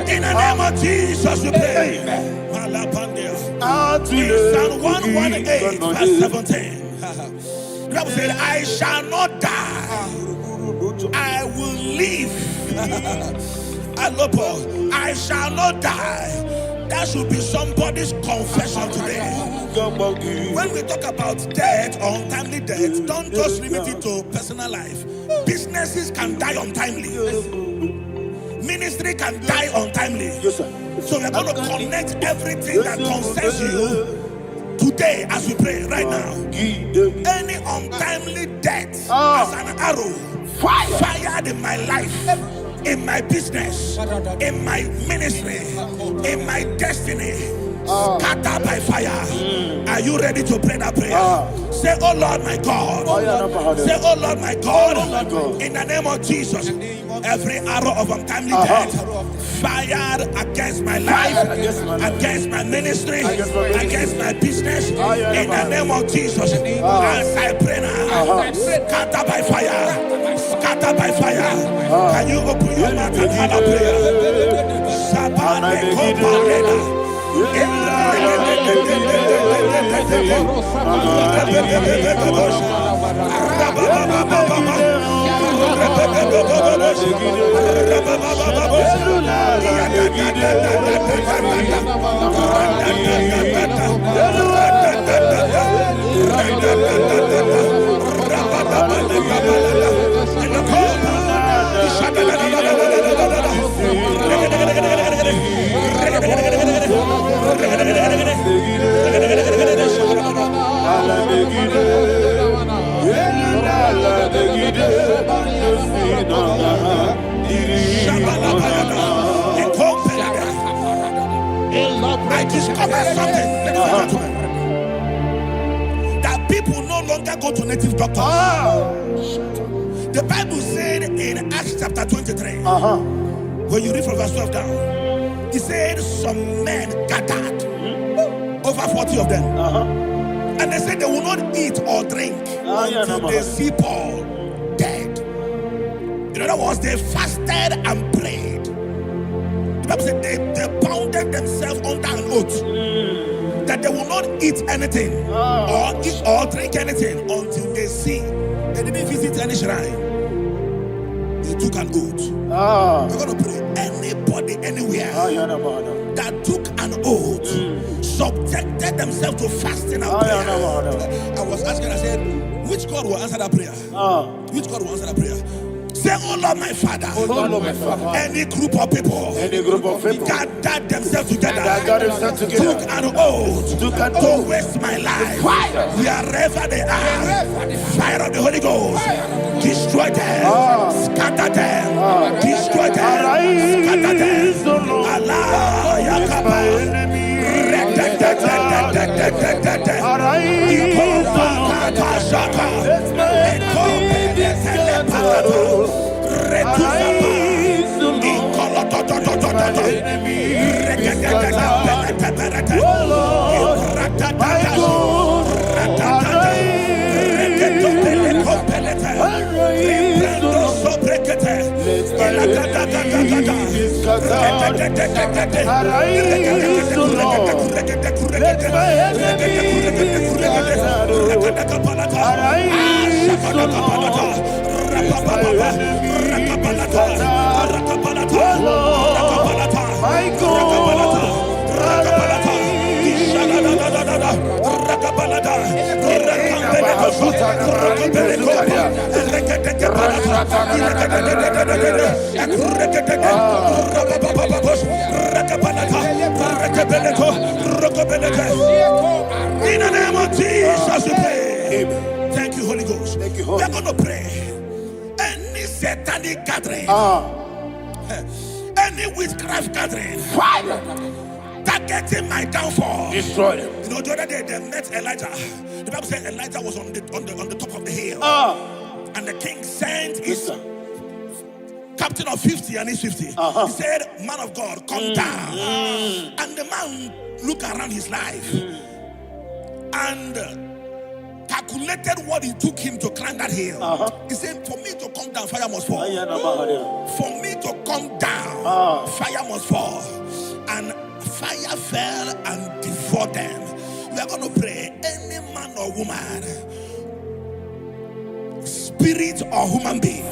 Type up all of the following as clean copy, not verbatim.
In the name of Jesus, we pray. In Psalm 118, verse 17, the Bible said, I shall not die, I will live. I shall not die. That should be somebody's confession today. When we talk about death or untimely death, don't just limit it to personal life. Businesses can die untimely. Ministry can die untimely. Yes, sir. So we're going to connect everything that concerns you today as we pray right now. Any untimely death as an arrow fired in my life, in my business, in my ministry, in my destiny, scattered by fire. Are you ready to pray that prayer? Say, oh Lord my God. Say, oh Lord my God. In the name of Jesus, every arrow of untimely death fired against my life, against my ministry, against my business, in the name of Jesus, as I pray now, scattered by fire, scattered by fire. Can you open your mouth and have a prayer? I discovered something, ladies and gentlemen, that people no longer go to native doctors. The Bible said in Acts chapter 23, when you read from verse 12 down, it said some men gathered, over 40 of them, and they said they will not eat or drink until they see Paul dead. In other words, they fasted and prayed. The Bible said they bounded themselves under an oath that they will not eat anything or eat or drink anything until they see. They didn't visit any shrine. They took an oath. We're going to pray. Anybody, anywhere that took an oath, subjected themselves to fasting and prayer. I was asking, I said, which God will answer that prayer? Which God will answer that prayer? Say, oh Lord my Father, any group of people, gathered themselves together, took an oath to waste my life. Wherever they are, fire of the Holy Ghost, destroy them, scatter them, destroy them, scatter them. Allah, Yakaba, In the name of Jesus, we pray. Thank you, Holy Ghost. We are going to pray. Any satanic gathering, any witchcraft gathering, targeting my downfall, destroy them. You know, the other day they met Elijah. The Bible said Elijah was on the top of the hill, and the king sent his captain of 50 and his 50. He said, "Man of God, come down." And the man looked around his life and calculated what it took him to climb that hill. He said, "For me to come down, fire must fall. For me to come down, fire must fall." And fire fell and devoured them. We are going to pray. Any man or woman, spirit or human being,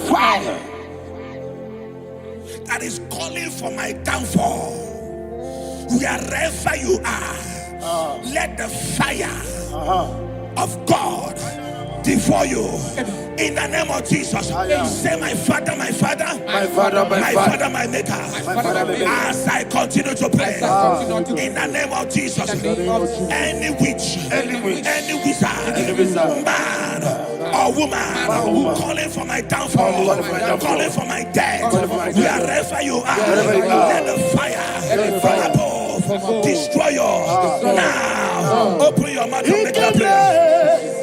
that is calling for my downfall, wherever you are, let the fire of God devour you in the name of Jesus. Say, my Father, my Father, my Father, my Father, my Maker. As I continue to pray in the name of Jesus, any witch, any wizard, man or woman calling for my downfall, calling for my death, wherever you are, let the fire from above destroy you now. Open your mouth and make a prayer.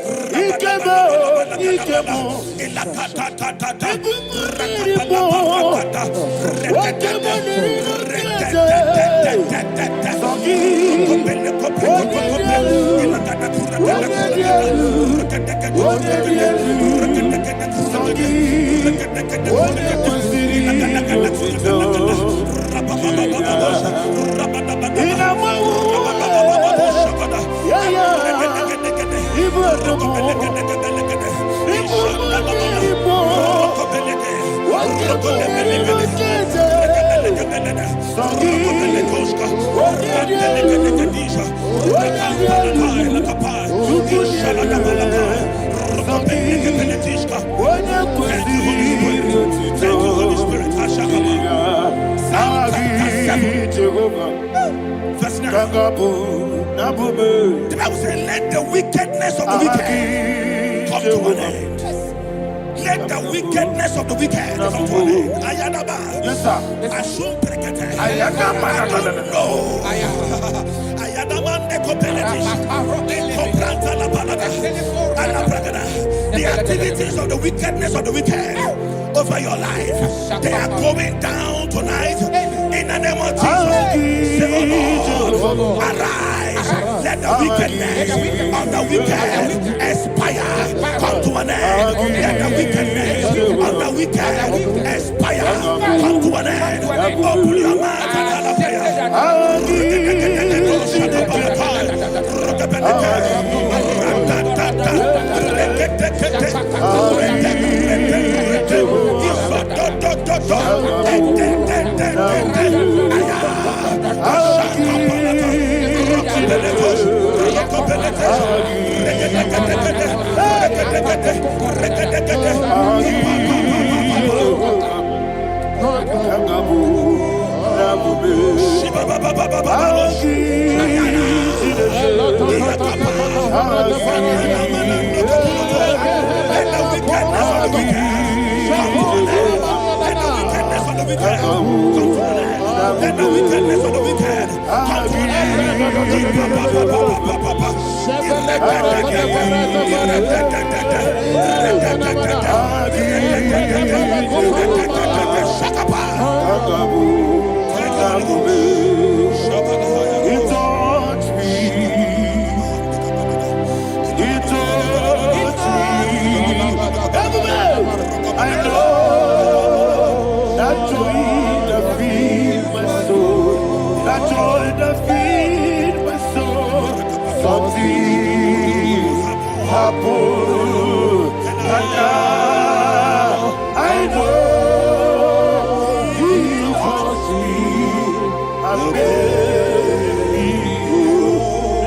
Verse 9. The Bible says, let the wickedness of the wicked come to an end. Let the wickedness of the wicked come to an end. Ayadaba. Yes, sir. Assume prekete. Ayadaba. I don't know. The activities of the wickedness of the wicked over your life, they are going down tonight in the name of Jesus. Say, oh Lord, arise. Let the wickedness of the wicked expire, come to an end. Let the wickedness of the wicked expire, come to an end. Open your mouth and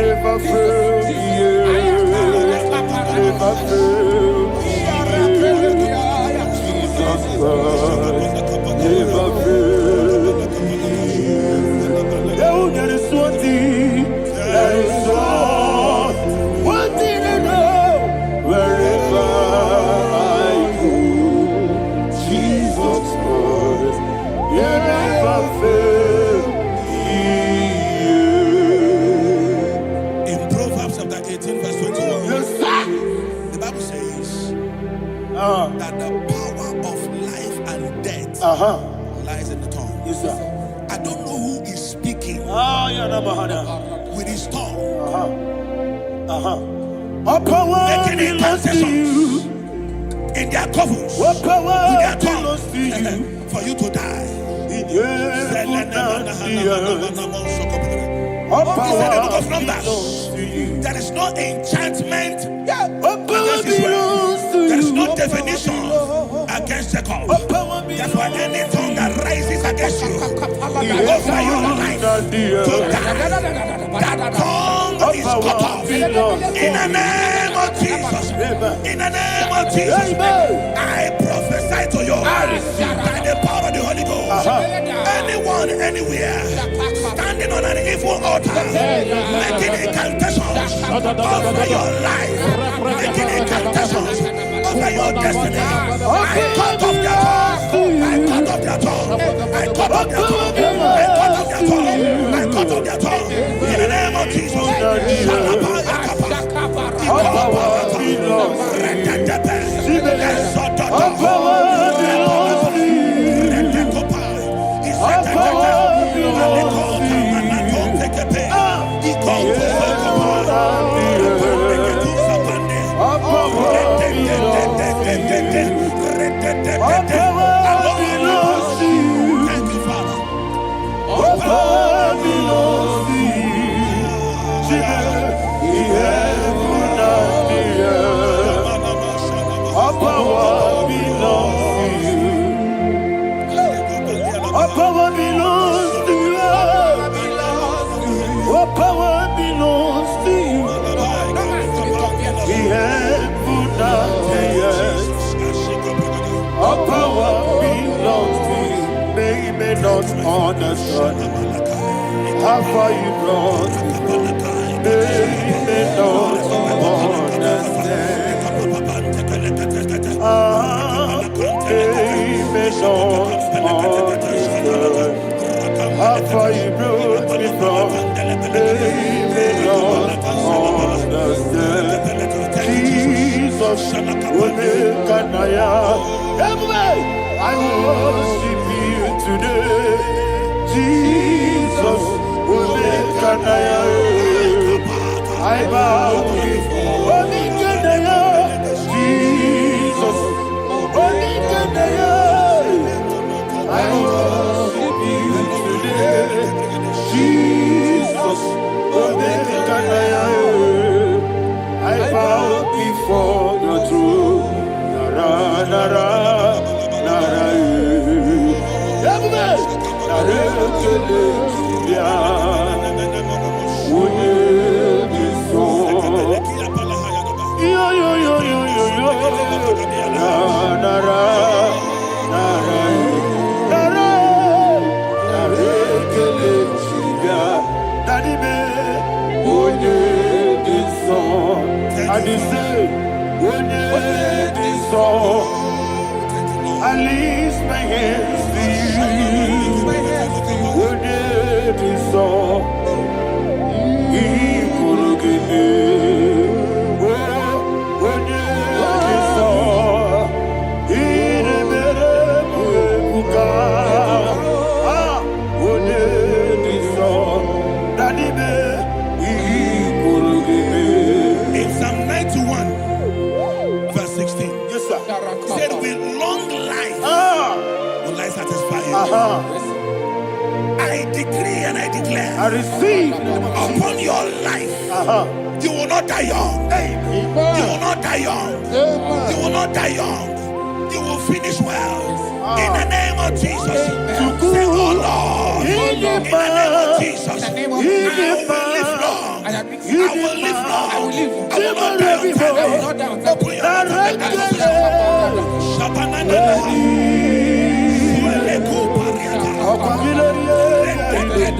Never fail me. That the power of life and death lies in the tongue. Yes, sir. I don't know who is speaking with his tongue. Making incantations in their covens with their tongue for you to die. He said in the book of Numbers, there is no enchantment against Israel. There is no definition against Jacob. Therefore, any tongue that rises against you over your life to die, that tongue is cut off. In the name of Jesus. In the name of Jesus. I prophesy to you by the power of the Holy Ghost. Anyone, anywhere, standing on an evil altar, making incantations over your life, making incantations over your destiny, I cut off their tongue. I cut off their tongue. I cut off their tongue. I cut off their tongue. I cut off their tongue. In the name of Jesus. Understand how far you brought me. They may not understand. They may not understand how far you brought me from. They may not understand. Jesus, will make an I worship you today. Jesus, will make an I bow before Jesus, will make an I worship you today. Jesus, will make an I bow before the throne. Nara, nara. I lift my hands to you. When it is all, he could give me. When it is all, he never would when it is all, that he could give me. In Psalm 91, verse 16. Yes, sir. Said with long life will I satisfy you. I decree and I declare, I receive upon your life, you will not die young. You will not die young. You will not die young. You will finish well. In the name of Jesus. Say, oh Lord, in the name of Jesus, I will live long. I will live long. I will not die on time. Open your mouth and make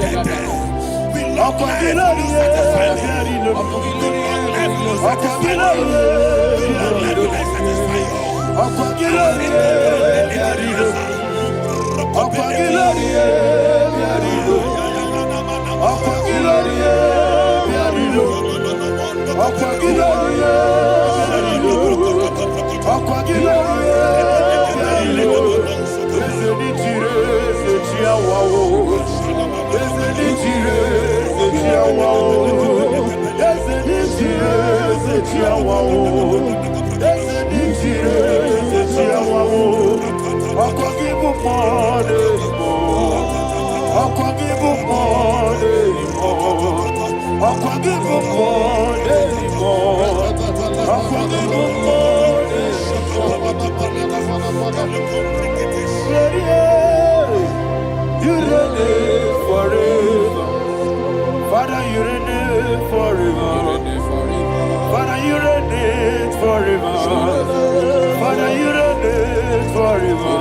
we long life will satisfy me. Long life will satisfy me. Long life will satisfy you. You reign forever. Father, you reign forever. Father, you reign forever. Father, you reign forever.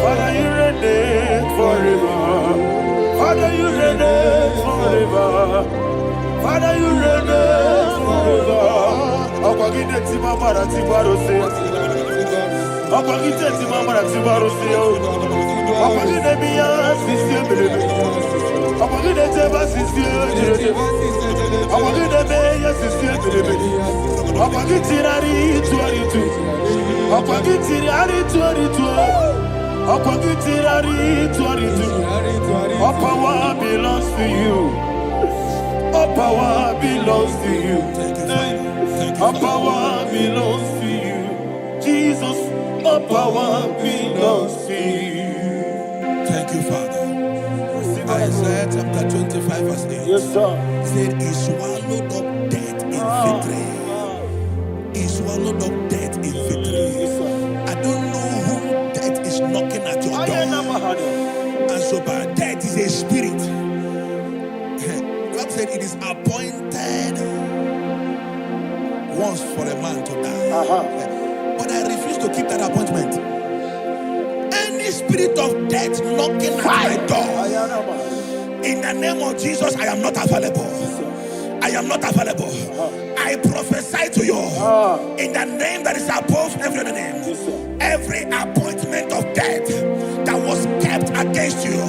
Father, you reign forever. Father, you reign forever. Father, you reign forever. Akwagide timamara tibarose. Akwagide timamara tibarose. Akwagide miya sisi ebelebe. Akwagide teba sisi ebelebe. Akwagide meya sisi ebelebe. Akwagide rari tuaritu. Akwagide rari tuaritu. Akwagide rari tuaritu. All power belongs to you. All power belongs to you. All power belongs to you. Jesus, all power belongs to you. Thank you, Father. Isaiah chapter 25 verse 8. Yes, sir. Said he swallowed up death in victory. He swallowed up death in victory. I don't know whom death is knocking at your door. And so by death is a spirit. God said it is appointed once for a man to die. But I refuse to keep that appointment. Any spirit of death knocking at my door, in the name of Jesus, I am not available. I am not available. I prophesy to you in the name that is above every other name. Every appointment of death that was kept against you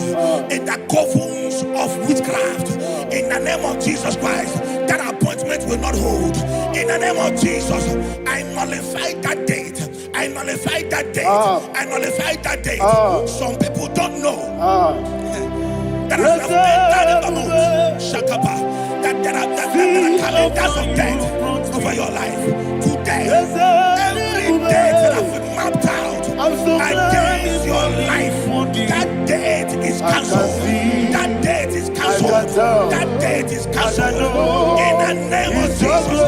in the covens of witchcraft, in the name of Jesus Christ, that appointment will not hold. In the name of Jesus, I nullify that date. I nullify that date. I nullify that date. Some people don't know that as you have entered the month, Shakapa, that there are calendars of death over your life. Today, every date that I've mapped out against your life, that date is cancelled. That date is cancelled. That date is cancelled. In the name of Jesus.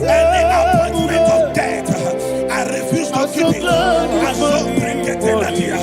Any appointment of death, I refuse to keep it. I so bring it in that year.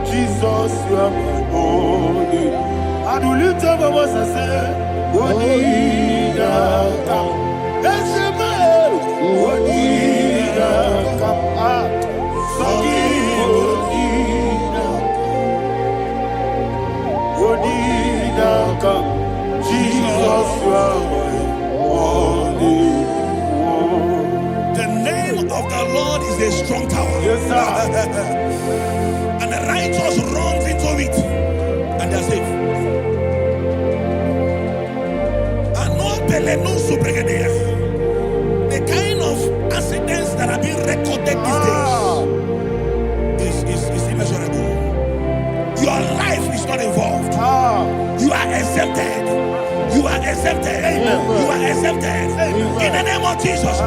Jesus, you are my only. And we lift up our voice and say, Wodida come. Yes, man. Wodida come. Sogi Wodida come. Jesus, you are my only. The name of the strong tower. Yes, sir. And the righteous runs into it and they're safe. The kind of accidents that are being recorded these days is immeasurable. Your life is not involved. You are exempted. You are exempted. You are exempted. In the name of Jesus,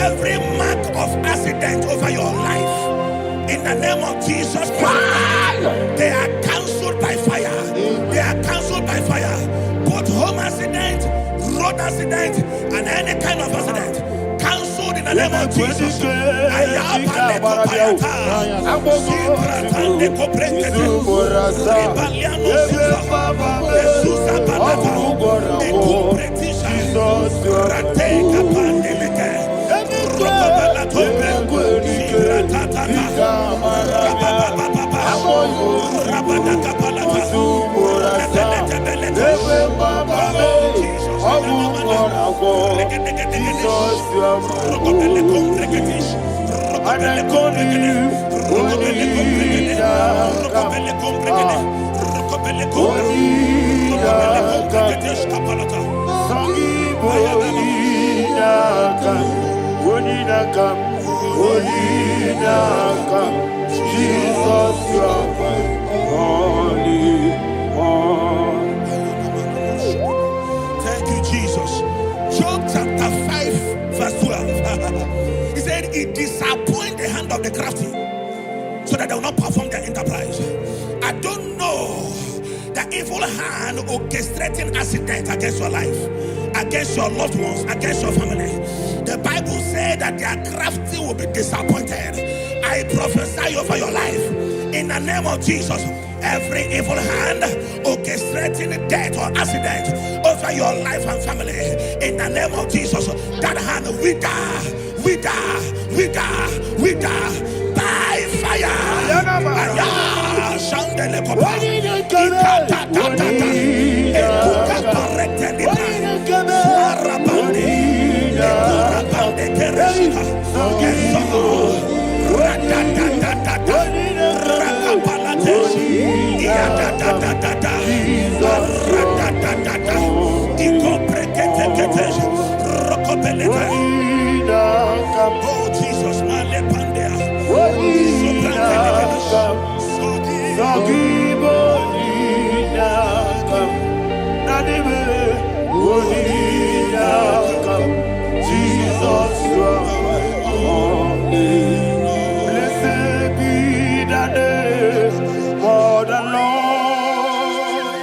every mark of accident over your life, in the name of Jesus Christ, they are cancelled by fire. They are cancelled by fire. Both home accident, road accident, and any kind of accident, cancelled in the name of Jesus. Jesus, you are holy. Thank you, Jesus. Job chapter 5, verse 12. He said, it disappoints the hand of the crafty, so that they will not perform their enterprise. I don't know the evil hand orchestrating accident against your life, against your loved ones, against your family. The Bible said that their crafty will be disappointed. I prophesy over your life in the name of Jesus. Every evil hand orchestrating death or accident over your life and family, in the name of Jesus, that hand wither by fire. Oh Jesus, Jesus, you are holy. Blessed be the name of the Lord.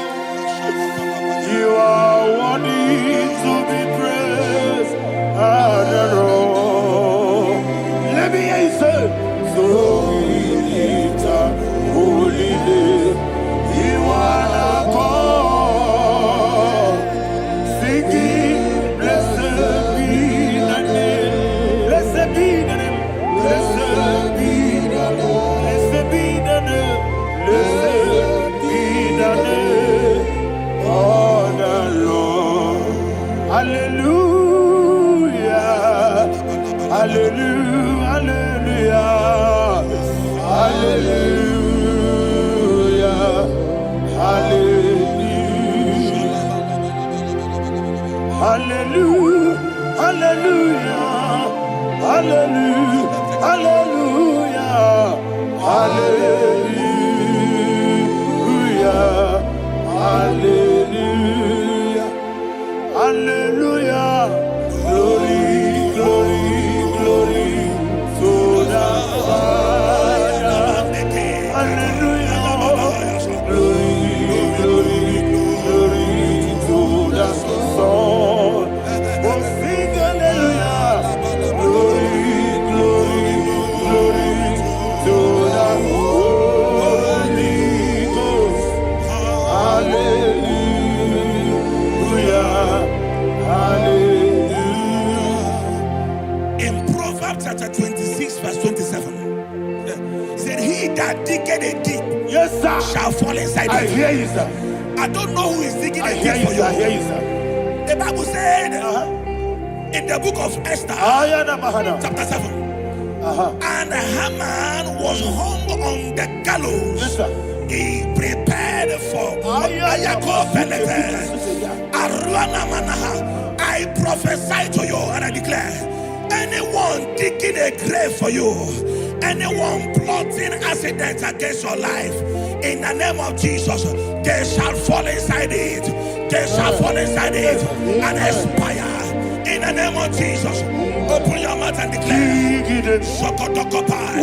You are worthy to be praised and adored. Let me hear you say, so we lift up holy name. You are the God, singing, blessed be the name, blessed be the name, blessed be the name, blessed be the name, blessed be the name of the Lord. Hallelujah, hallelujah, hallelujah, hallelujah, hallelujah, hallelujah, hallelujah, hallelujah, hallelujah, hallelujah, glory, glory, glory to the Father, hallelujah, glory, glory, glory to the Son. Oh, sing hallelujah, glory, glory, glory to the Holy Ghost, hallelujah, hallelujah. in Proverbs chapter 26, verse 27, he said, he that diggeth a deep, yes, sir, shall fall inside I it. hear you, sir. I don't know who is digging I a hear deep you, for sir. I you. hear you, sir. The Bible said in the book of Esther, Ayana Mahana. chapter 7, and Haman was hung on the gallows. Yes, sir. He prepared for I prophesy to you and I declare, anyone digging a grave for you, anyone plotting accidents against your life, in the name of Jesus, they shall fall inside it. They shall fall inside it and expire. In the name of Jesus, open your mouth and declare. Sokotokopai.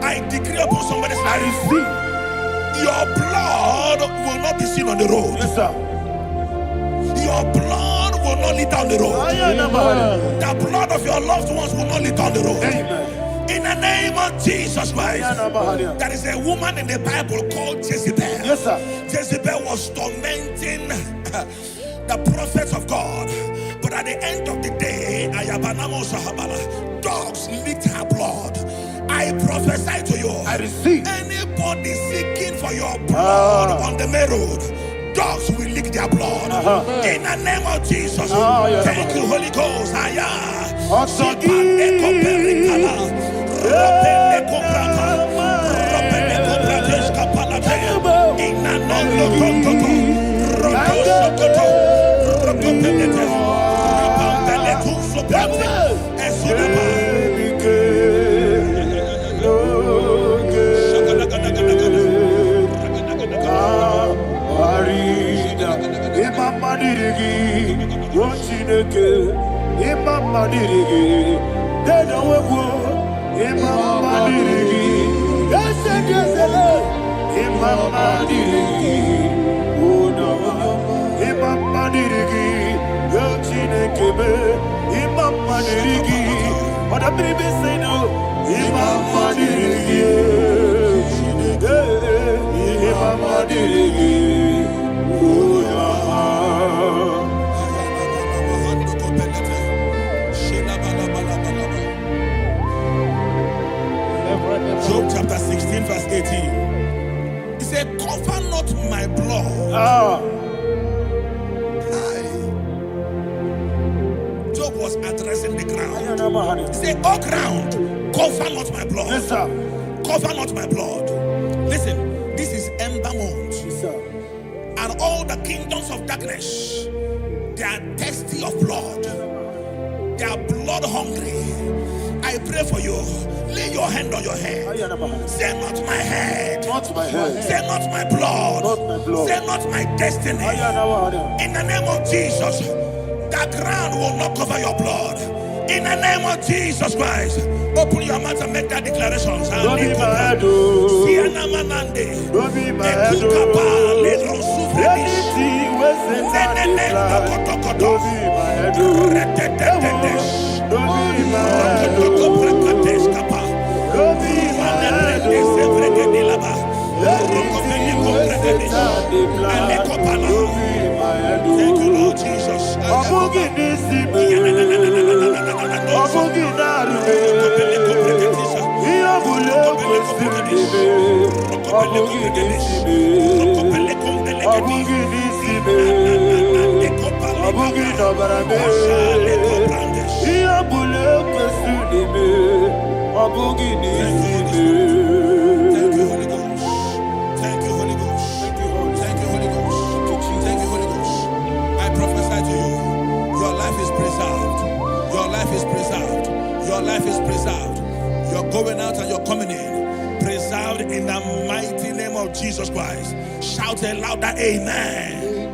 I decree upon somebody's life, your blood will not be seen on the road. Yes, sir. Your blood will not lead down the road. The blood of your loved ones will not lead down the road. Amen. In the name of Jesus Christ. There is a woman in the Bible called Jezebel. Yes, sir. Jezebel was tormenting the prophets of God. But at the end of the day, dogs licked her blood. I prophesy to you, I receive. anybody seeking for your blood on the main road, dogs will lick their blood. In the name of Jesus. Thank you, Holy Ghost. Job chapter 16 verse 18. He said, cover not my blood. Job was addressing the ground. He said, oh ground, cover not my blood. Yes, sir. Cover not my blood. Listen, this is ember month. Yes, sir. And all the kingdoms of darkness, they are thirsty of blood. They are blood hungry. I pray for you. Lay your hand on your head. Say not my head. Not my head. Say not my blood. Not my blood. Say not my destiny. In the name of Jesus, the ground will not cover your blood. In the name of Jesus Christ, open your mouth and make that declaration. Don't be my head. Don't be my head. Anything was in my life. Don't be my head. Don't be my head. Don't be my head. Thank you, Lord Jesus. Your life is preserved. You're going out and you're coming in. Preserved in the mighty name of Jesus Christ. Shout a louder amen.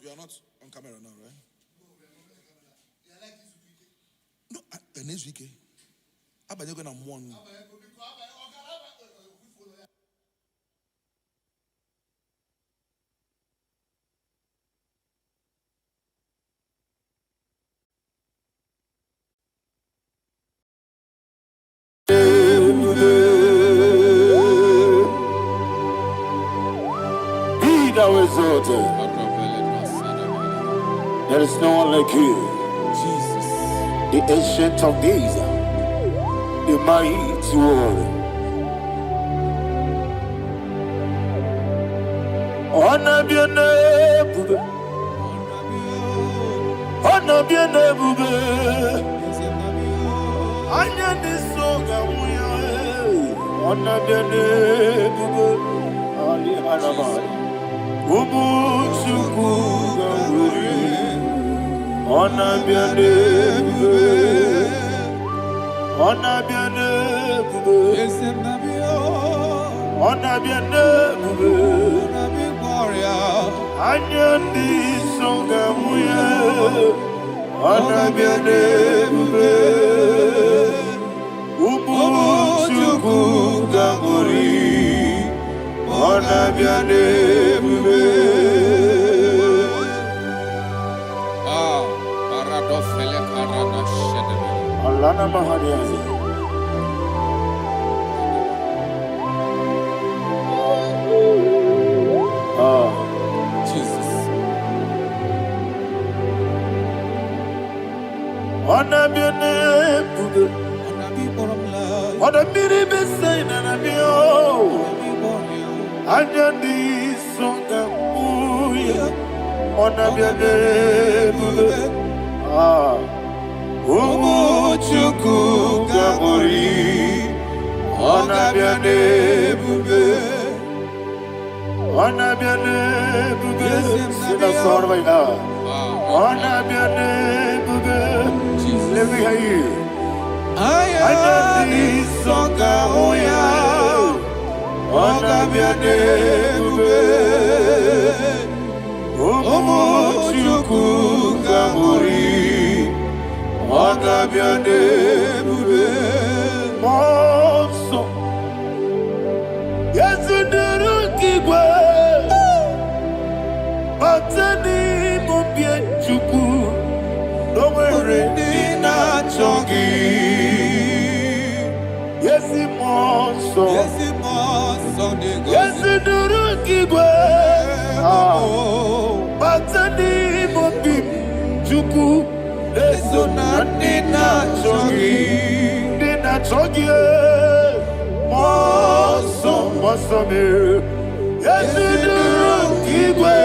You are not on camera now, right? No, next week. How about you going to one? There is no one like you, Jesus, the ancient of days, the mighty one. Honor be your name, honor be your name, honor be your name, Honor be your name, honor be your name, honor be your name, Anyandi songamuya, honor be your name, Umuchuku gamuri, honor be your name. Alana Mahariazi. Jesus. Honor be your name, honor be the best sign and be Anyandi songamuya, honor be your name. Umuchuku gamuri, honor be your name, honor be your name. Sing a song right now. Honor be your name, let me hear you. Anyandi songamuya, honor be your name, Umuchuku gamuri, honor be your name, Monso. Yes, you do Igbo, Batani Mubie Chuku, no worry, Nina Chongi. Yes, Monso. Yes, you do Igbo, Batani Mubie Chuku. Eso na dina chogi, moso me. Yesu duru kigwe,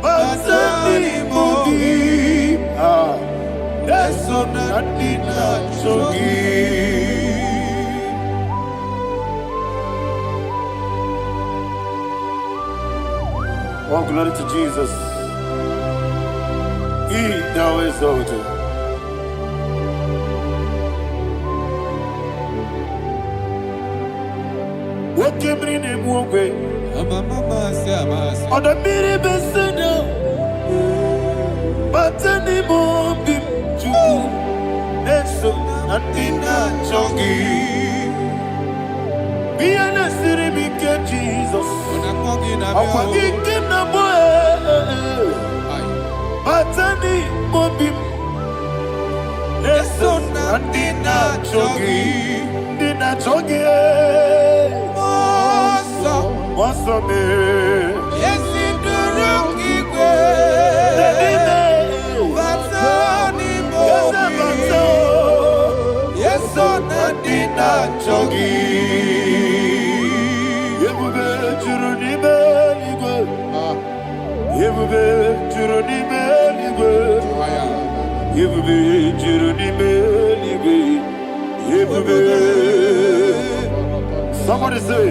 basani mobi. Eso na dina chogi. Oh, glory to Jesus. He thou exalted. What came in him one way? On the mini besino, but any more bim to Neso Natina Chongi. Be an city, Jesus. I'm forgetting the boy. Batani mobim, Neso Natina Chongi, Dina Chongi, Mosso me, yes, in the Rocky Way, Batani mobim, yes, on Natina Chongi, Yebube Churunibe, Yebube Churunibe. Somebody say,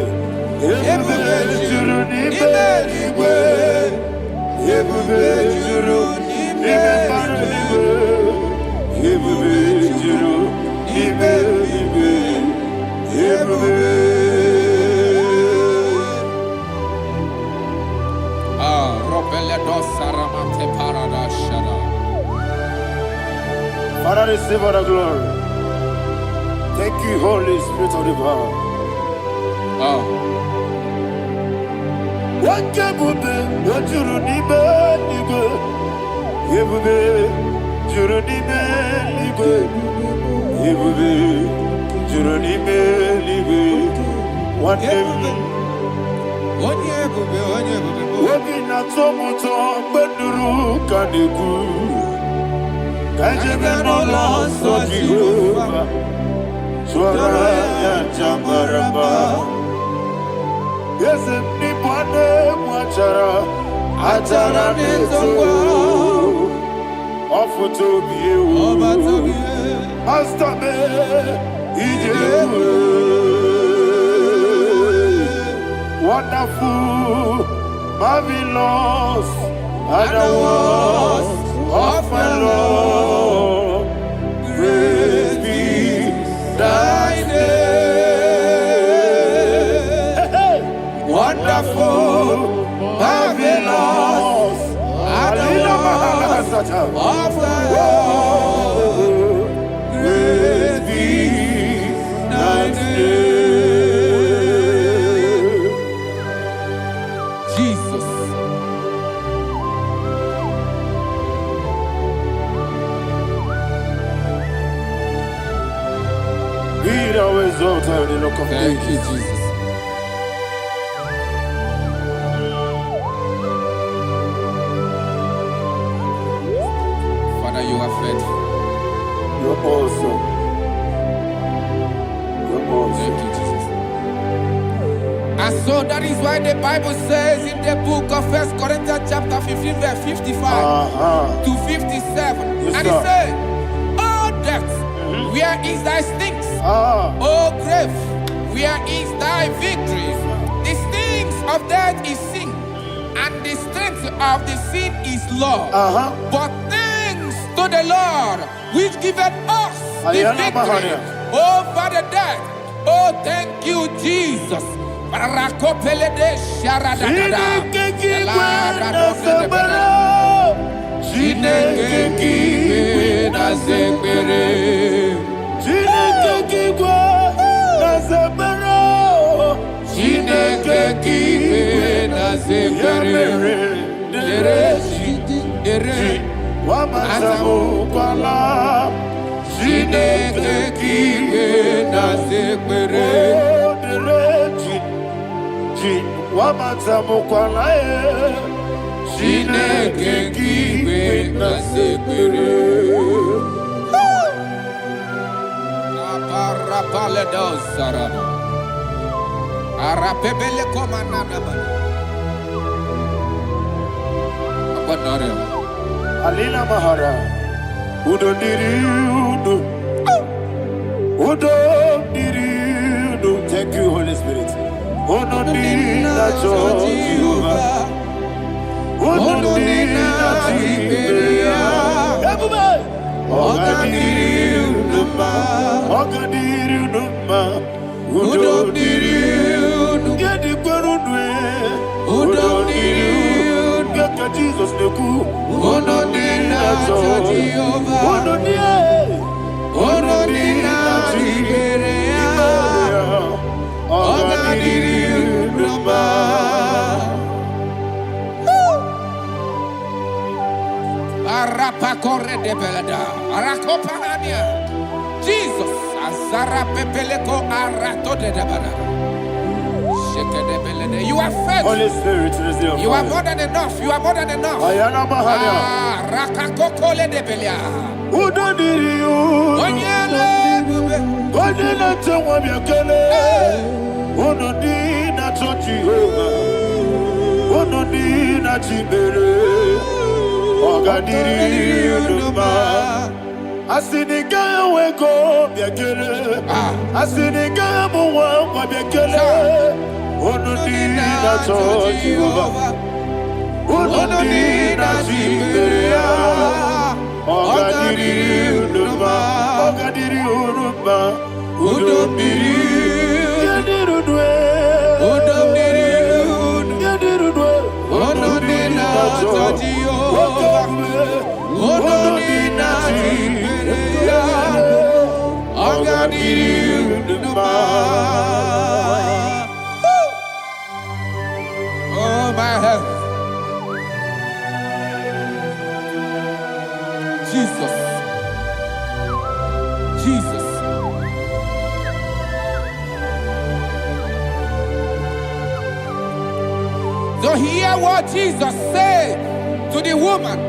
Father, receive all the glory. Thank you, Holy Spirit of divine. What can you do? What you need? Wonderful, marvelous, and the words of my Lord. Praise be thy name. Wonderful, marvelous, and the words of my Lord. Praise be thy name. Thank you, Jesus. Father, you are faithful. You're awesome. You're awesome. Thank you, Jesus. And so that is why the Bible says in the book of 1 Corinthians chapter 15, verse 55 to 57. Yes, and it says, "Oh death, where is thy sting? Oh grave, where is thy victory? The stings of death is sin, and the strength of the sin is law. But thanks to the Lord, which giveth us the victory over the death." Oh, thank you, Jesus. Alina Mahara, Udo Diriudo, Udo Diriudo. Thank you, Holy Spirit. Udo Diriudo, Udo Diriudo, Jesus the cool. Jesus, Azara Pepeleko Arato de Dabara. You are faithful. Holy Spirit, you are more than enough. You are more than enough. Rakakokole de Belia. Who don't need you? I see the guy wake up, I see the guy who won't be killed. Oh, no, need not you. Oh, no, need not you. Oh, God, you do not. Oh, God, you do not. Oh, don't be you. You do it. Oh, don't be you. You do it. Oh, no, need not you. Oh, my health. Jesus. Jesus. So hear what Jesus said to the woman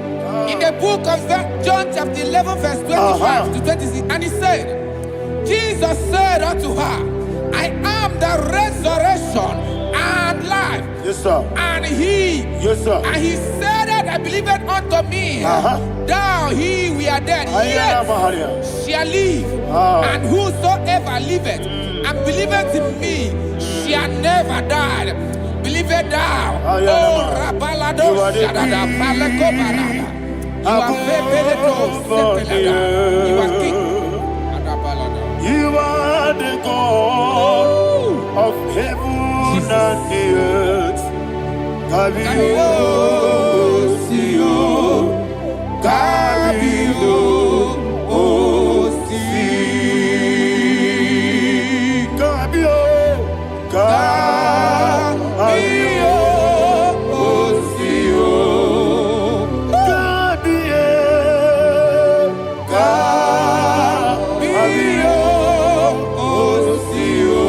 in the book of John chapter 11 verse 25 to 26. And he said, Jesus said unto her, I am the resurrection and life. Yes, sir. And he, yes, sir. And he said that I believed unto me, thou he we are dead, yet shall live. And whosoever liveth and believeth in me shall never die. Believe it thou. Oh, Rabalado, Shadada, Palako Barada. You are Febeledo, you are king. You are the God of heaven and the earth. Kabio, Sio, Kabio, Osi, Kabio, Kabio, Osio, Kabio, Kabio, Osio.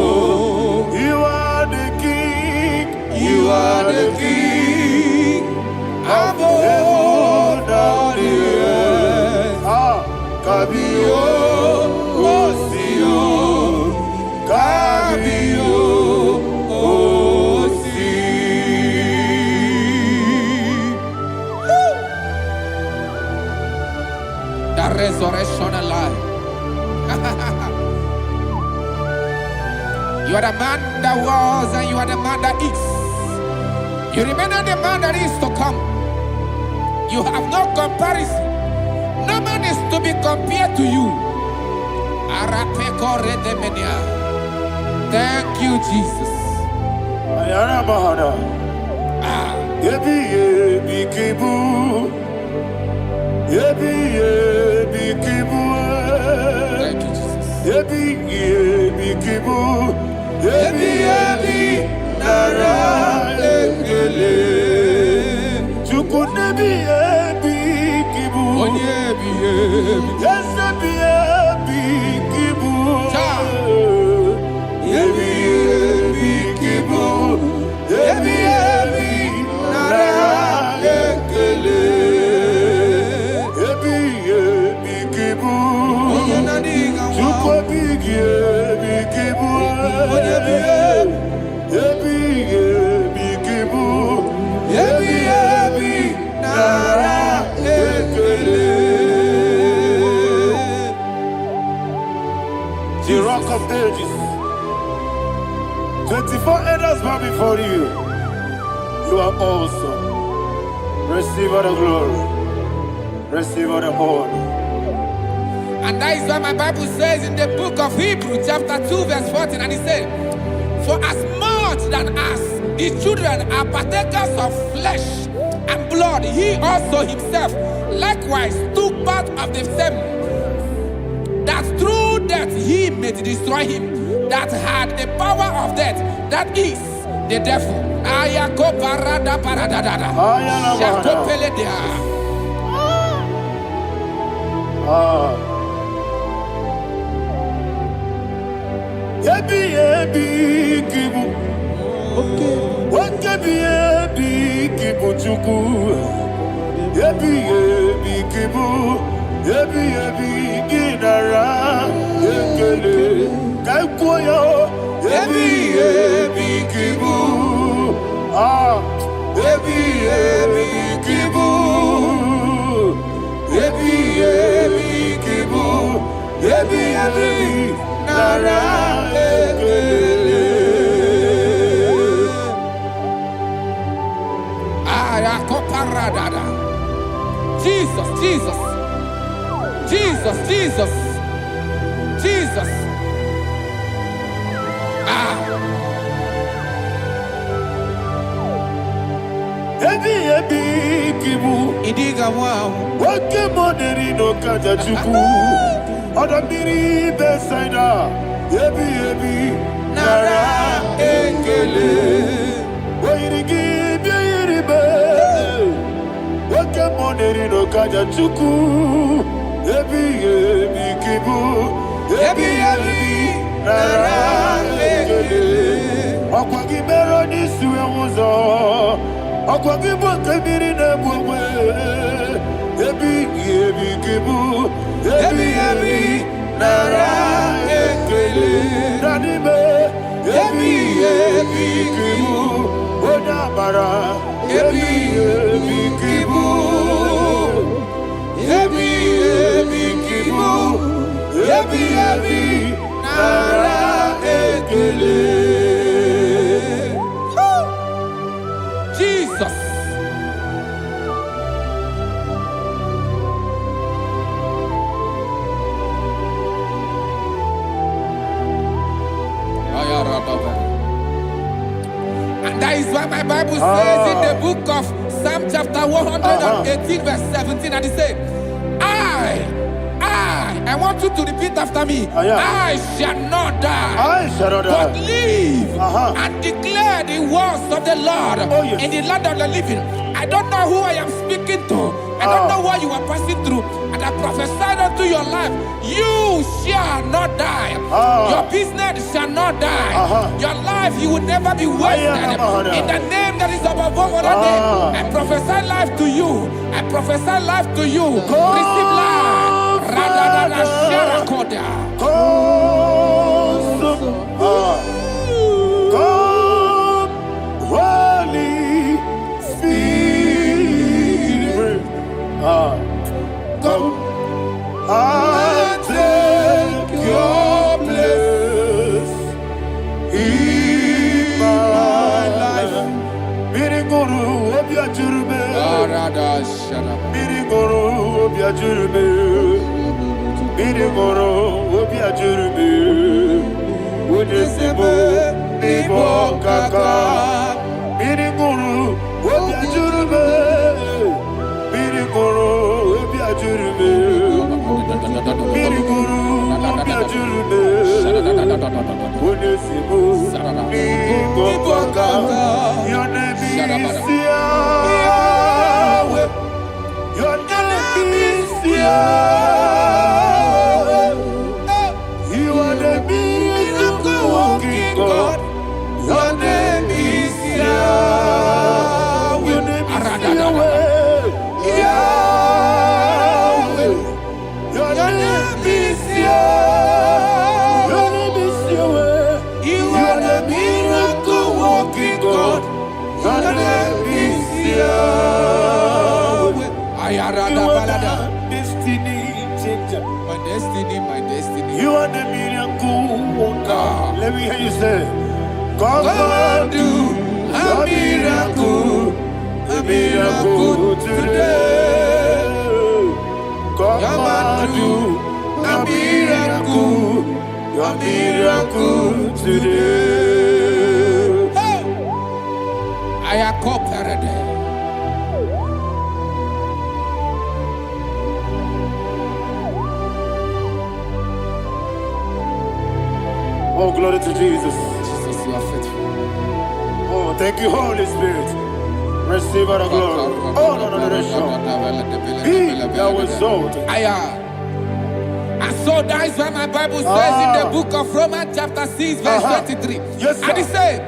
You are the king. You are the king. Above all the earth. Kabio, Osio, Kabio, Osi. The resurrection alive. You are the man that was and you are the man that is. You remember the man that is to come. You have no comparison. No man is to be compared to you. Thank you, Jesus. Thank you, The rock of ages. 24 elders bow before you. You are awesome. Receive all the glory. Receive all the honor. And that is what my Bible says in the book of Hebrews chapter 2 verse 14. And it said, for as much than as the children are partakers of flesh and blood, he also himself likewise took part of the same, that through death he may destroy him that had the power of death, that is the devil. Jesus, Jesus, Jesus, Jesus, Jesus. ebi kibu. Idiga wow. Wake money no kaja chuku. Odamiri besaida. Ebi Nara ekele. Wairigi biiribe. Wake money no kaja chuku. Ebi kibu. Ebi nara ekele. Akwagi mero ni suwe muzo. Akwagi boke miri ne bwe. Ebi kibu. Ebi nara ekele. Nanibe. Ebi kibu. Onabara. Ebi kibu. Ebi kibu. Ebi nara ekele. Jesus. And that is why my Bible says in the book of Psalm chapter 118 verse 17, and it says, I want you to repeat after me. I shall not die, but live and declare the words of the Lord in the land of the living. I don't know who I am speaking to. I don't know what you are passing through. And I prophesy unto your life, you shall not die. Your business shall not die. Your life, you will never be wasted. In the name that is above all other name, I prophesy life to you. I prophesy life to you. Receive life. Radadada Sharakoda. Come, Holy Spirit. Come and take your place in my life. Miriguru obiajurube. Miriguru obiajurube. Miriguru obiajurube. Unisimo nibo kaka. Miriguru obiajurube. Miriguru obiajurube. Miriguru obiajurube. Unisimo nibo kaka. Your name is Yahweh. Your name is Yahweh. You are the miracle working God. Your name is Yahweh. Your name is Yahweh. Yahweh. Your name is Yahweh. Your name is Yahweh. You are the miracle working God. Your name is Yahweh. You are the destiny changer. My destiny. You are the miracle worker. Let me hear you say, come and do a miracle today. Come and do a miracle today. I am cooperative. Oh, glory to Jesus. Jesus, you are faithful. Oh, thank you, Holy Spirit. Receive our glory. Oh, no. Be thou exalted. And so that is why my Bible says in the book of Romans chapter 6 verse 23. Yes, sir. And it says,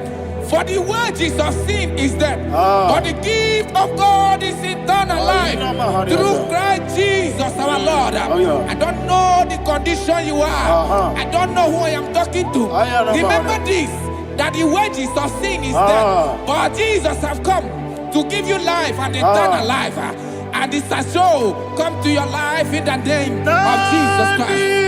for the wages of sin is death, but the gift of God is eternal life through Christ Jesus our Lord. I don't know the condition you are. I don't know who I am talking to. Remember this, that the wages of sin is death, but Jesus have come to give you life and eternal life. And this shall show come to your life in the name of Jesus Christ.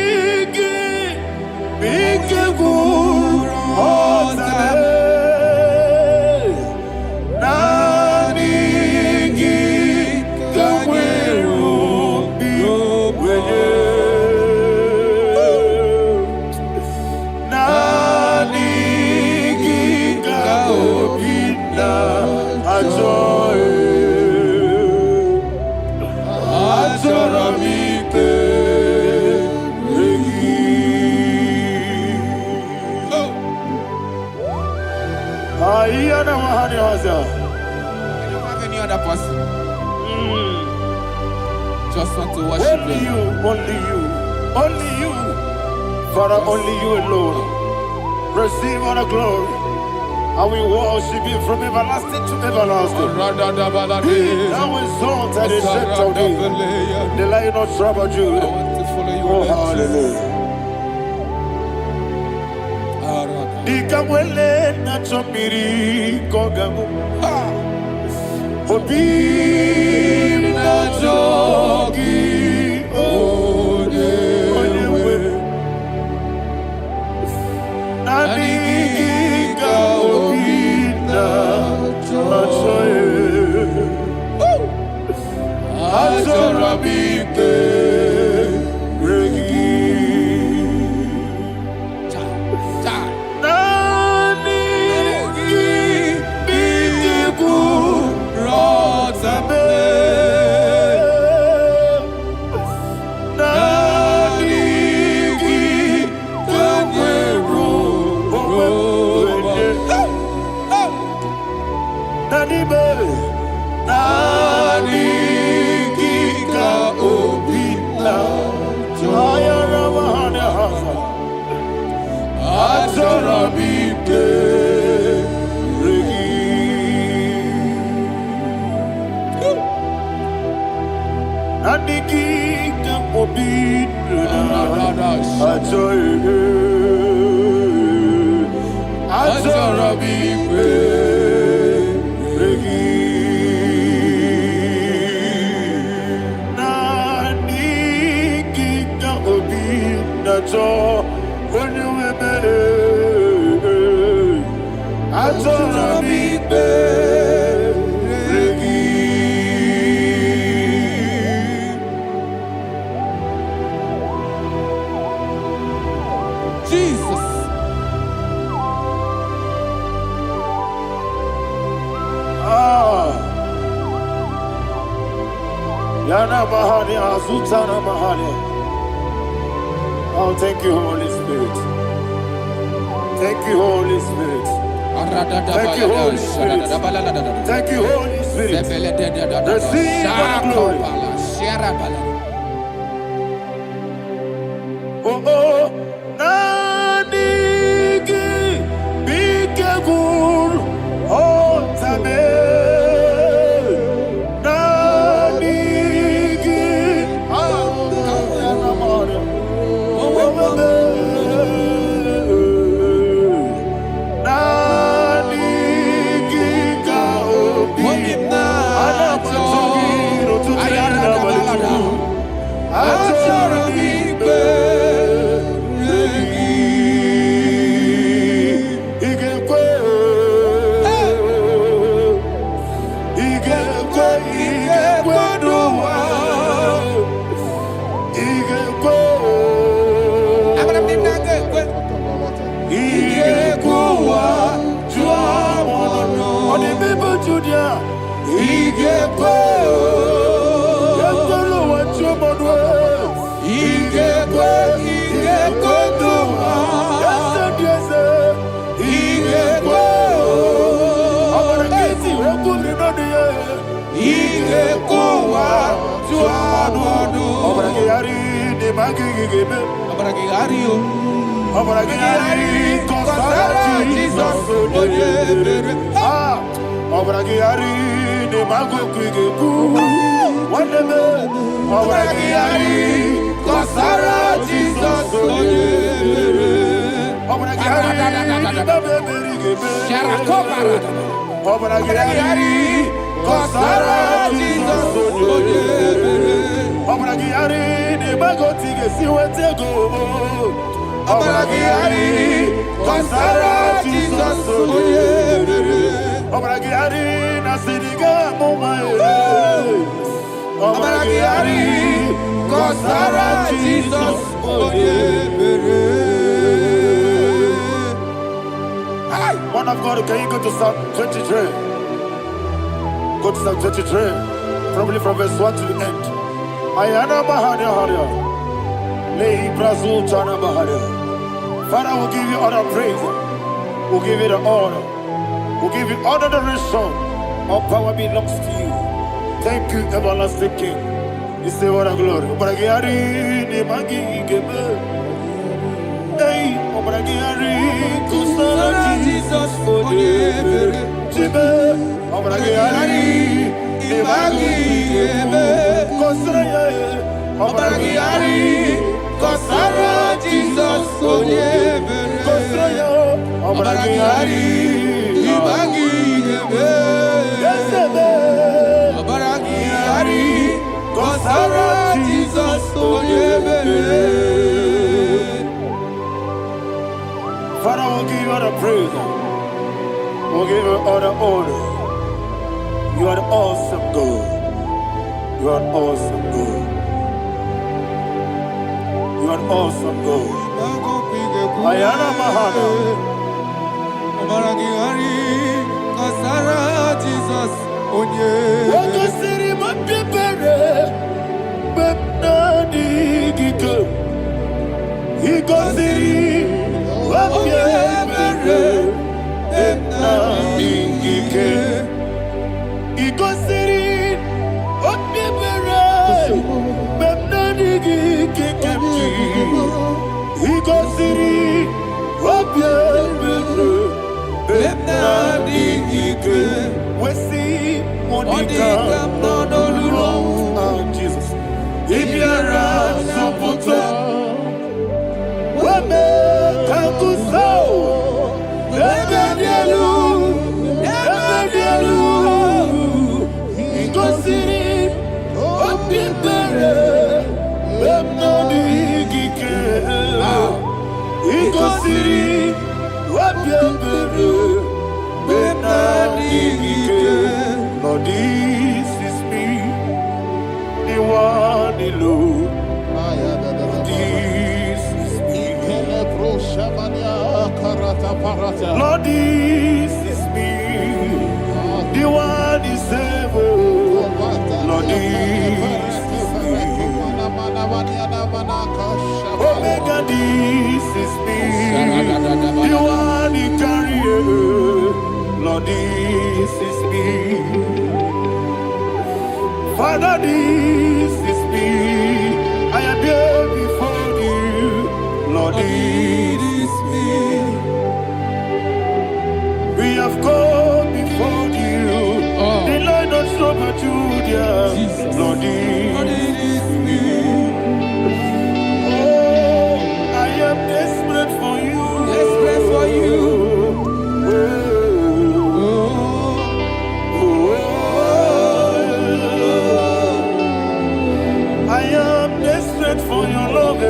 Joy. I don't have any other person. Just want to worship only you, only you, only you. Father, only you alone. Receive all the glory. I will worship you from everlasting to everlasting. Now exalt and accept of thee. The Lion of Tribe of Judah. I want to follow you. Oh, hallelujah. Dikamwele na chomiri kogamu. Obi na jogi onewe. Nadiga obi na choye. Azorabike regi. Oh, thank you, Holy Spirit. Thank you, Holy Spirit. Thank you, Holy Spirit. Thank you, Holy Spirit. Receive the glory. Oh, oh, Nanigi, Bigagul, oh, Tame. Man of God, can you go to Psalm 23? Go to Psalm 23, probably from verse 1 to the end. Ayana Bahada Haria. Lay Brazil Tana Bahada. Father, we'll give you all the praise. We'll give you the honor. We'll give you all the adoration. All power belongs to you. Thank you, everlasting King. You say what a glory. Obragiari ni magi gebe. Hey, Obragiari kusara Jesus forever. Jibe, Obragiari ni magi gebe. Kusara, Obragiari kusara Jesus forever. Kusara, Obragiari ni magi gebe. Obragiari kusara Jesus forever. Father, we'll give you all the praise. We'll give you all the honor. You are the awesome God. You are awesome God. You are awesome God. Ayana Mahana. Obaragiyari kasara Jesus onye. Wako siri mapipere. Bepna digike. Iko siri. Wapyebere. Bepna digike. Iko siri. Wapyebere. Bepna digike kemji. Iko siri. Wapyebere. Bepna digike. Wesi monika. Jesus. Ibiara sopoto. Wame kankuso. Ebedielu. Ebedielu. Ikosiri. Opipere. Bemnadigike. Ikosiri. Opipere. Bemnadigike. Lord, this is me. The one alone. This is me. Lord, this is me. The one is ever. Lord, this is me. Omega, this is me. The one you carry. Lord, this is me. Father, this is me. I am here before you. Lord, this is me. We have come before you. The Lord of Super Judah. Lord, this is me. Oh, I am desperate for you. Desperate for you. I am desperate for your love.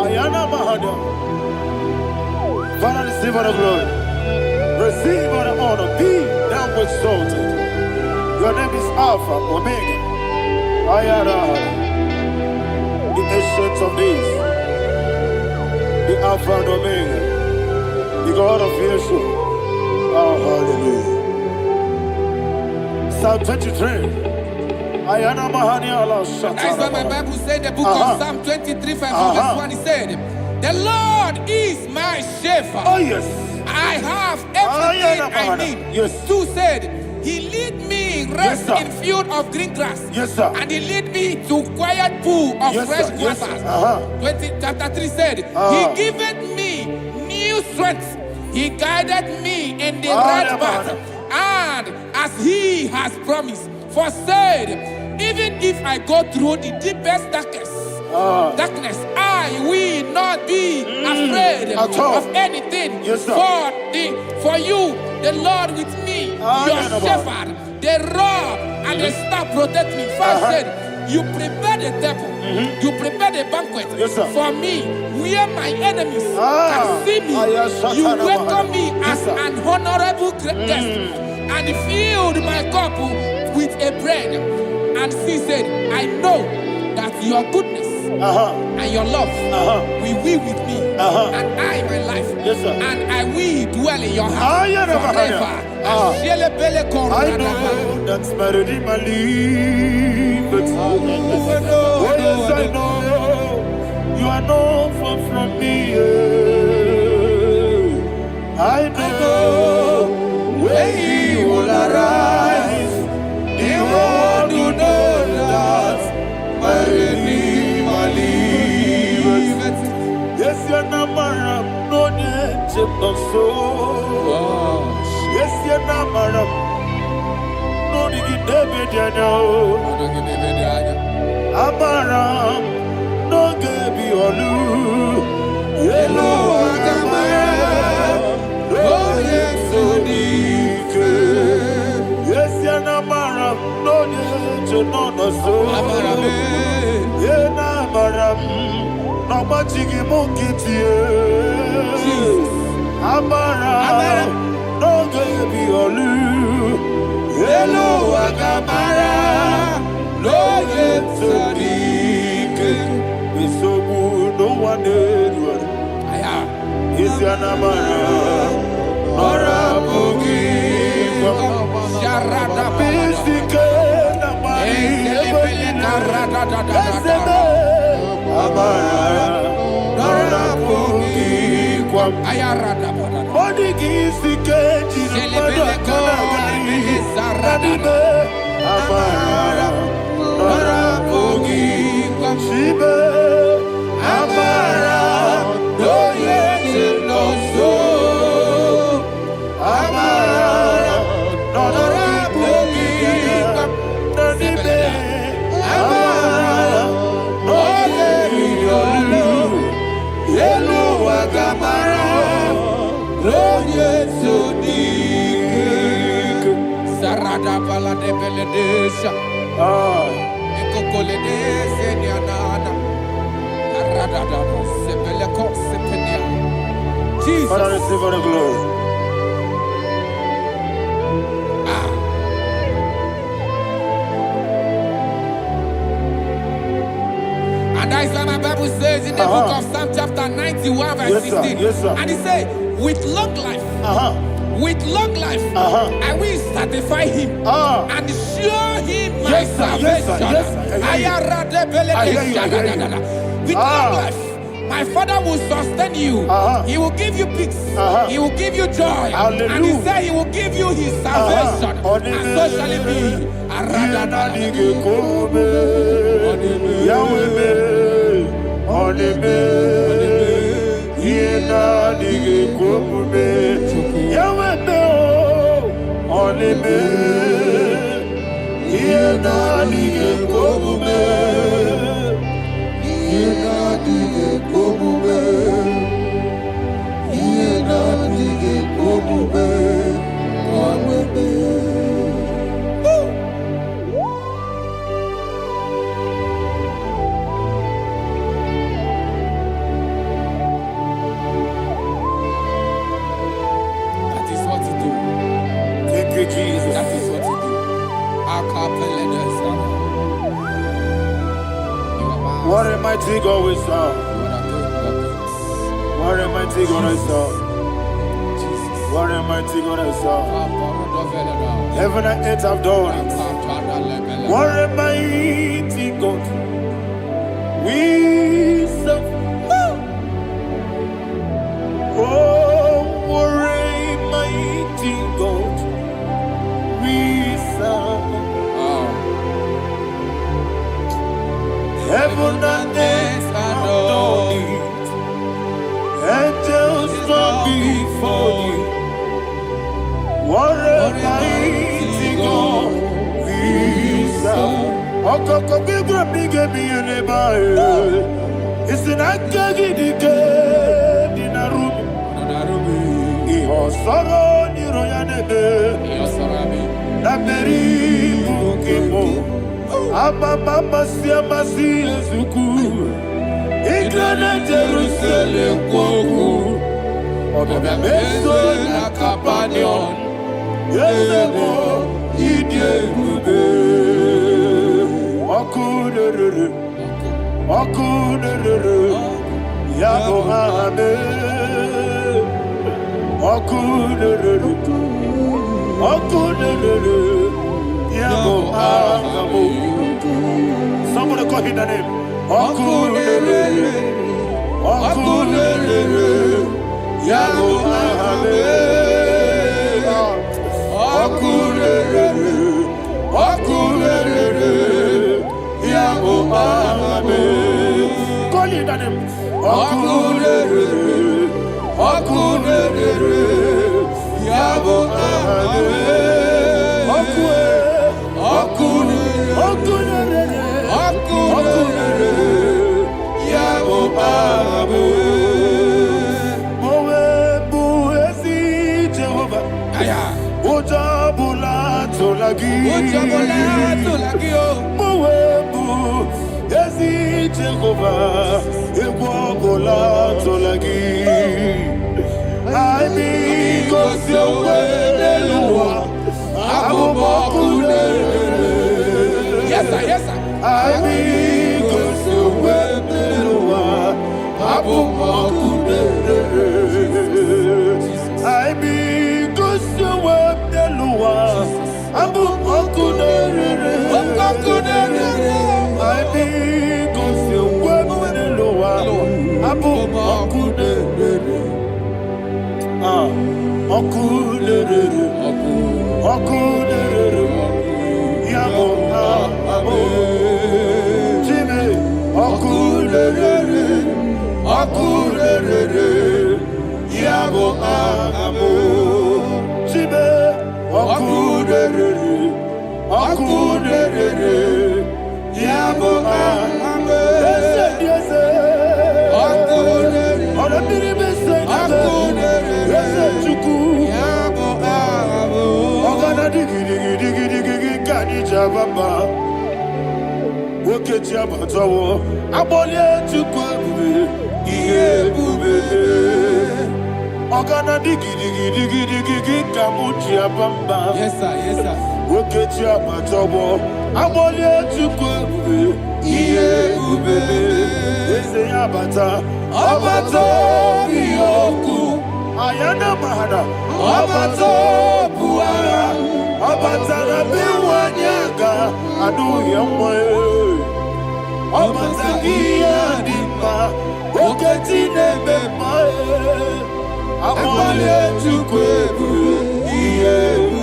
Ayana Mahada. Father, receive all the glory. Receive all the honor. Be thou exalted. Your name is Alpha, Omega. Ayana. The ancient of days. The Alpha and Omega. The God of Yeshua. Oh, hallelujah. Psalm 23. Ayana Mahani Allah Shata. That's why my Bible said, the book of Psalm 23, 5, verse 1, he said, the Lord is my shepherd. Oh, yes. I have everything I need. Yes. 2 said, he lead me rest Yes, in field of green grass. Yes, sir. And he lead me to quiet pool of Yes, fresh sir. Yes, waters. sir. Chapter 3 said, he giveth me new strength. He guided me in the right path. And as he has promised, for said, even if I go through the deepest darkness, I will not be afraid of anything. Yes, sir. For you, the Lord with me, your shepherd, the rod and the staff protect me. First said, you prepare the table, you prepare the banquet for me, where my enemies can see me. You welcome me as an honorable guest, and filled my cup with a bread. And she said, I know that your goodness and your love will be with me, and I, my life, and I will dwell in your house forever. I know that's better than my life. Oh yes, I know you are not far from me. I know when He will arise, the world will know that my Redeemer lives. Yes, you're not married, no need to so. Yes, you're not married, no need to be Amaram, no gebi olu. Yellow Agamara, no yesodike. Yes, Yanamaram, no yesono so. Amarame, Yenamaram, no machigi mukiti. Amaram, no gebi olu. Yellow Agamara, no yesodike. So no one did. Is Yanamara, Nora Bogi, Sharada Pistica, Amara, Nora Bogi, Ayarada, Bodigi, Sikeji, Amara, Nora Bogi, Shiba, Amara, no yes, no so. Amara, Nora Bogi, Nanibe, Amara, no Yellow Agamara, no yes, so deep. Sarada Bala de Beledesha, Ecocoledes, and Yanana. Jesus. Father, receive all the glory. And that is what my Bible says in the book of Psalm chapter 91 verse 16. Yes, sir. And it says, with long life, I will satisfy him and show him my salvation. With long life, my Father will sustain you. He will give you peace. He will give you joy. Hallelujah. And He said He will give you His salvation. And so shall it be. Jesus. That is what you do. What a mighty God we serve. What a mighty God I serve. What a mighty God I serve. Heaven and earth have done it. What a mighty God we serve. Oh, what a mighty God we serve. Heaven and earth have done it. Angels bow before you. What a mighty God we serve. Okoko bigro bige bi eneba. It's an akagi dike dinarubi. Iho soro ni royanebe. Naberi bukimo. Ababa siama siyezuku. Igrana Jerusalem kwoku. Obe meso na kapanion. Yesebo idie gube. Okurere. Okunere, Yabo Ame, Okunere, Okunere, Yabo Ame. Somebody call him the name. Okunere, Okunere, Yabo Ame, Okunere, Okunere, Yabo Ame. Call him the name. Okunere, Okunere, Yabo Ame, Okunere, Okunere, Yabo Ame. Mowe buezi Jehovah. Ojabula tolagi. Mowe buezi Jehovah. Egwabola tolagi. I mean, cause you're well, yes, sir, yes, sir. I mean, cause you're well, I mean, cause you're well, yes, sir, yes, sir. Ayana mahada, Abato buara, Abatana biwanyaga, adu yamwe, Abatagia dimba, Oketine bemae, Amale chukwebu, iye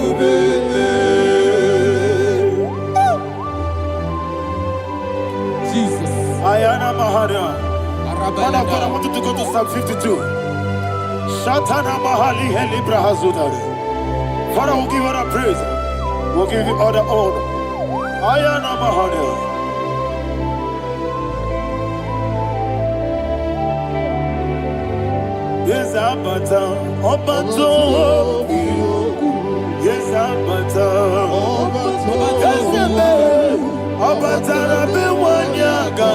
ubebe. Jesus. Ayana mahada. Father, I want you to go to Psalm 52. Shatana Mahali Helibra Hazudare. Father, we'll give you all the praise. We'll give you all the honor. Ayana Mahali. Yes, Abata. Obato. Yes, Abata. Yes, Abata. Bewanyaga.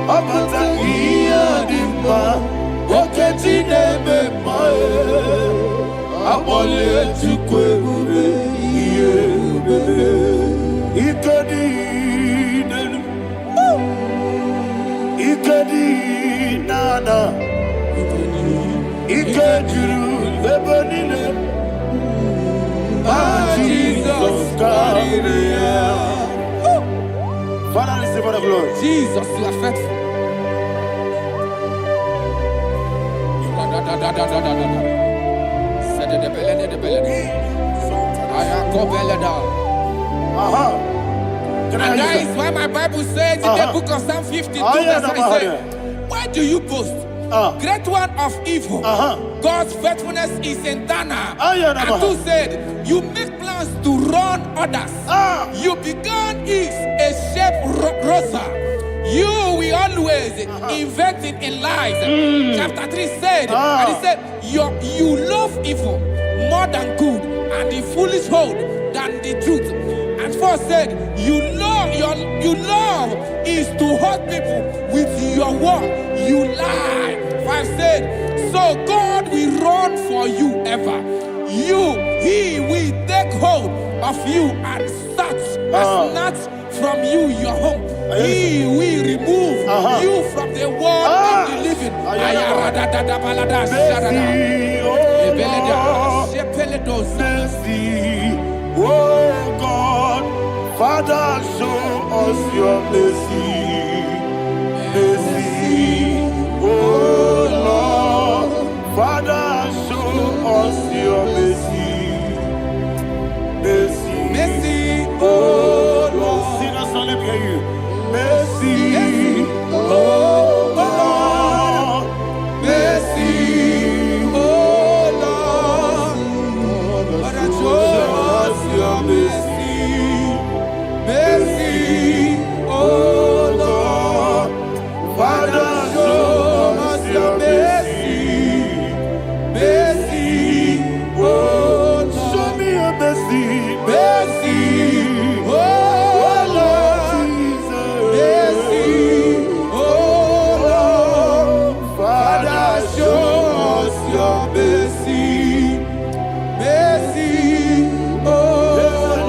Abata iya dimba, oketine bemae, abole chukwebu iye bebe, ikadi nana, ikadiru lebanile, Jesus Christ. Father, receive all the glory. Jesus, you are faithful. And that is why my Bible says in the book of Psalm 52, verse 9, why do you boast? Great one of evil. God's faithfulness is eternal. And who said, you make plans to run others. You began is a shape rosa. You will always inventing in lies. Chapter 3 said, and he said, you love evil more than good, and the foolish hold than the truth. And 4 said, you love is to hurt people with your word. You lie. 5 said, so God will run for you ever. He will take hold of you and snatch from you, your home. He will remove you from the world of the living. Mercy, oh God, Father, show us your mercy. Mercy, oh Lord, Father, show us your mercy. Mercy, Mercy, oh Lord, sing us all, let me hear you. Mercy, oh Lord, mercy, oh Lord, Father, show us your mercy. Mercy, oh Lord, Father, show us your mercy. Mercy, oh Lord, show me your mercy. mercy, oh Lord, mercy, oh Lord, Father, show us your mercy. Mercy, oh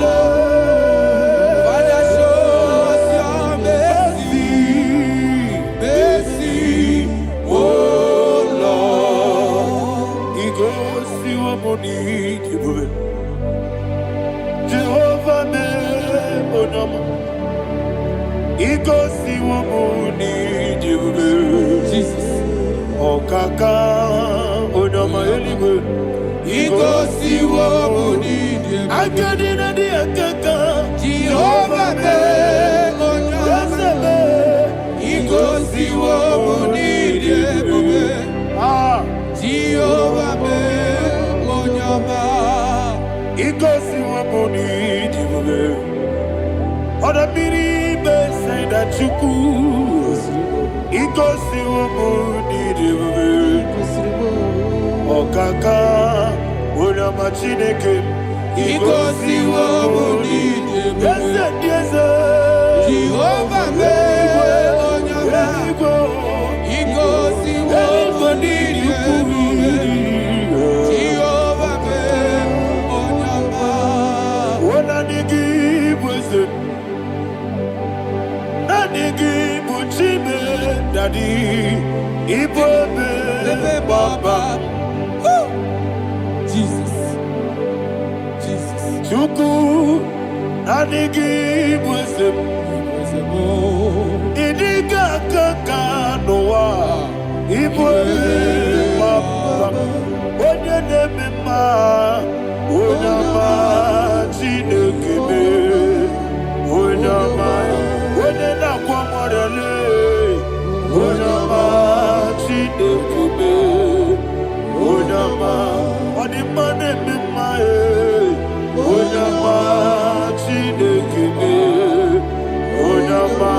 Lord, Father, show us your mercy. Mercy, oh Lord. Ego si wamoni kibube, Jehovah me onama. Ego si wamoni kibube, Jesus. Okaka onama eligwe. Ego si wamoni kibube. Akadina di akaka, Jehovah me onama. Ego si wamoni kibube. Jehovah me onama. Ego si wamoni kibube. Oda biri be say that you could. Ego si wamoni kibube. Okaka onama chineke. Ego si wamoni kibube. Jehovah me onama. Ego si wamoni kibube. Jehovah me onama. Daddy, Igbo Baba, Jesus, Jesus, Chuku, Nanigi Wisdom, Idiga Kaka Noa, Igbo Baba, Onya Nemima, Onyama, Chinekebe, Onyama, Onena Kwamorele. Onyama Chinekebe, Onyama Odimane Mimae, Onyama Chinekebe, Onyama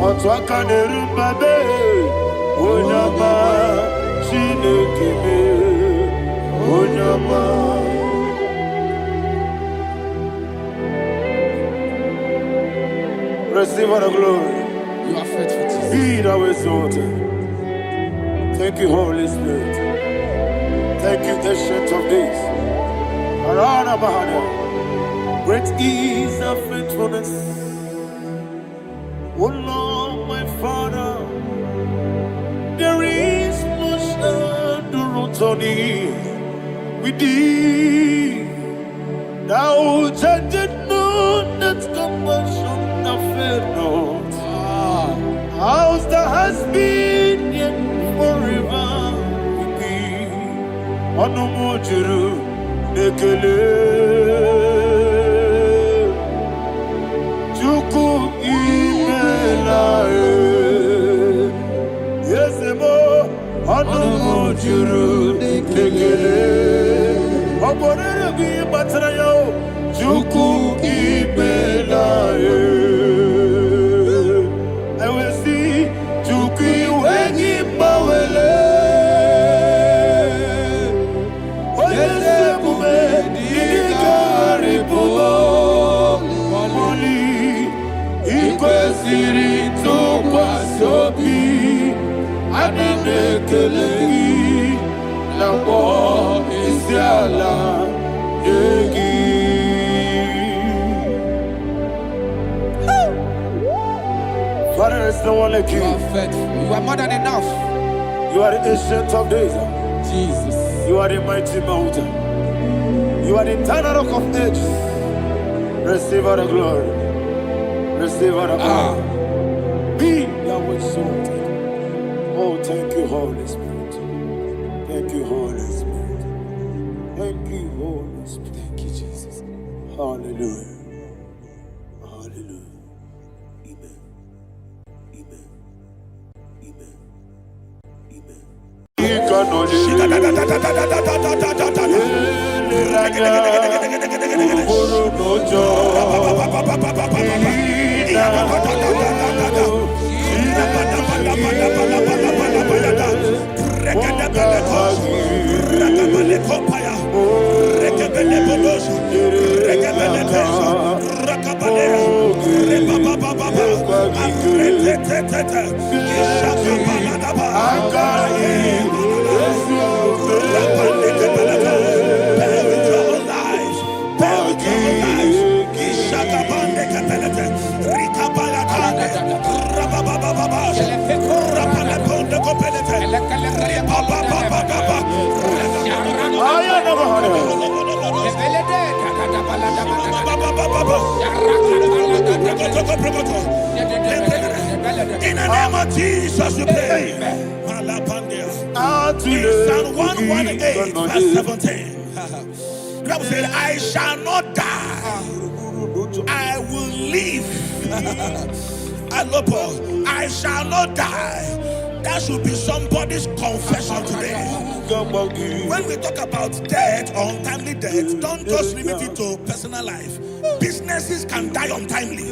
Otwakane Rumbabe, Onyama Chinekebe, Onyama. Receive all the glory. you are faithful, Jesus. Be thou exalted. Thank you, Holy Spirit. Thank you, Ancient of Days. Arana Bahana. Great is thy faithfulness. O Lord, my Father, there is much endurance on thee. With thee, thou judgest not that compassion that fail not. House that has been yet forever with thee. Onomojuru nekele. Chuku imelae. Yesemo onomojuru nekele. Oborere gi batrayo. Chuku imelae. is no one like you. You are faithful. You are more than enough. You are the ancient of days. Jesus. You are the mighty mountain. You are the eternal rock of ages. Receive all the glory. Receive all the power. Be thou exalted. Oh, thank you, Holy Spirit. Thank you, Holy Spirit. Thank you, Holy Spirit. Thank you, Jesus. Hallelujah. Hallelujah. Amen. Amen. Amen. In the name of Jesus, we pray. In Psalm 118, verse 17, the Bible said, I shall not die, I will live. I shall not die. That should be somebody's confession today. When we talk about death or untimely death, don't just limit it to personal life. Businesses can die untimely.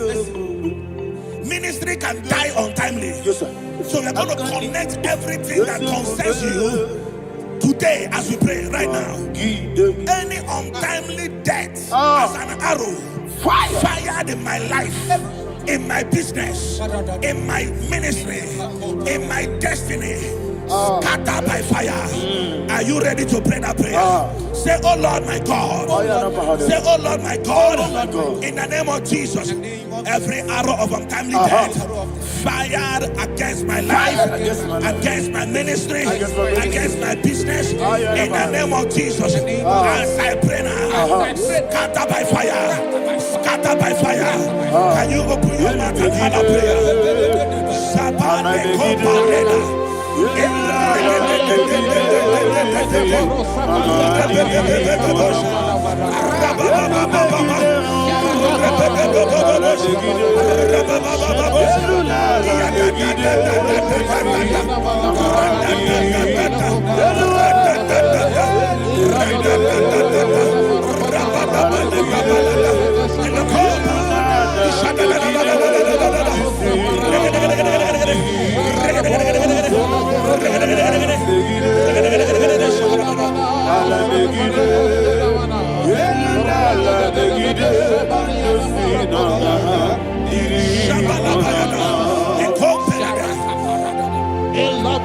Ministry can die untimely. Yes, sir. So we're going to connect everything that concerns you today as we pray right now. Any untimely death as an arrow fired in my life, in my business, in my ministry, in my destiny, scatter by fire. Are you ready to pray that prayer? Say, oh Lord my God. Say, oh Lord my God. In the name of Jesus, every arrow of untimely death fired against my life, against my ministry, against my business, in the name of Jesus, as I pray now, scatter by fire, scatter by fire. Can you open your mouth and have a prayer? Sabane Koparena.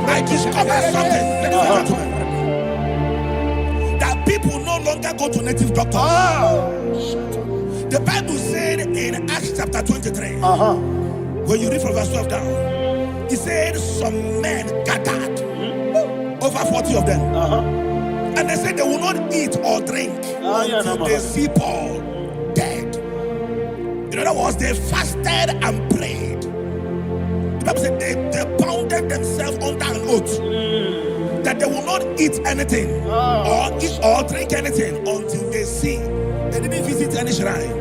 I discovered something, ladies and gentlemen, that people no longer go to native doctors. The Bible said in Acts chapter 23, when you read from verse 12 down, it said some men gathered, over 40 of them, and they said they will not eat or drink until they see Paul dead. In other words, they fasted and prayed. The Bible said they bounded themselves under an oath that they will not eat anything or eat or drink anything until they see. They didn't visit any shrine.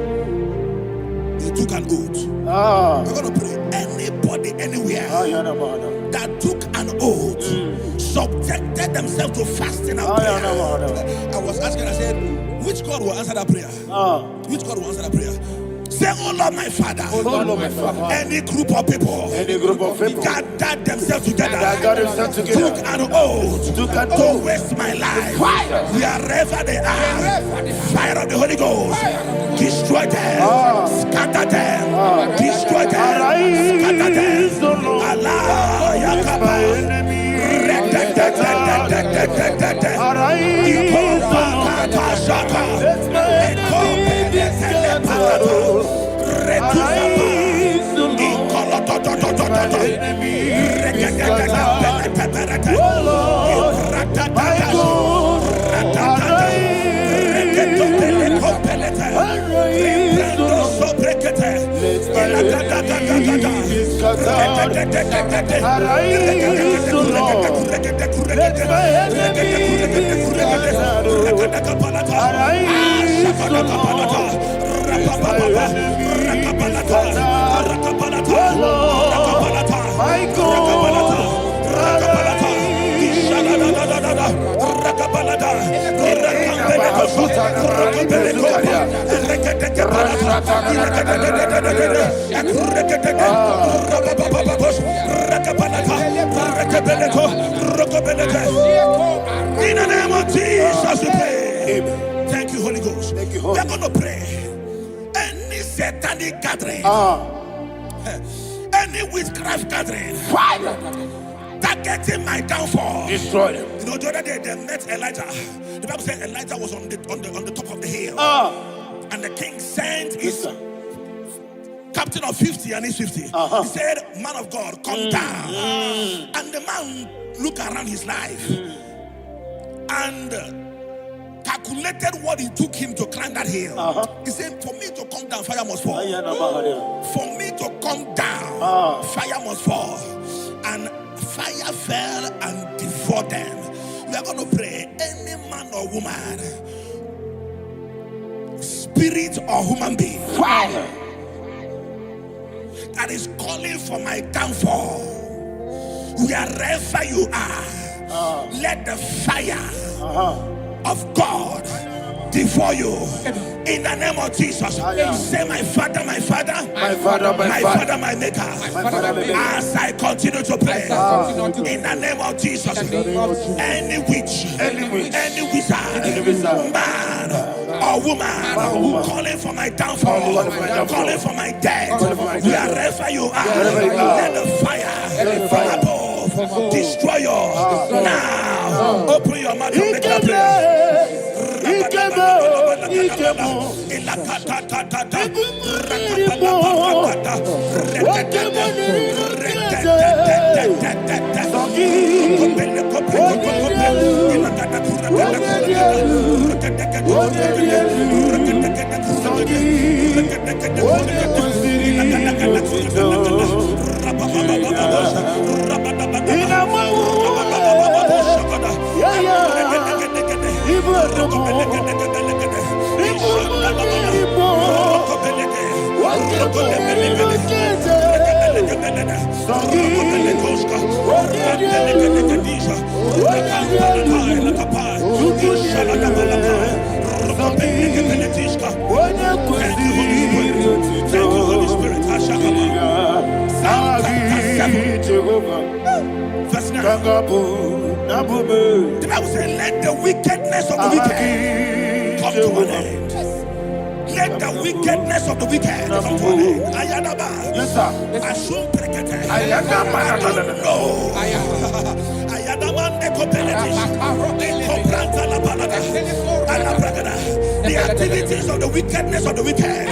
They took an oath. We're going to pray. Anybody, anywhere that took an oath, subjected themselves to fasting and prayer. I was asking, I said, which God will answer that prayer? Which God will answer that prayer? Say, oh Lord my Father, any group of people gathered themselves together, took an oath to waste my life. Wherever they are, fire of the Holy Ghost, destroy them, scatter them, destroy them, scatter them. Allah Yakaba. enemy is scattered. Oh Lord, my God, arise, in the name of Jesus, we pray. Thank you, Holy Ghost. Thank you, We are going to pray. Any satanic gathering, any witchcraft gathering, targeting my downfall, destroy them. You know, the other day they met Elijah. The Bible said Elijah was on the top of the hill, and the king sent his captain of 50 and his 50. He said, "Man of God, come down." And the man looked around his life and calculated what it took him to climb that hill. He said, "For me to come down, fire must fall. For me to come down, fire must fall." And fire fell and devoured them. We are going to pray. Any man or woman, spirit or human being, that is calling for my downfall, wherever you are, let the fire of God devour you in the name of Jesus. Say, my Father, my Father, My Father, my Father, my Maker. Father, my Maker. As I continue to pray in the name of Jesus, any witch, any wizard, man or woman calling for my downfall, calling for my death, wherever you are, let the fire from above destroy you now. Open your mouth and make a prayer. The Bible says, let the wickedness of the wicked come to an end. Let the wickedness of the wicked come to an end. Ayadaba. Yes, sir. Asum prekete. Ayadaba. No. Ayadaba nekopeletis. Kopranta la balada. Alabragada. The activities of the wickedness of the wicked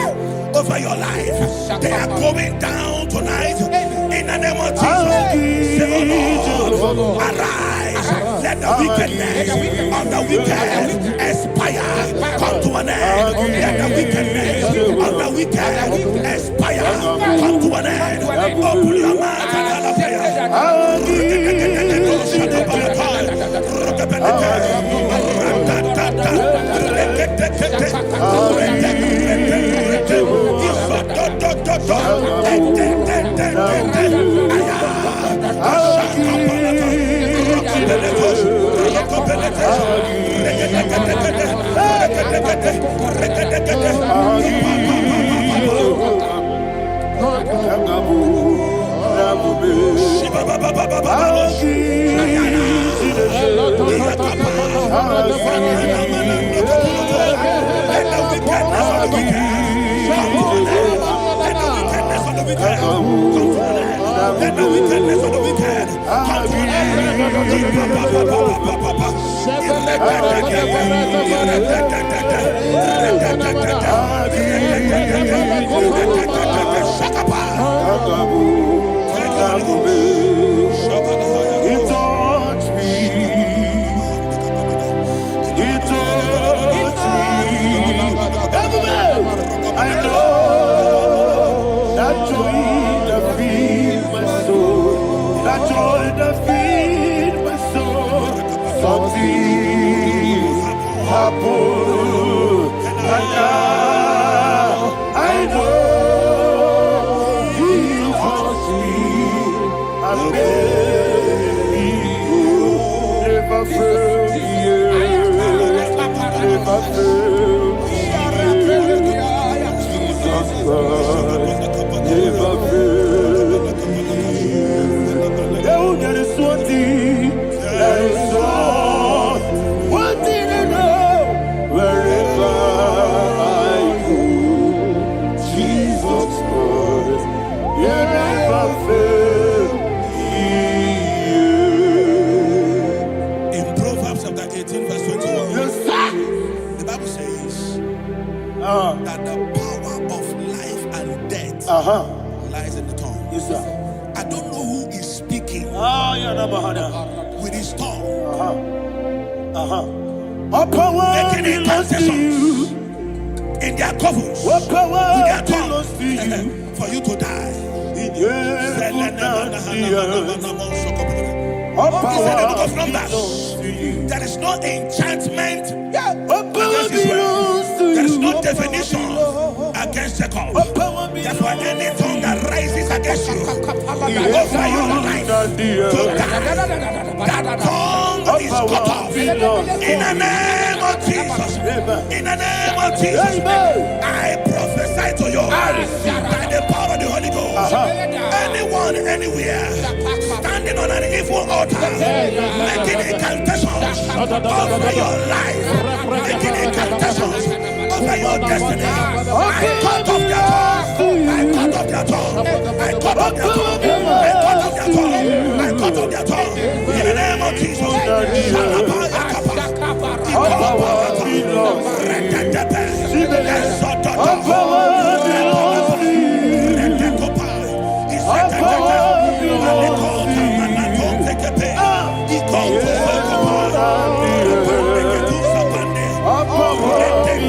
over your life, they are going down tonight in the name of Jesus. Say, oh Lord, arise. Let the wickedness of the wicked expire, come to an end. Let the wickedness of the wicked expire, come to an end. Open your mouth and let the wickedness of the wicked come to an end. Thank you, that feed my soul. Something happened, and now I know He was here and made me whole. Never failed me yet, never failed me yet. Jesus Christ never failed me yet. Oh, there is one thing, there is one thing I know. Wherever I go, Jesus Christ, He never failed me yet. In Proverbs chapter 18, verse 21, Yes, sir. the Bible says that the power of life and death lies in the tongue. Yes, sir. I don't know who is speaking with his tongue, All power making belongs to you. incantations in their covens What power with their belongs to you? tongue for you to die. All He said in the book power of Numbers, belongs to you. there is no enchantment All power against Israel. belongs to There is you. no definition against Jacob. All power Therefore, belongs any tongue that rises against you over your life to to you. die, that tongue is cut off. In the name of Jesus. In the name of Jesus. I prophesy to you by the power of the Holy Ghost. Anyone, anywhere, standing on an evil altar, making incantations over your life, making incantations over your destiny. I cut off their tongue. I cut off their tongue. I cut off their tongue. I cut off their tongue. I cut off their tongue. In the name of Jesus. All power belongs to you. All power belongs to you. All power belongs to you. All power belongs to you.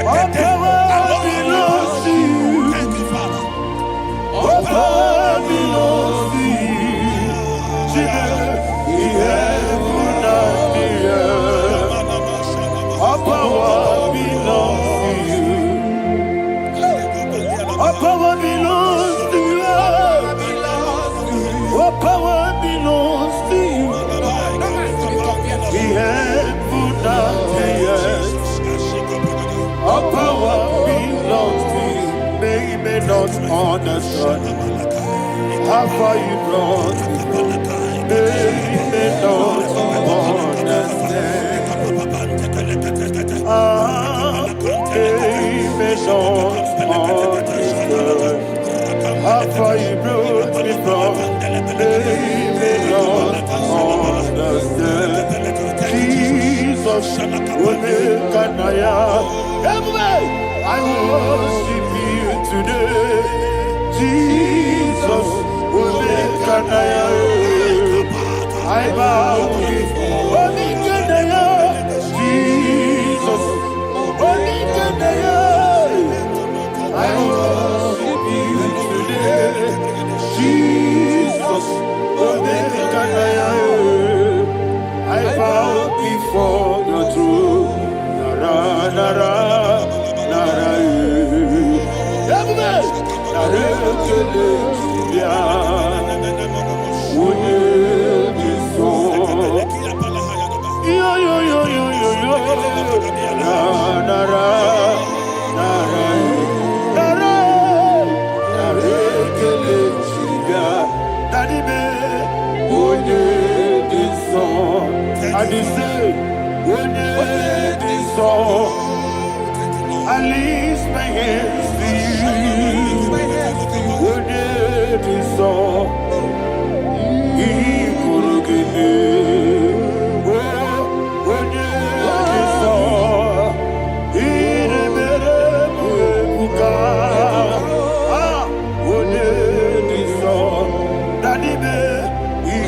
All power belongs to you. Thank you, Father. All power belongs to you. All power belongs to you. All power belongs to you. All power belongs to you. The heaven and the earth. All power belongs to you. They may not understand how far you brought me. They may not understand. They may not understand how far you brought me from. They may not understand. Jesus will make an I worship you today. Jesus will make an I bow before Jesus. I worship you today. Jesus will make an I bow before your throne. Nara, nara, nara, I lift my hands to you. When it is all, he could give me. When it is all, he never buka. When it is all, that he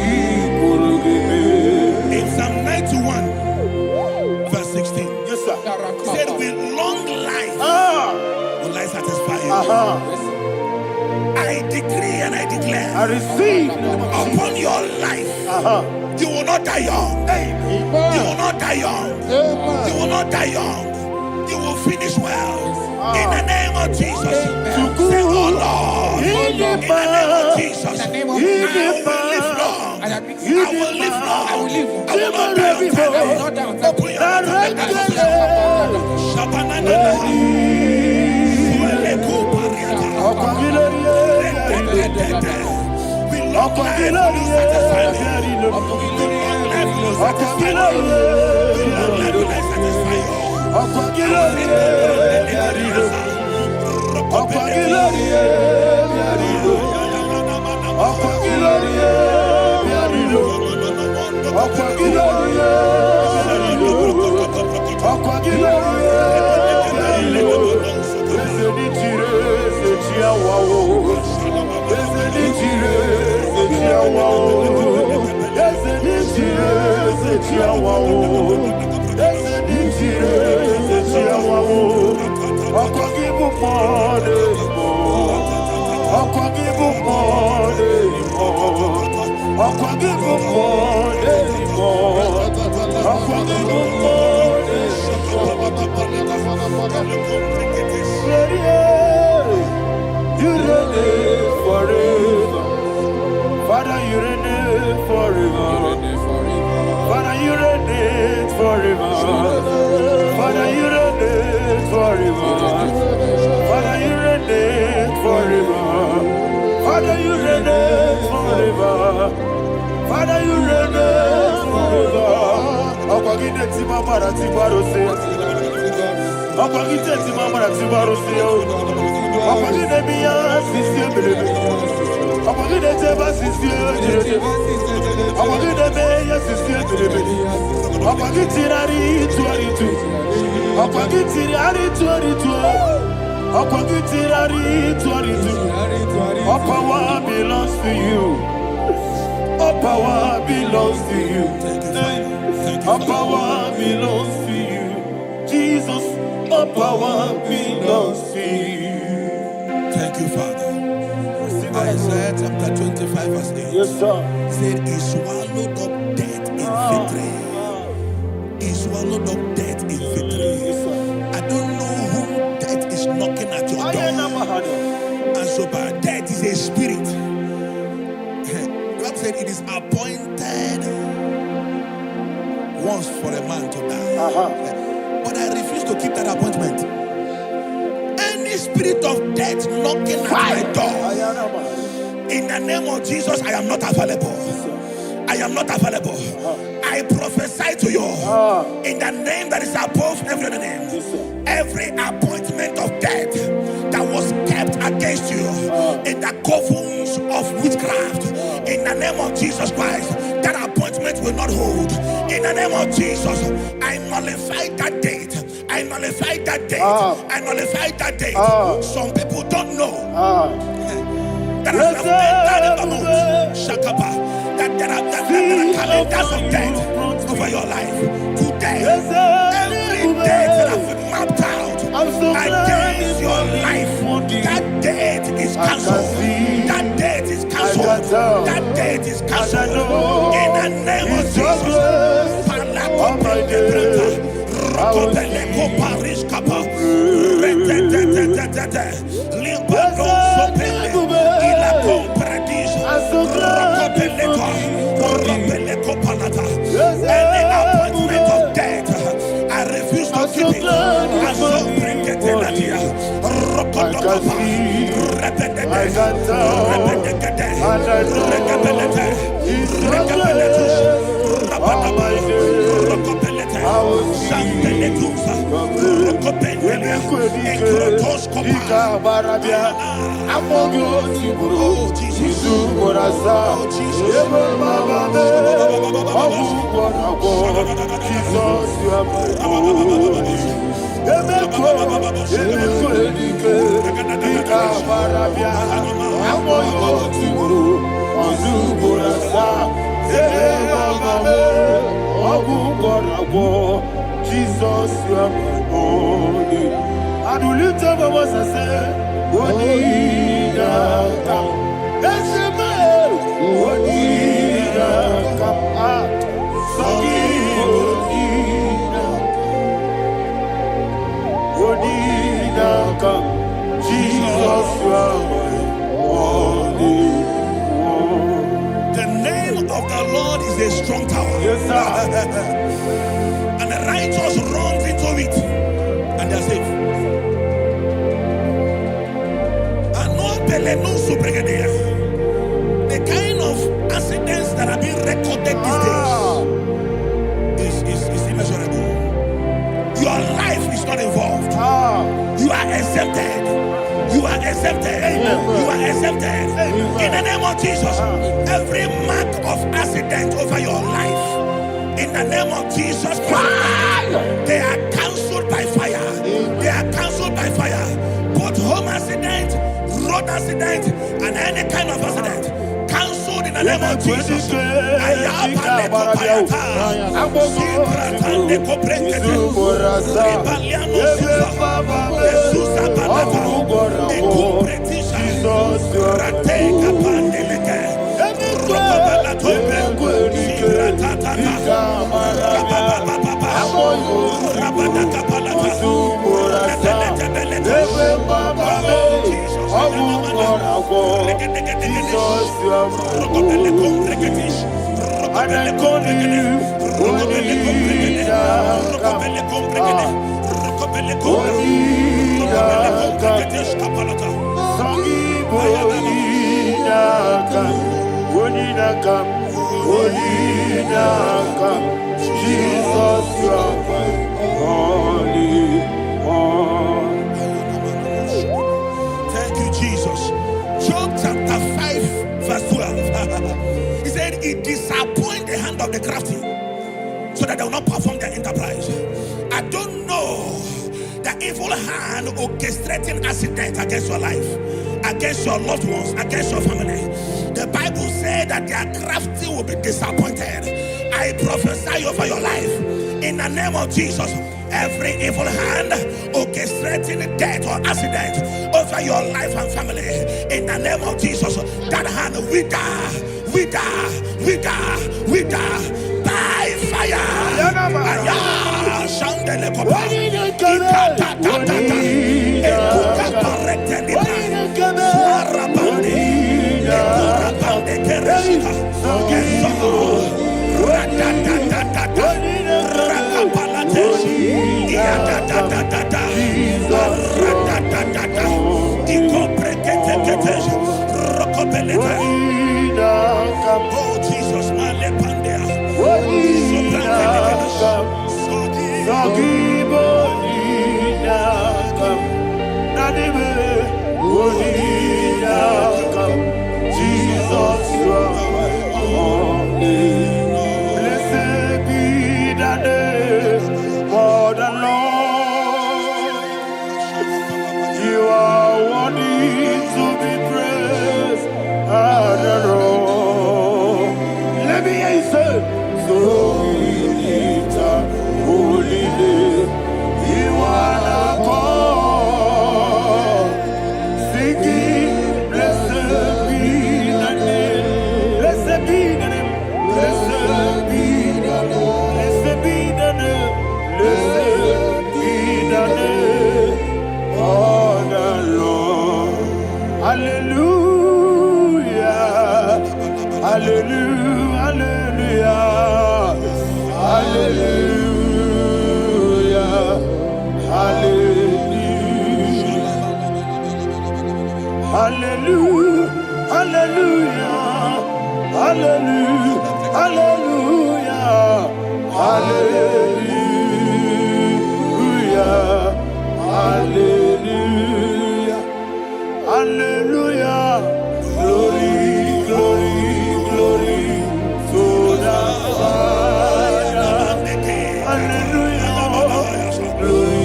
could give me. In Psalm 91, verse 16, Yes, sir. he said, with long life will I satisfy you. I decree and I declare I receive upon your life. You will not die young. You will not die young. You will not die young. You will finish well. In the name of Jesus. Say, oh Lord. In the name of Jesus. I will live long. I will live long. I will not die on time. Open your long life will satisfy me. Long life will satisfy me. Long life will satisfy you. You reign forever. Father, you reign forever. Father, you reign forever. Father, you reign forever. Father, you reign forever. Father, you reign forever. Father, you reign forever. Akwagide timamara tibarose. Akwagide timamara tibarose. Akwagide miya sisi ebelebe. Akwagide teba sisi ebelebe. Akwagide meya sisi ebelebe. Akwagide rari tuaritu. Akwagide rari tuaritu. Akwagide rari tuaritu. All power belongs to you. All power belongs to you. All power belongs to you. Jesus, all power belongs to you. Thank you, Father. Isaiah chapter 25 verse 8. Yes, sir. Said he swallowed up death in victory. He swallowed up death in victory. I don't know whom death is knocking at your door. And so bad. Death is a spirit. God said it is appointed once for a man to die. But I refuse to keep that appointment. Any spirit of death knocking at my door, in the name of Jesus, I am not available. I am not available. I prophesy to you in the name that is above every other name. Every appointment of death that was kept against you in the covens of witchcraft, in the name of Jesus Christ, that appointment will not hold. In the name of Jesus, I nullify that date. I nullify that date. I nullify that date. Some people don't know that as of that there are calendars of death over your life. Today, every date that has been mapped out against your life, that date is cancelled. That date is cancelled. That date is cancelled. In the name of Jesus. Any appointment of death, I refuse to keep it. I so bring it in the year. Jesus, you are my holy. I do lift up my voice and say, The name of the Lord is a strong tower. Yes, sir. And the righteous runs into it and they're safe. The kind of accidents that are being recorded these days is immeasurable. Your life is not involved. You are exempted. You are exempted. You are exempted. In the name of Jesus, every mark of accident over your life, in the name of Jesus Christ, they are cancelled by fire. They are cancelled by fire. Both home accident, road accident, and any kind of accident, cancelled in the name of Jesus. Thank you, Jesus. Job chapter 5, verse 12. He said, "It disappoints the hand of the crafty, so that they will not perform their enterprise." I don't know the evil hand orchestrating accident against your life, against your loved ones, against your family. The Bible said that their crafty will be disappointed. I prophesy over your life in the name of Jesus. Every evil hand orchestrating death or accident over your life and family, in the name of Jesus, that hand wither by fire. Oh Jesus, blessed be the name of the Lord. You are worthy to be praised and adored. Let me hear you say, so we lift up holy name. You are the God. Singing, blessed be the name. Blessed be the name. Blessed be the name. Blessed be the name. Blessed be the name of the Lord. Hallelujah. Hallelujah. Hallelujah. Hallelujah. Hallelujah. Hallelujah. Hallelujah. Hallelujah. Hallelujah. Hallelujah. Glory, glory, glory to the Father. Hallelujah. Glory,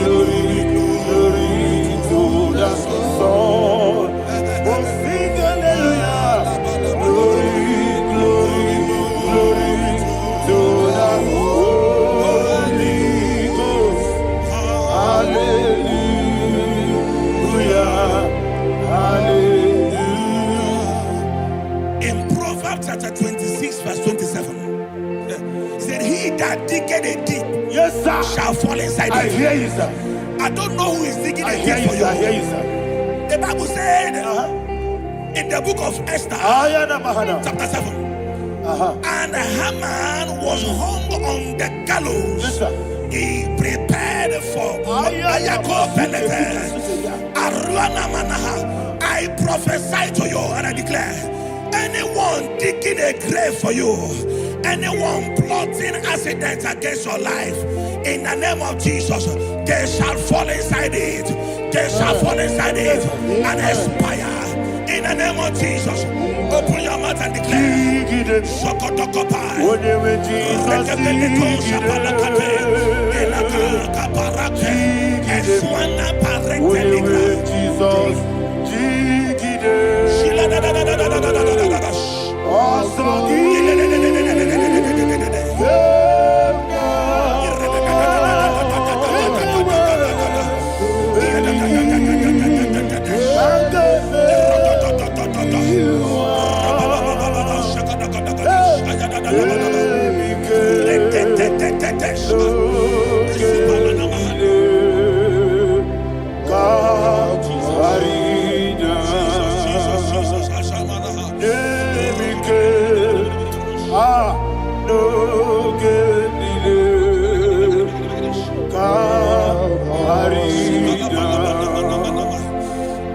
glory, glory to the Son. Oh, sing hallelujah. Glory, glory, fall inside I you. hear you, sir. I don't know who is digging I a hear pit you, for sir. I hear you. you, sir. The Bible said in the book of Esther, chapter 7, and Haman was hung on the gallows. Yes, sir. He prepared for I prophesy to you and I declare, anyone digging a grave for you, anyone plotting accidents against your life, in the name of Jesus, they shall fall inside it. They shall fall inside it and expire. In the name of Jesus, open your mouth and declare. Sokotokopai.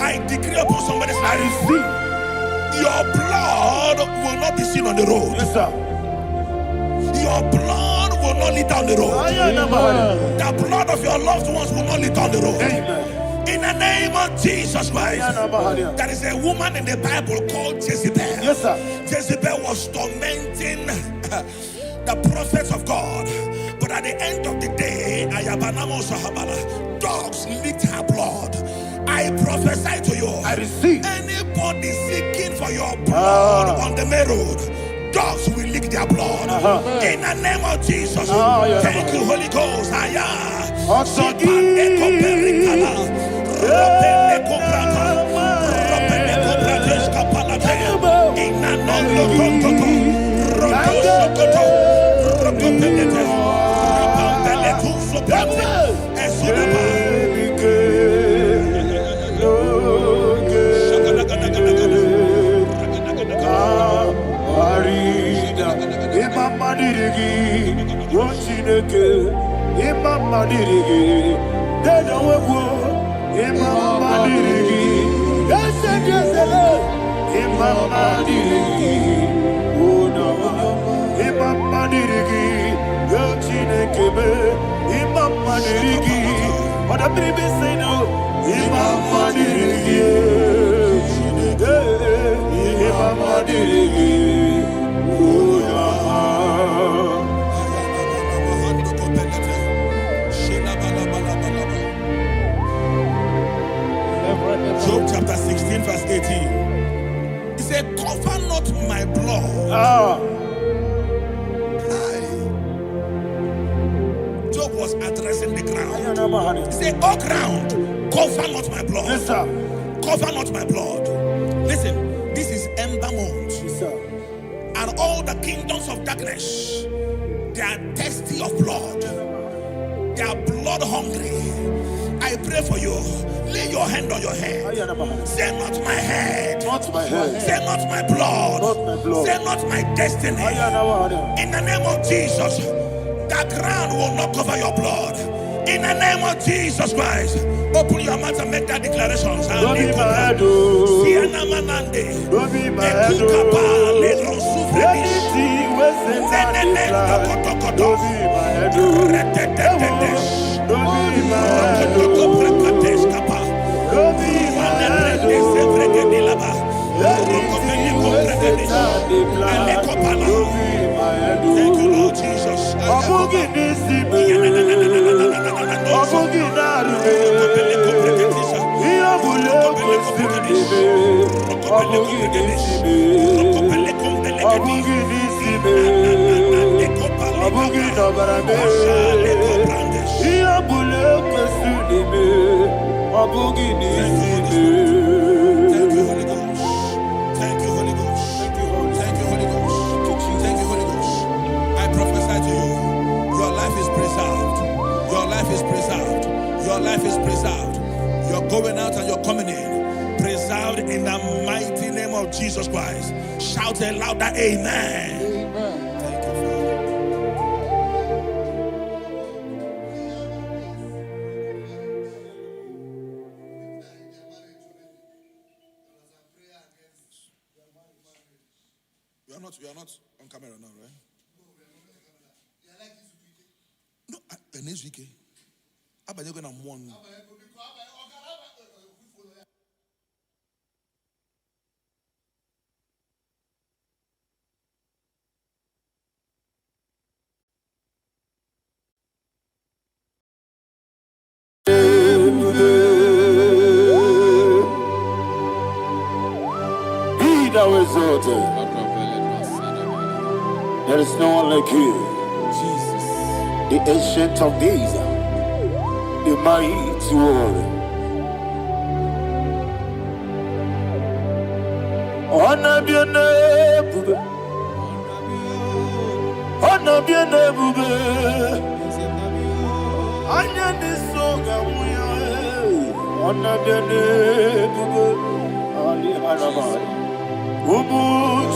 I decree upon somebody's life, your blood will not be seen on the road. Yes, sir. Your blood will not lead down the road. The blood of your loved ones will not lead down the road. Amen. In the name of Jesus Christ. There is a woman in the Bible called Jezebel. Yes, sir. Jezebel was tormenting the prophets of God. But at the end of the day, dogs licked her blood. I prophesy to you. I receive. Anybody seeking for your blood on the main road, dogs will lick their blood. In the name of Jesus. Thank you, Holy Ghost. Job chapter 16 verse 18. He said, cover not my blood. Job was addressing the ground. He said, oh ground, cover not my blood. Yes, sir. Cover not my blood. Listen, this is ember month. Yes, sir. And all the kingdoms of darkness, they are thirsty of blood. They are blood hungry. I pray for you. Lay your hand on your head. Say not my head. Not my head. Say not my blood. Not my blood. Say not my destiny. In the name of Jesus, that ground will not cover your blood. In the name of Jesus Christ, open your mouth and make that declaration. Don't be mad, don't be mad, thank you, Lord Jesus. life is preserved. Your life is preserved. You're going out and you're coming in. Preserved in the mighty name of Jesus Christ. Shout a louder amen. Amen. Thank you, Father. We are not on camera now, right? No, next week. I'm going to one. Be thou exalted. There is no one like you, Jesus. the ancient of days, the mighty warrior. Honor be your name, bube. Honor be your name, bube. Anya ni soga muya. Honor be your name, bube. Ali Arabari. Ubu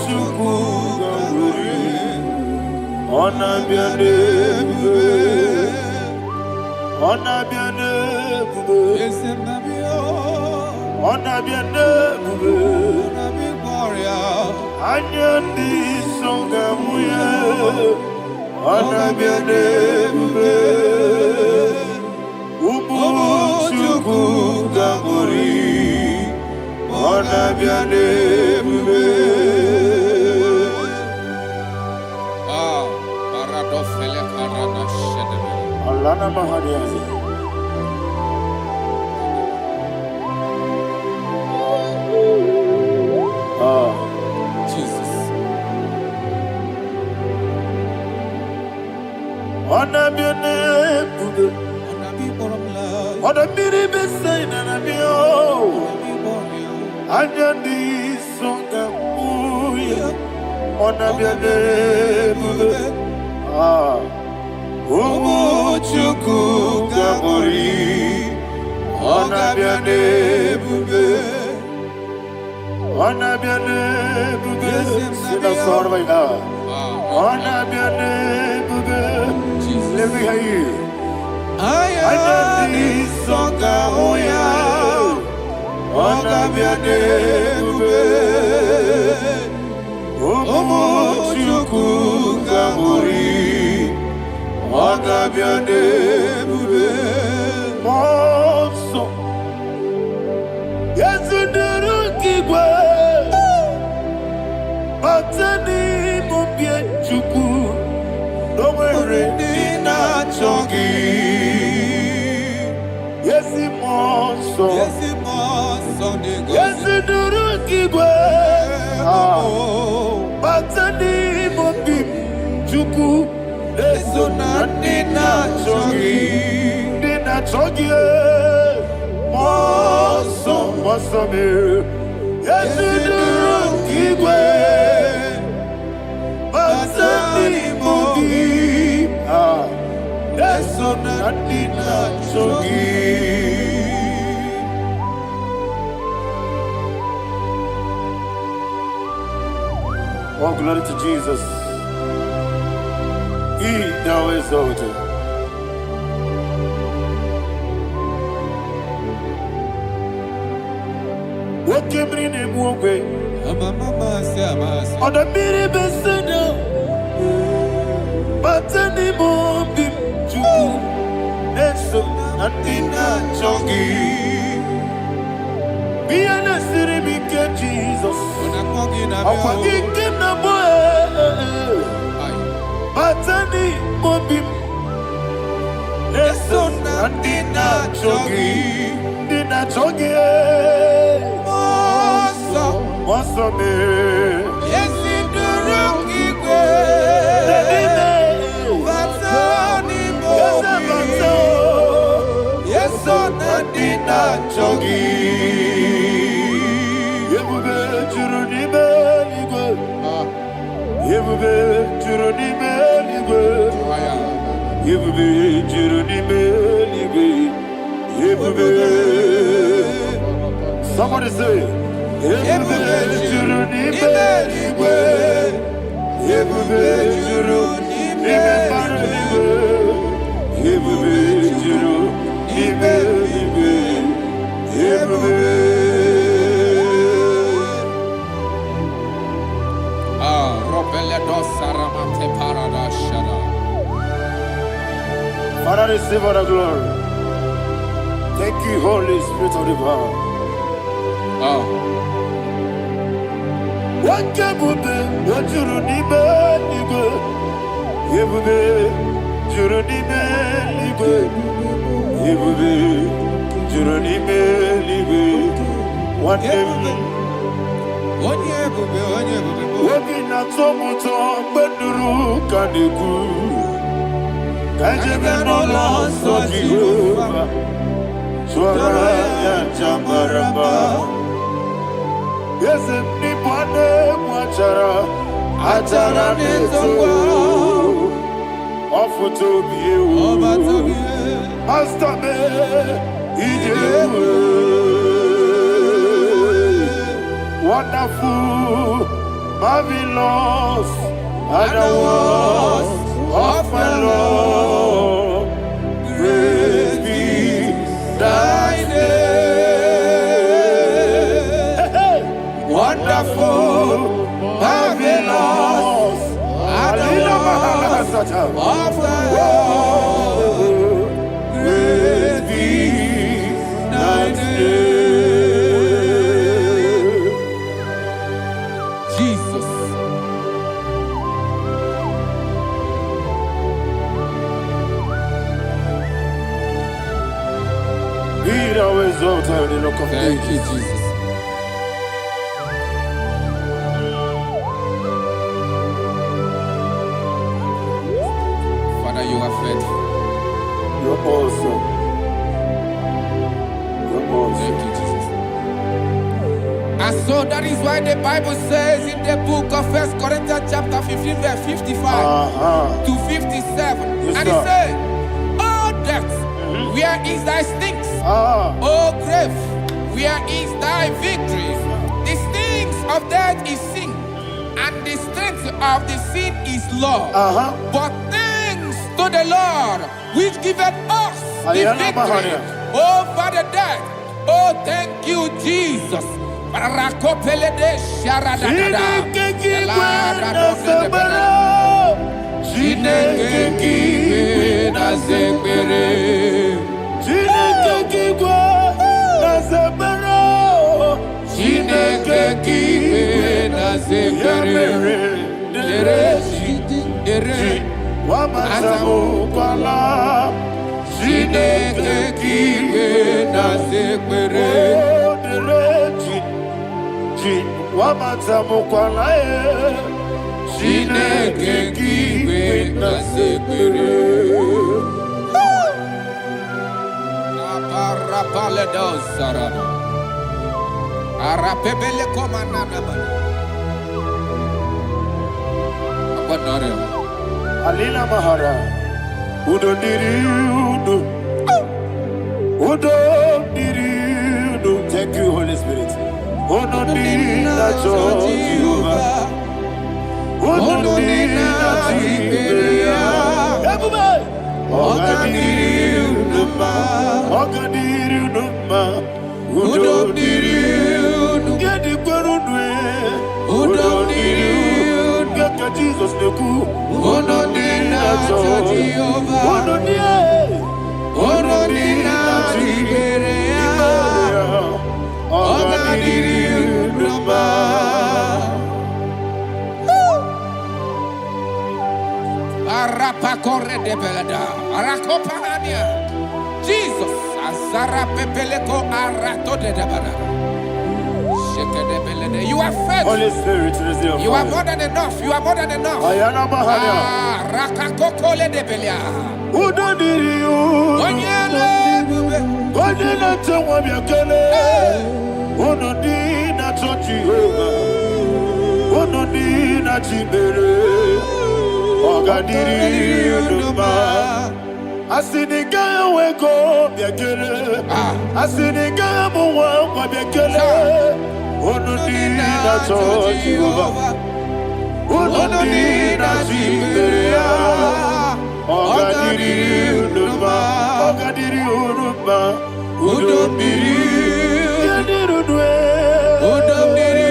chuku gamburi. Honor be your name, honor be your name, honor be your name, Anyandi songa muya, honor be your name, Ubu chuku gamburi, honor be your name. Alana Mahadiazi. Jesus. Honor be your name, honor be the sign and be oh. Anyandi songa muya, honor be your name, Umu chuku gabori, honor be your name, honor be your name, sing a song right now. Honor be your name, let me hear you. Ayani songa oya, honor be your name, Umu chuku gabori. Honor be your name, Monso. Yes, you do Igbo. Batani mubie chuku. No mere dina chogi. Yes, Monso. Yes, you do Igbo. Batani mubie chuku. Eso na dina chogi, moso me. Yesu duru kigwe, basani mogi. Eso na dina chogi. Oh, glory to Jesus. He thou exalted. What came in him one way? On the mini beside, but any more bim to Neso Natina Chogi. Be an assyri big Jesus. I'm fucking the boy. Batani mobim Neso Natina Chogi. Moso me. Yes, in the room, Igwe. Batani mobim. Yes, on Natina Chogi. Yebube Juruni Beligwe. Yebube Juruni Beligwe. Yebube Juruni Beligwe. Somebody say, Ebube juru n'ime eluigwe. Ebube juru n'ime mbara eluigwe. Ebube juru n'ime eluigwe. Ebube. Father, receive all the glory. Thank you, Holy Spirit of the power. What Ebube, what juru n'ime eluigwe. Ebube juru n'ime eluigwe. Ebube juru n'ime eluigwe. What Ebube. Obi na-atọ m ụtọ mgbe nụrụ ka na-ekwu ka ejebe n'ụlọ nsọ Jehova tụọrọ ya aja mara mma. Eze m n'ịbụ anụ egwu achara na-eto ọfụta obi ewu Master me ije ewu. Wonderful, marvelous, are the words of my Lord. Praise be thy name. Wonderful, marvelous, are the words of my Lord. Praise be thy name. Thank you, Jesus. Father, you are faithful. You're awesome. You're awesome. Thank you, Jesus. And so that is why the Bible says in the book of 1 Corinthians chapter 15, verse 55 to 57. Yes, and it says, "Oh death, where is thy stings? Oh grave, where is thy victory? The stings of death is sin, and the strength of the sin is law. But thanks to the Lord, which giveth us the victory over the death. Oh, thank you, Jesus." Alina Mahara, Udo Diriudo, Udo Diriudo. Thank you, Holy Spirit. Udo Diriudo, Udo Diriudo, Ogadiriudo, Udo Diriudo, get the Gurudwe, Udo Diriudo, get Jesus the Ku, Udo Jesus, Azara Pepeleko Arato de Dabara. You are faithful. Holy Spirit, you are more than enough. You are more than enough. Rakakokole de Belia. Udo Diriudo, Godina Tawamiakele, Onodina Jehovah, Onodina Chibere, Ogadiriudo. I see the guy wake up, Yakele, Asinigamu wa mabekele. Onudina to Jehovah. Onudina Jiberia. Ogadiri unuma. Ogadiri unuma. Udomiri. Yadirudwe. Udomiri.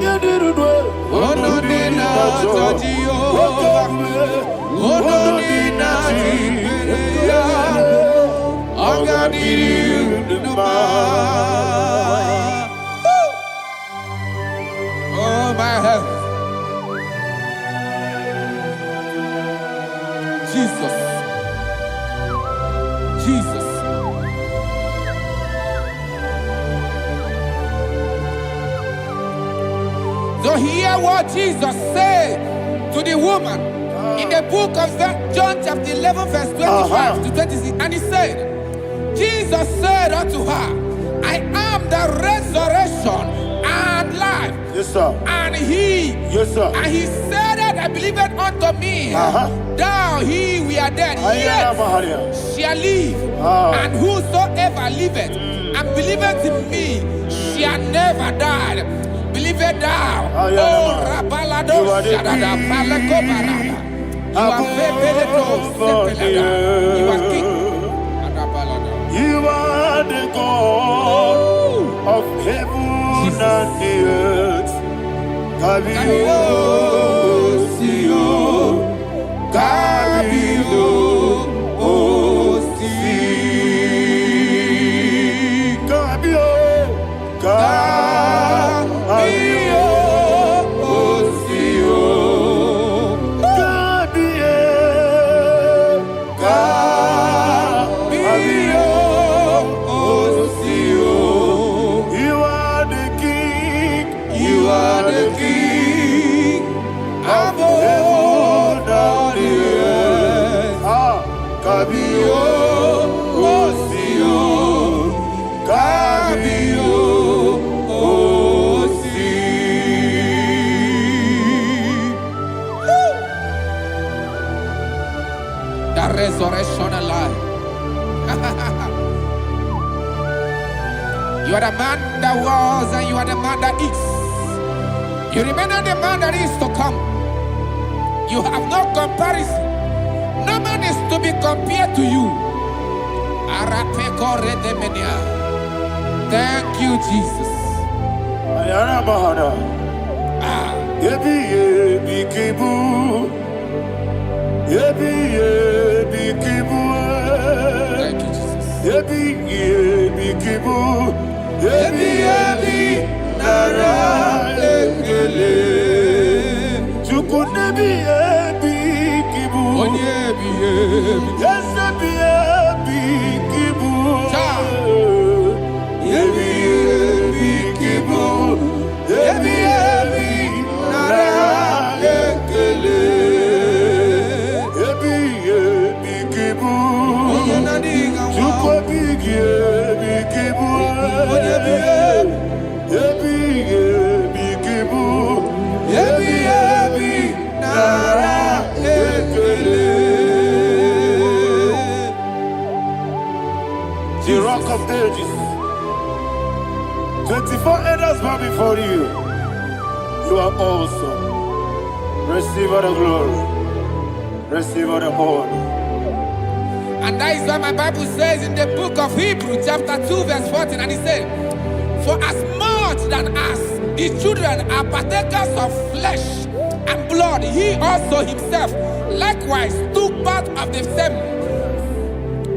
Yadirudwe. Onudina to Jehovah. Onudina Jiberia. Ogadiri unuma. Oh my health. Jesus. Jesus. So hear what Jesus said to the woman in the book of John chapter 11 verse 25 to 26. And he said, Jesus said unto her, I am the resurrection and life. Yes, sir. And he, yes, sir. And he said that I believed unto me, thou he we are dead, yet shall live, and whosoever liveth and believeth in me shall never die. Believeth thou, oh Rabalado Shadada Palako Barada. You are you are king. You are the God of heaven and the earth. Kabio, Sio, Kabio, Si, Kabio, Kabio, Sio, Kabio, Sio. You are the king. You are the king of heaven and the earth. Kabio, Sio, Kabio, Si. The resurrection alive. You are the man that was and you are the man that is. You remain the man that is to come. You have no comparison. No man is to be compared to you. Thank you, Jesus. Thank you, Jesus. The rock of ages. 24 elders bow before you. You are awesome. Receive all the glory. Receive all the honor. And that is what my Bible says in the book of Hebrews chapter 2 verse 14. And it said, for as much than us, the children are partakers of flesh and blood, he also himself likewise took part of the same,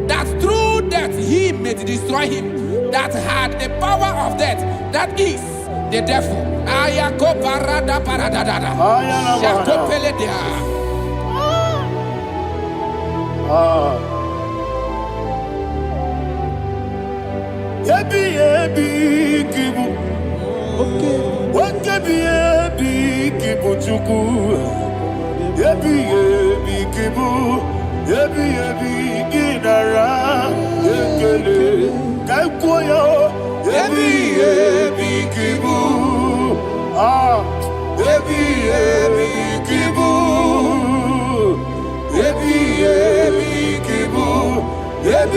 that through death he may destroy him that had the power of death, that is the devil.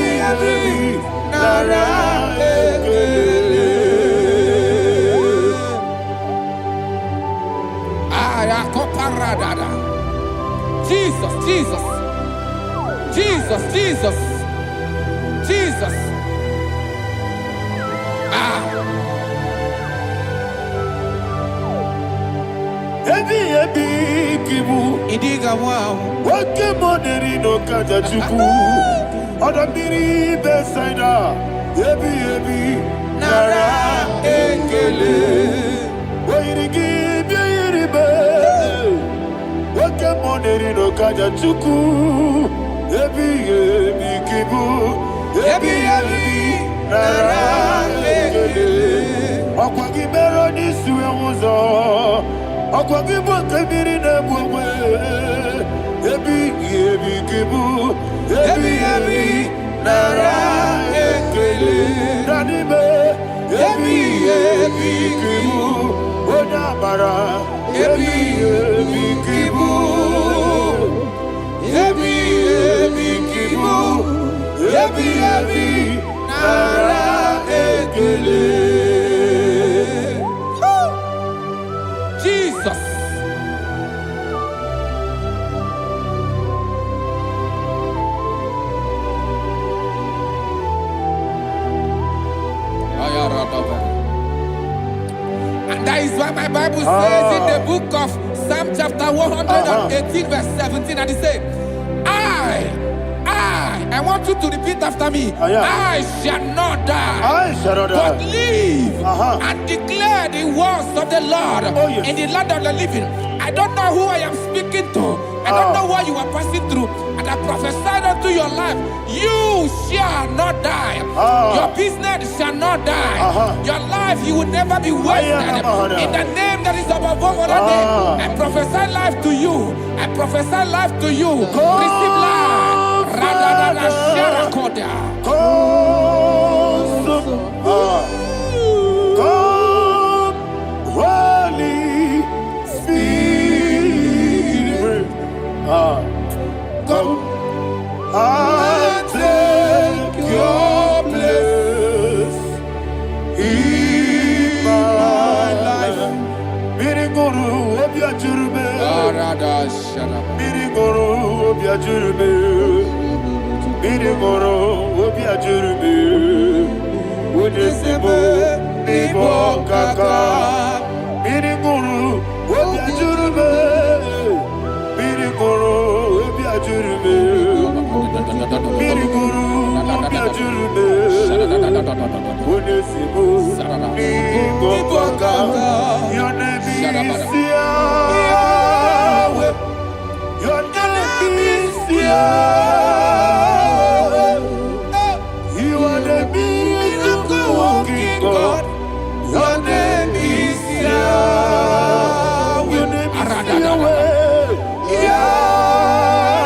ebi nara ekele. Jesus, Jesus, Jesus, Jesus, Jesus. Ebi kibu. Idiga wow. Wake moneri no kaja chuku. Odamiri besaida. Ebi nara ekele. Wairigi biiribe. Wake moneri no kaja chuku. Ebi kibu. Ebi nara ekele. Akwagi mero ni suwe muzo. Akwagi bote miri ne bwe. Ebi kibu. Ebi nara ekele. Nanibe. Ebi kibu. Onabara. Ebi kibu. Ebi kibu. Ebi nara ekele. Jesus. And that is why my Bible says in the book of Psalm chapter 118 verse 17, and it says, I want you to repeat after me. I shall not die, but live and declare the words of the Lord in the land of the living. I don't know who I am speaking to. I don't know what you are passing through. And I prophesy unto your life, you shall not die. Your business shall not die. Your life, you will never be wasted. In the name that is above all other name, I prophesy life to you. I prophesy life to you. Receive life. Radadada Sharakoda. Come, Holy Spirit. Come and take your place in my life. Miriguru obia jurbe. Miriguru obia jurbe. Miriguru obia jurbe. Udesibo nibo kaka. Miriguru obia jurbe. Miriguru obia jurbe. Miriguru obia jurbe. Udesibo nibo kaka. Your name is Yahweh. Your name is Yahweh. You are the miracle working God. Your name is Yahweh. Your name is Yahweh. Yahweh.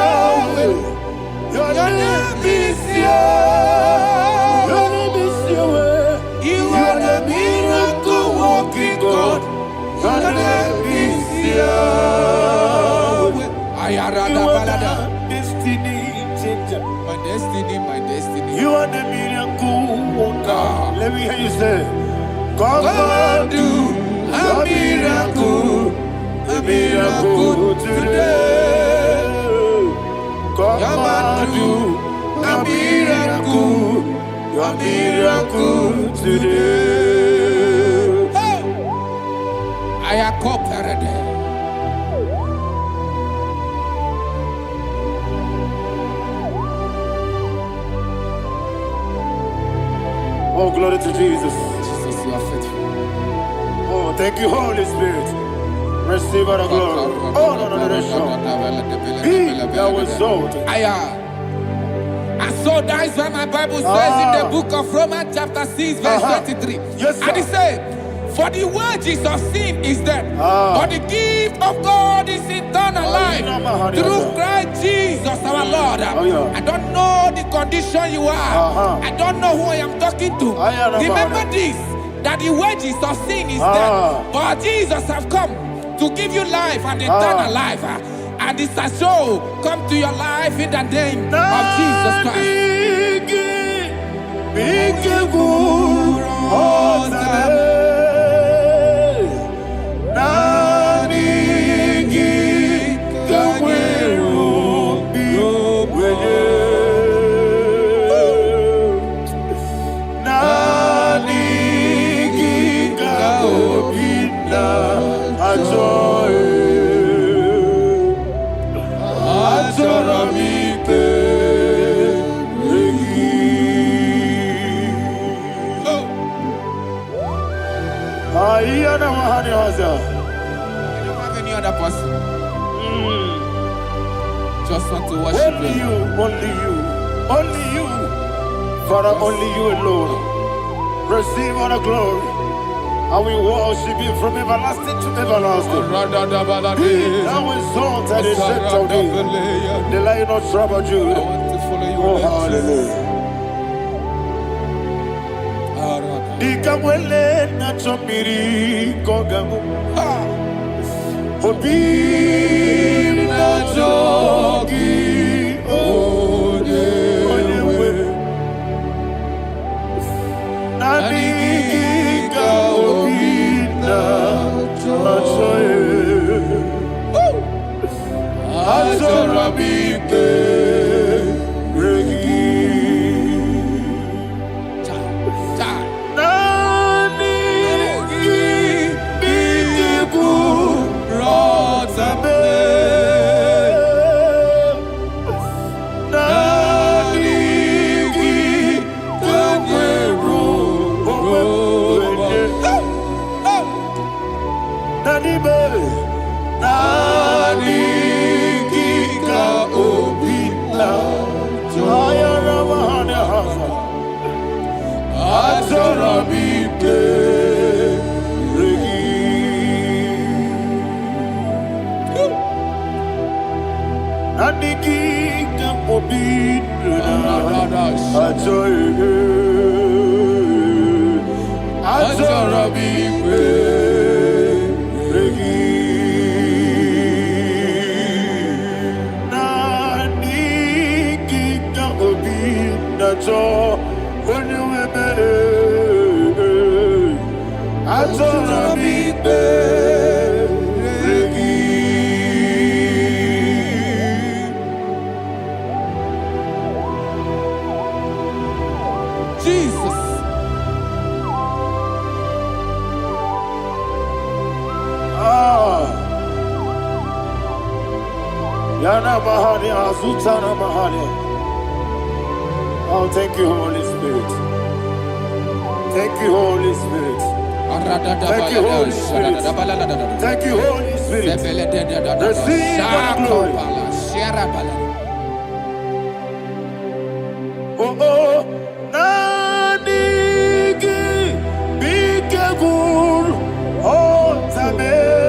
Your name is Yahweh. Your name is Yahweh. You are the miracle working God. Your name is Yahweh. You are the destiny changer. My destiny. You are the miracle worker. Let me hear you say, come and do a miracle today. Come and do a miracle today. I am cooperative. Oh, glory to Jesus. Jesus, you are faithful. Oh, thank you, Holy Spirit. Receive our glory. Oh, no, Be thou exalted. And so that is why my Bible says in the book of Romans chapter 6 verse 23. Yes, sir. And it says, for the wages of sin is death, but the gift of God is eternal life through Christ Jesus our Lord. I don't know the condition you are. I don't know who I am talking to. Remember this, that the wages of sin is death, but Jesus have come to give you life and eternal life. and this soul come to your life in the name of Jesus Christ. I don't have any other person. Just want to worship only you, only you, only you. Father, only you alone. Receive all the glory. And we worship you from everlasting to everlasting. Be thou exalted and set of thee. The Lion of tribe of Judah. I want to follow you. Oh, hallelujah. Dikamwele na chomiri kogamu. Obi na jogi onyewe. Naniga obi na joye. Atorabike regi. Oh, thank you, Holy Spirit. Thank you, Holy Spirit. Thank you, Holy Spirit. Thank you, Holy Spirit. Receive the glory. Oh, oh, Nanigi, Bikagur, oh, Tame.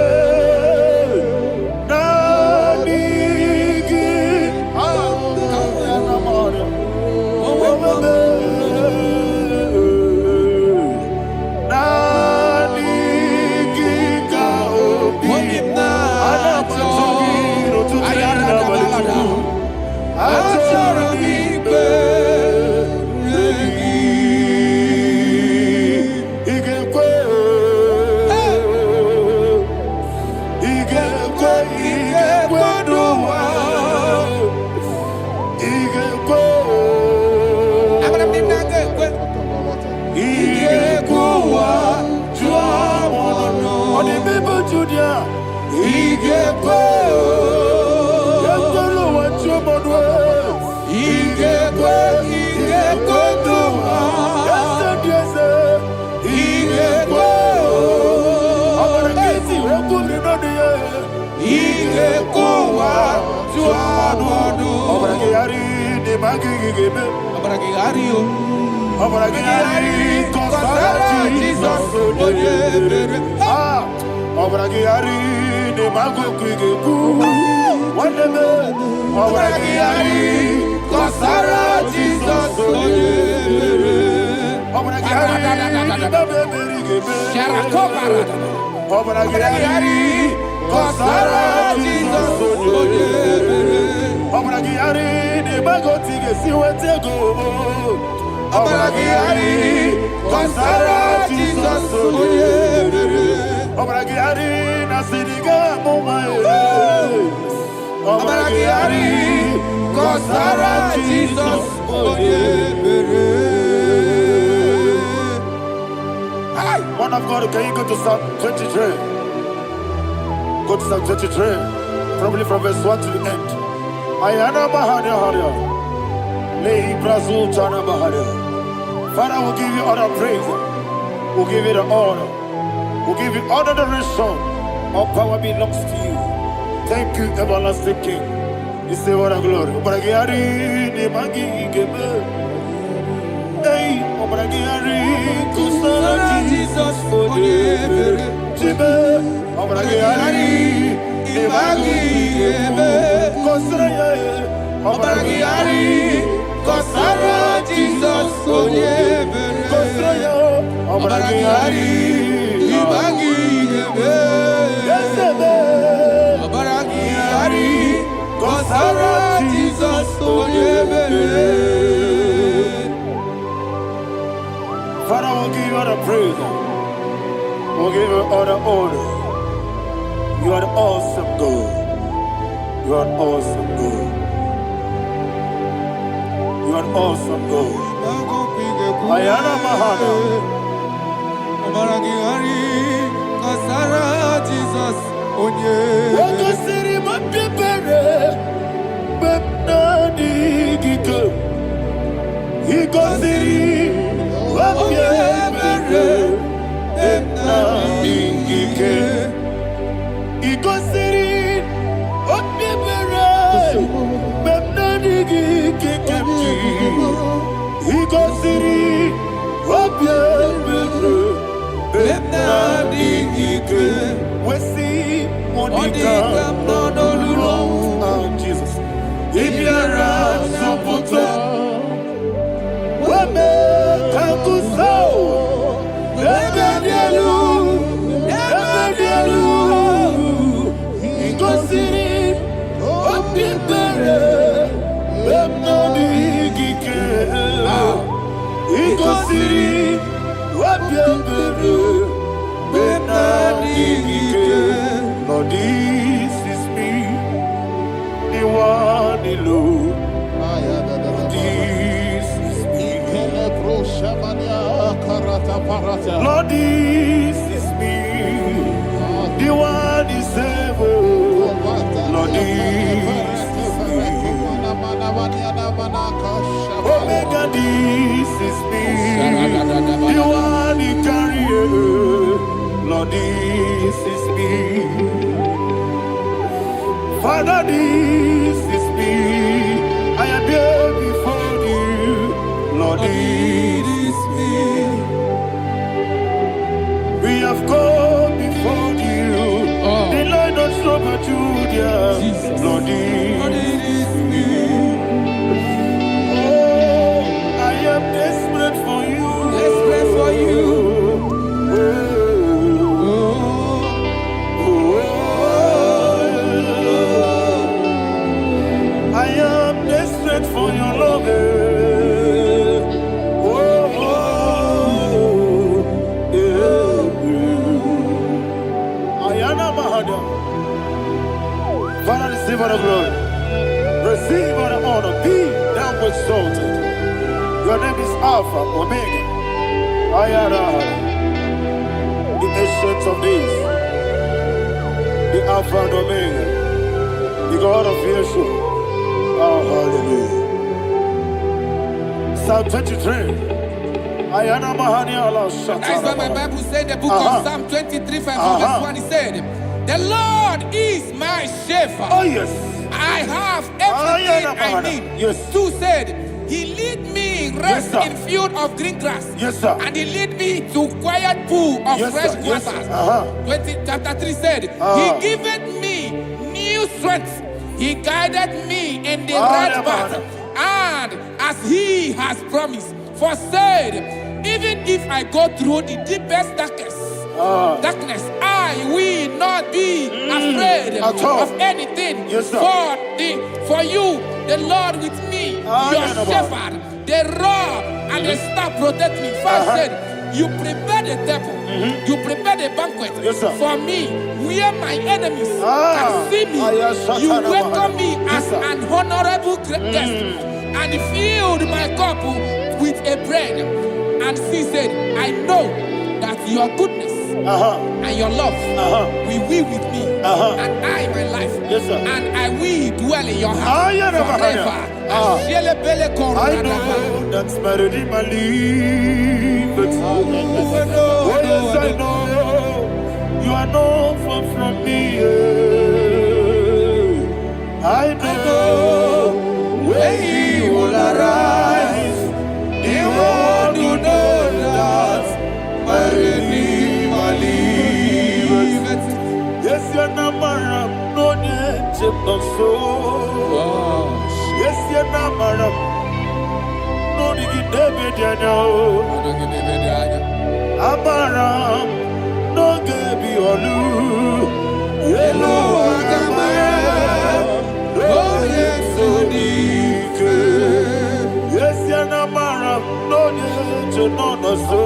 Kosara Jesus Oyebere. Obragiari ni bagoti gesi wetego. Obragiari Kosara Jesus Oyebere. Obragiari nasiriga mumae. Obragiari Kosara Jesus Oyebere. Man of God, can you go to Psalm 23? Go to Psalm 23, probably from verse 1 to the end. Ayana Bahada Haria. Lehi Brazil Chana Bahada. Father, we'll give you all the praise. We'll give you the honor. We'll give you all the adoration. All power belongs to you. Thank you, everlasting King. You say what a glory. Obragiari ni magi gebe. Hey, Obragiari Kusara Jesus Oyebere. Jibe, Obragiari ni magi gebe. Kusara Obragiari Kosara Jesus Oyebere. Kusara Obragiari ni magi gebe. Obragiari Kosara Jesus Oyebere. Father, we'll give you all the praise. We'll give you all the honor. You are the awesome God. You are an awesome God. You are an awesome God. Ayana Mahana. Obragiari Kosara Jesus Oyebere. Wakasiri mapepere. Bepnadi giko. Ikosiri. Wapyebere, Emnabingike, Ikosiri, Wapyebere, Emnabingike kemji, Ikosiri, Wapyebere, Emnabingike, Wesi, Monica, oh Jesus, Ibiara, Sopoto, Wame, Kakuso, Ebedielu, Ikosiri, Opipere, Emnabigike, Ikosiri, Opipere, Emnabigike. Lord, this is me, the one alone. Lord, this is me, the one is able. Lord, this is me. Omega, this is me, the one in carrier. Lord, this is me. Father, this is me. I am here before you. Lord, this is me. We have come before you. The Lord not so much Judah. Lord, it is me. Oh, I am desperate for you. Desperate for you. I am desperate for your love. Father, receive all the glory. Receive all the honor. Be thou exalted. Your name is Alpha, Omega. Ayara, the ancient of days. The Alpha and Omega. The God of Yeshua. Oh, hallelujah. Psalm 23. Ayana Mahani Allah Shata. That's what my Bible said, the book of Psalm 23, verse 1. It said, the Lord is my shepherd. Oh, yes. I have everything I need. Yes. 2 said, he lead me rest in field of green grass. Yes, sir. And he lead me to quiet pool of fresh waters. 20, chapter 3 said, he giveth me new strength. He guided me in the right path. And as he has promised, for said, even if I go through the deepest darkness darkness, I will not be afraid of anything. For you, the Lord with me, your shepherd, the rod and the staff protect me. First said, you prepare the table, you prepare the banquet for me, where my enemies can see me. You welcome me as an honorable guest, and filled my cup with a bread. And she said, I know that your goodness and your love will be with me, and I, my life, and I will dwell in your house forever. I know that's better than my life. Oh, yes, I know you are not far from me. I know when he will arise, the world will know that my Redeemer lives. Yes, you're not married, no need to so. Yes, you're not married, no need to be there. Amaram, no gebi olu. Yelo agamara, no yesodike. Yes, you're not married, no need to know no so.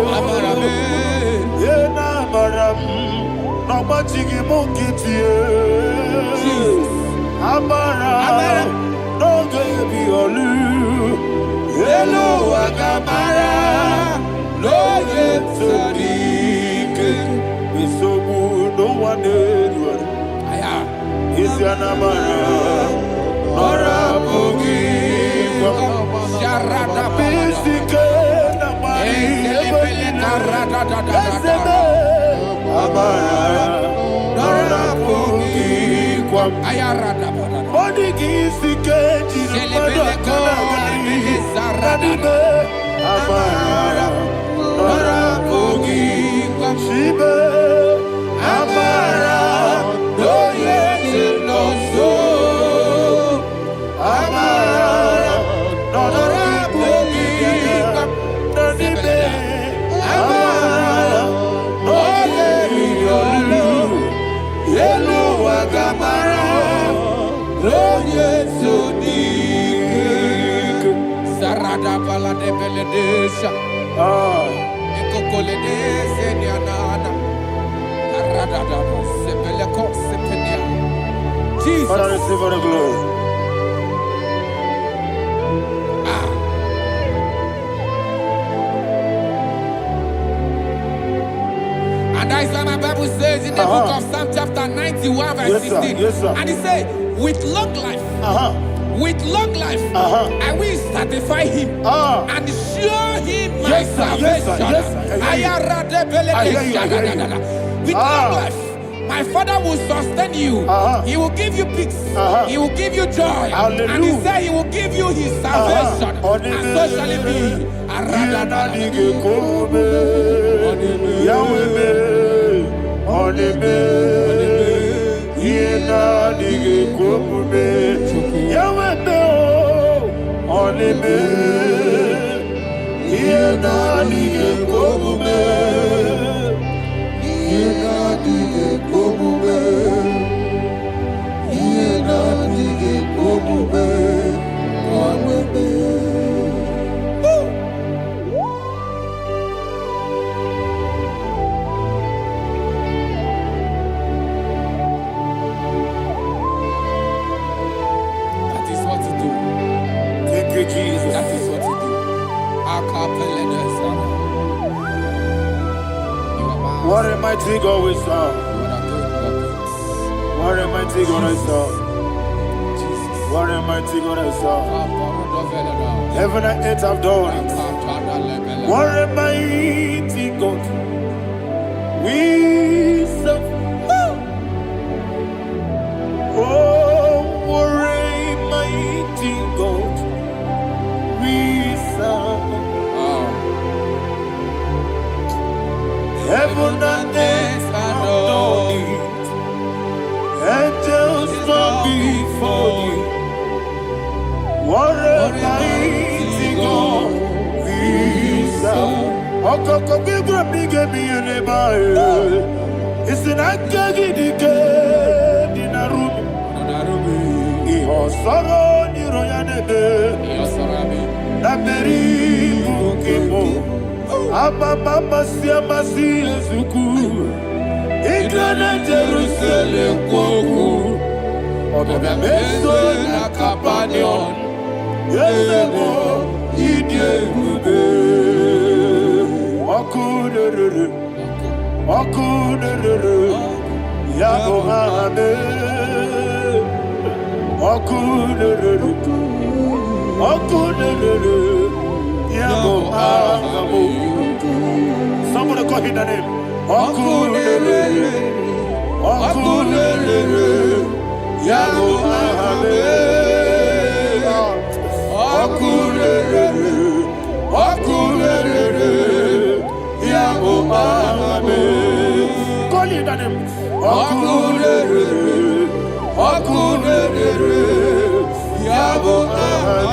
Yena maram, no machigi mukiti. Amaram, no gebi olu. Yelo agamara, no yesodike. Bisobu no one edward. Is your namara, nora bugi. Sharada Bisike namari. Amara, nora bugi. Ayarada Body gisike jina padakari. Amara, nora bugi. Shibe, Amara, no yes no so. Amara, nora bugi. Nadibe, Amara, no yelu, yelu agamara, no yesu dik. Sarada bala de beledesha. Jesus. Father, receive all the glory. And that is why my Bible says in the book of Psalm chapter 91 verse 16. And it says, with long life, I will satisfy him and show him my salvation. With long life, my Father will sustain you. He will give you peace. He will give you joy. And he said he will give you his salvation. And so shall it be. Jesus. That is what you do. What a mighty God we serve. What a mighty God I serve. What a mighty God I serve. Heaven and earth have done it. What a mighty God we serve. Oh, what a mighty God we serve. Heaven and earth have done it. Angels bow before you. What a mighty God we serve. Okoko bigro bige biyene bae. Isinakagi dike dinarubi. Iho soro niroyanebe. Naberi bukimo. Ababa siamasi ezuku. Igrana Jerusalem koku. Obebeso na kapanion. Yesemo idye gube. Okunere. Okunere. Yabo hame. Okunere. Okunere. Yabo hame. Somebody call him the name. Okunere. Okunere. Yabo hame. Okunere. Okunere. Yabo hame. Call him the name. Okunere. Okunere. Yabo hame.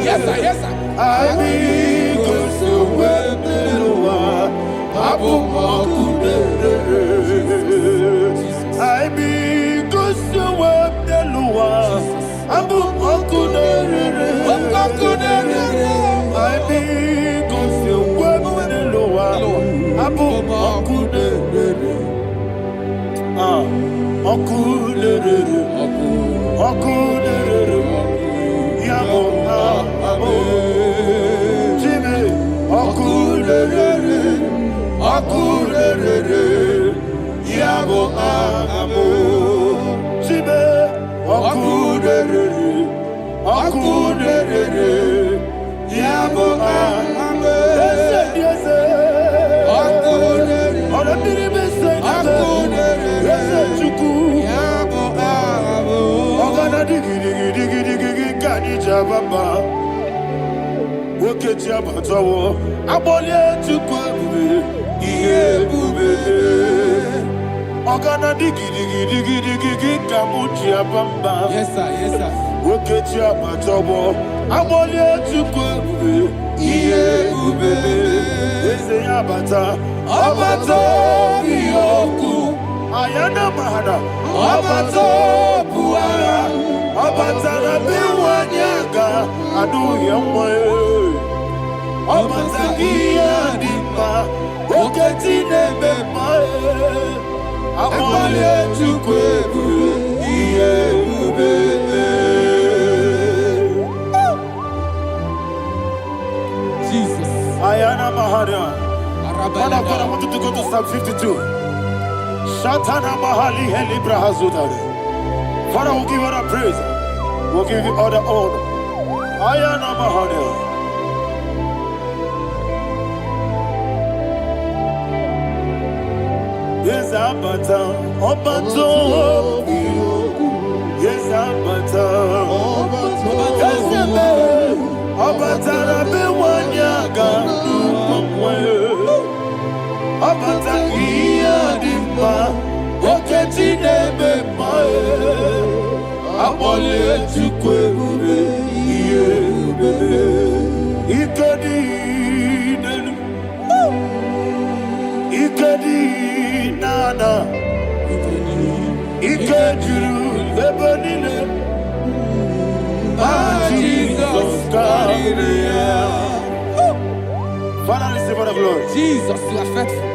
Yes, sir. Yes, sir. Yes, sir. Yes, sir. Ayana mahana, abato buara, abatana biwanyaga, adu yamwe, abatagia dipa, oketine bepae, amale chukwebu, iye ube. Jesus. Ayana mahana. Father, I want you to go to Psalm 52. Shatana Mahali Helibra Hazudare. Father, we'll give you all the praise. We'll give you all the honor. Ayana Mahali. Yes, Abata. Obato. Yes, Abata. Yes, Abata. Rabe Wanyaga. Abata iya dimba, oketi nebe mae, abole chukwe ube iye ube, ikedi nenu, ikedi nana, ikediru ebenine, Jesus God. Father, receive all the glory. Jesus, you are faithful.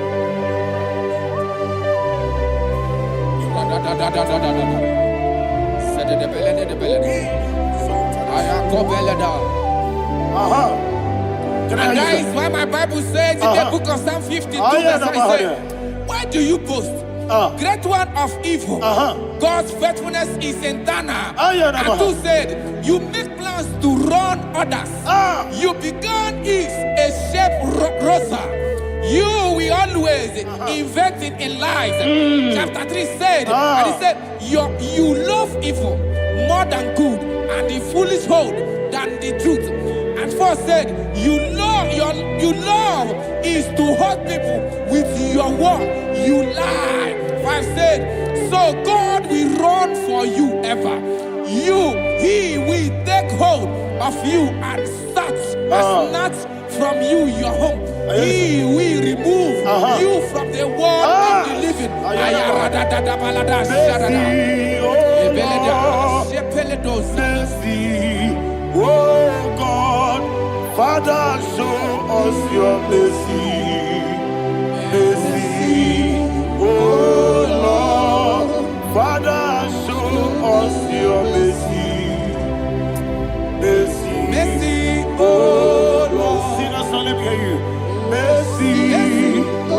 And that is why my Bible says in the book of Psalm 52, verse 7, why do you boast? great one of evil. God's faithfulness is eternal. And 2 said, you make plans to run others. You began is a shape rosa. You will always invent it in lies. Chapter 3 said, and he said, you love evil more than good, and the foolish hold than the truth. And 4 said, you love is to hurt people with your word. You lie. 5 said, so God will run for you ever. He will take hold of you and snatch from you your home. He will remove you from the world of the living. Oh God, Father, show us your mercy. Mercy, oh Lord, Father, show us your mercy. Mercy, Mercy, oh Lord, sinners only hear you. Mercy, oh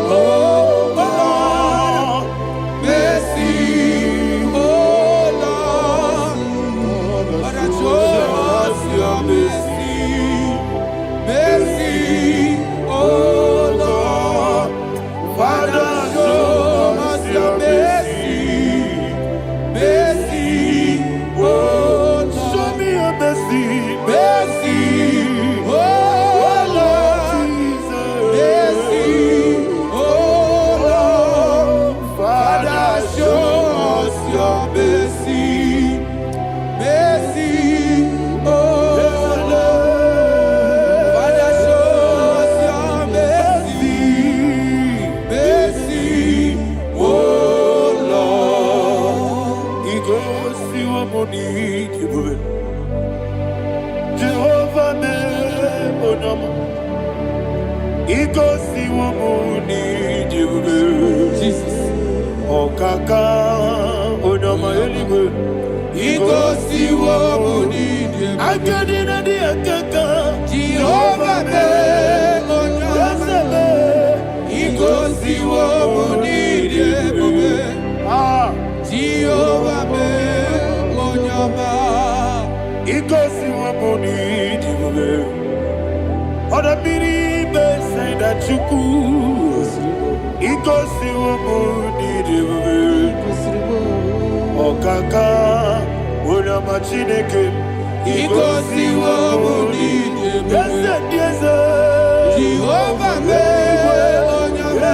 Lord, mercy, oh Lord, Father, show us your mercy. Mercy, oh Lord, Father, show us your mercy. Mercy, oh Lord, show me your mercy. mercy, oh Lord, mercy, oh Lord, Father, show us your mercy. Mercy, oh Lord, Father, show us your mercy. Mercy, oh Lord. Igbo si wamoni kibube. Jehovah me onama. Igbo si wamoni kibube. Jesus. Okaka onama eligwe. Igbo si wamoni kibube. Akadina di akaka. Jehovah me onama. Igbo si wamoni kibube. Jehovah me onama. Igbo si wamoni kibube. Oda biri be say that you could. Igbo si wamoni kibube. Okaka onama chineke. Igbo si wamoni kibube. Jehovah me onama.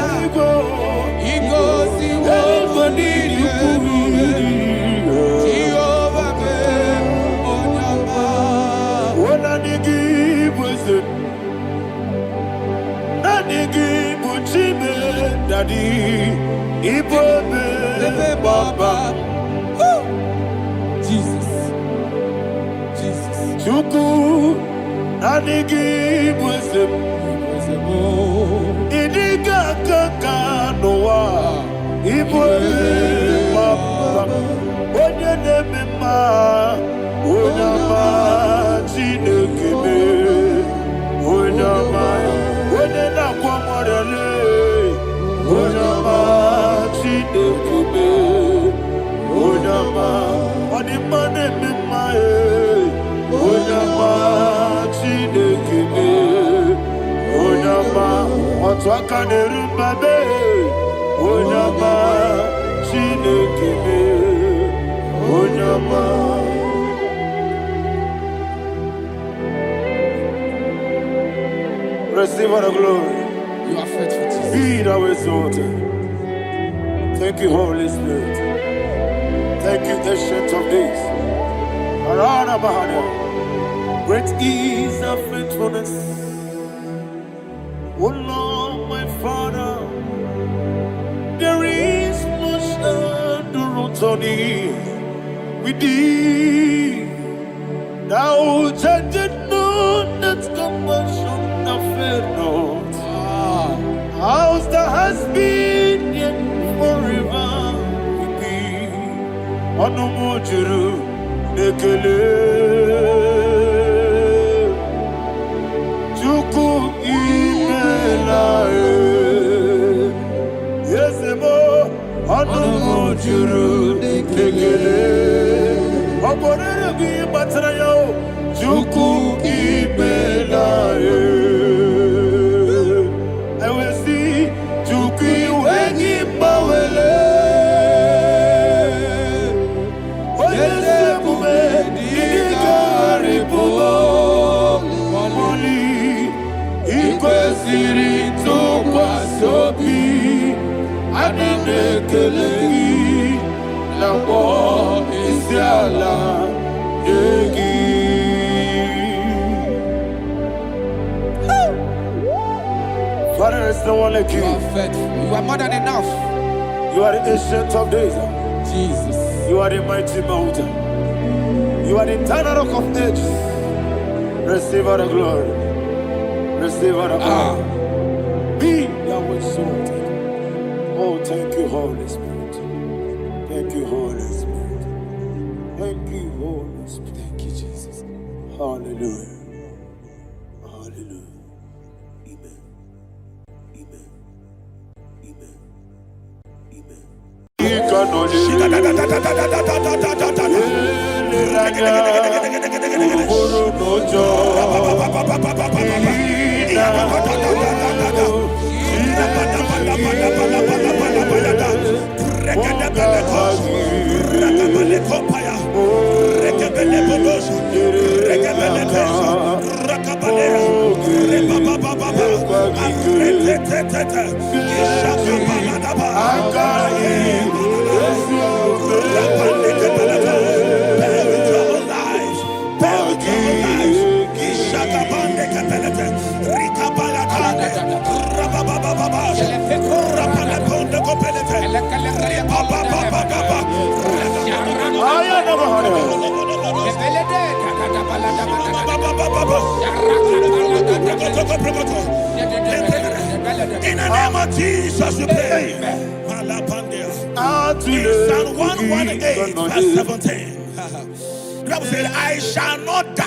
Igbo si wamoni kibube. Jehovah me onama. Daddy, Igbo me Baba. Jesus. Jesus. Chuku, Nanigi Bwese, Idiga Kaka Noa, Igbo me Baba. Onye neme ma, Onyama Chineke me, Onyama, Onye na kwa morele, Onyama Chineke me, Onyama, Onima neme ma Onyama Chineke me, Onyama, Otwaka nerumba me, Onyama Chineke me, Onyama. Receive all the glory. You are faithful, Jesus. Be thou exalted. Thank you, Holy Spirit. Thank you, Ancient of Days. Arana Bahana. Great is our faithfulness. Oh Lord, my Father, there is much endurance on thee. With thee, thou judgest not that compassion of faith not. House that has been yet forever with thee. Onomojuru nekele. Chuku imela. Yesemo Anumujuru Nekele Oborere Gi Matrayo Juku Ibelaye I will see Juki Wengi Bawele Oyese Bume Digari Bumo Moli Ikwesiri Tukwa Sobi Adinekele Nabo Isiala Yegi. Father, there's no one like you. You are faithful. You are more than enough. You are the ancient of days. Jesus. You are the mighty mountain. You are the eternal rock of ages. Receive all the glory. Receive all the honor. Be thou exalted. Oh, thank you, Holy Spirit. Thank you, Holy Spirit. Thank you, Holy Spirit. Thank you, Jesus. Hallelujah. Hallelujah. Amen. Amen. Amen. In the name of Jesus, we pray. In Psalm 118, verse 17, the Bible said, I shall not die,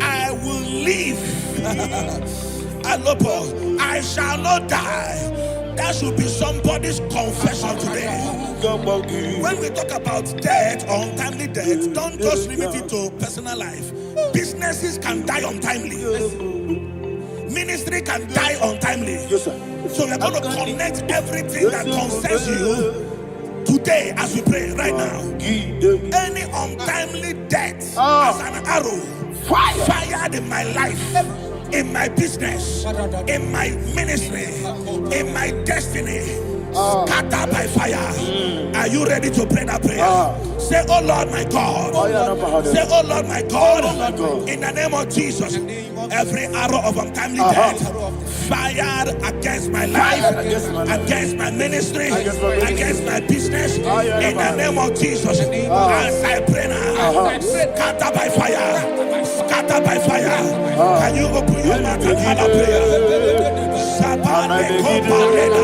I will live. I shall not die. That should be somebody's confession today. When we talk about death or untimely death, don't just limit it to personal life. Businesses can die untimely. Ministry can die untimely. Yes, sir. So we're going to connect everything that concerns you today as we pray right now. Any untimely death as an arrow fired in my life, in my business, in my ministry, in my destiny, scattered by fire. Are you ready to pray that prayer? Say, oh Lord my God. Say, oh Lord my God. In the name of Jesus, every arrow of untimely death fired against my life, against my ministry, against my business, in the name of Jesus, as I pray now, scattered by fire, scattered by fire. Can you open your mouth and have a prayer? Sabane Koparena.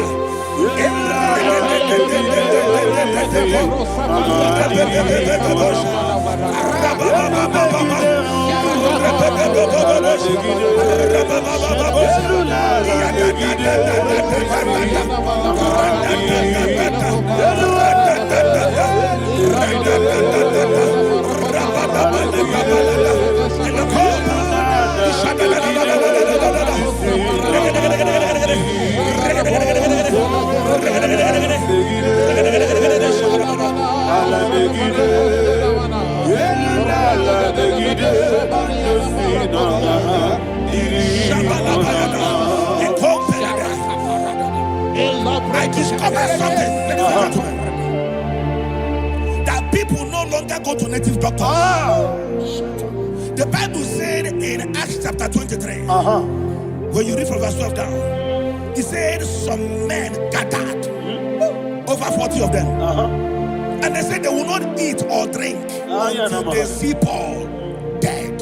I discovered something. That people no longer go to native doctors. The Bible said in Acts chapter 23, when you read from verse 12 down, it said some men gathered, over 40 of them, and they said they will not eat or drink until they see Paul dead.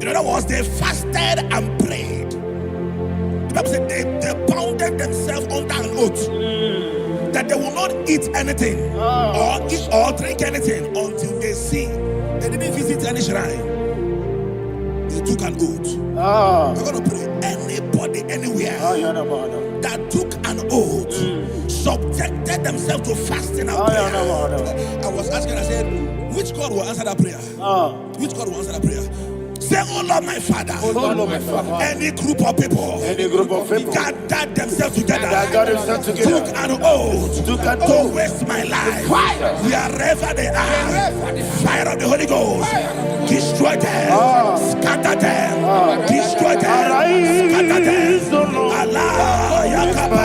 In other words, they fasted and prayed. The Bible said they bounded themselves under an oath that they will not eat anything or eat or drink anything until they see. They didn't visit any shrine. They took an oath. We're going to pray. Anybody, anywhere that took an oath, subjected themselves to fasting and prayer. I was asking, I said, which God will answer that prayer? Which God will answer that prayer? Say, oh Lord, my Father. Oh Lord, my Father. Any group of people gathered themselves together, took an oath to waste my life. Wherever they are, fire of the Holy Ghost, destroy them, scatter them, destroy them, scatter them. Allah, Yakaba,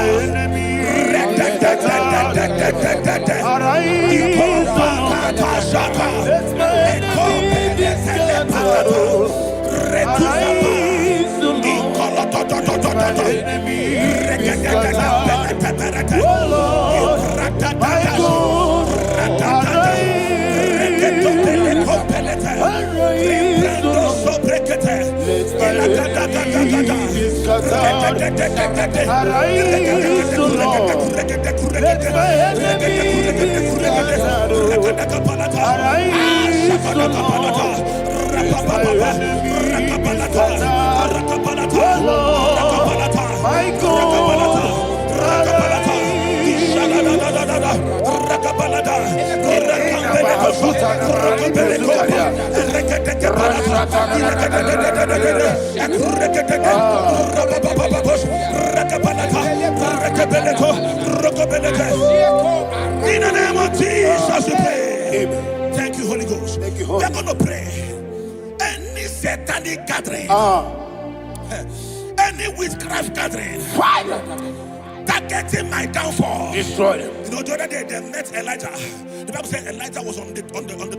in the name of Jesus we pray. Amen. Thank you, Holy Ghost. Thank you, Holy. We're going to pray. Any satanic gathering, any witchcraft gathering, fire, targeting my downfall, destroy them. You know, the other day they met Elijah. The Bible said Elijah was on the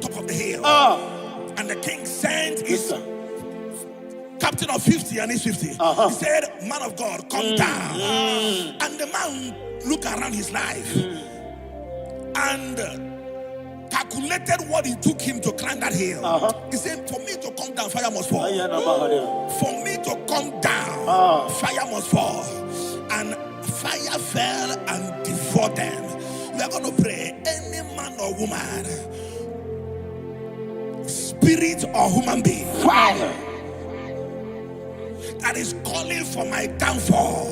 top of the hill, and the king sent his captain of 50 and his 50. He said, man of God, come down. And the man looked around his life and calculated what it took him to climb that hill. He said, for me to come down, fire must fall. For me to come down, fire must fall. And fire fell and devoured them. We are going to pray, any man or woman, spirit or human being, fire, that is calling for my downfall,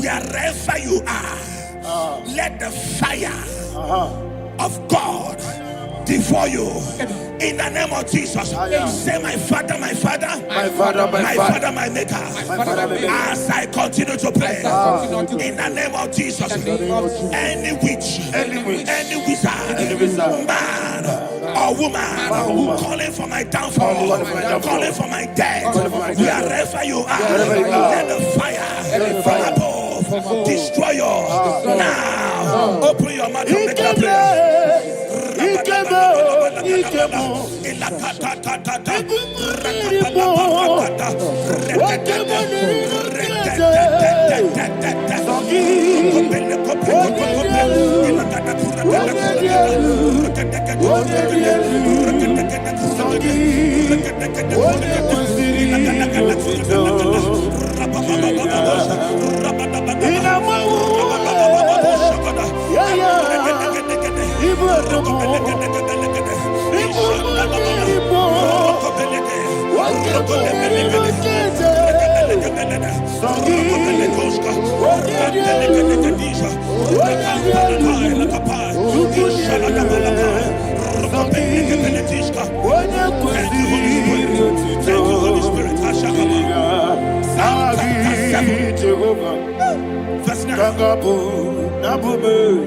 wherever you are, let the fire of God devour you in the name of Jesus. Say, my Father, my Father, my Father, my Father, my Maker. As I continue to pray in the name of Jesus, any witch, any wizard, man or woman calling for my downfall, calling for my death, wherever you are, let the fire from above destroy you now. Open your mouth and make that prayer. Thank you, Holy Spirit. Verse 9.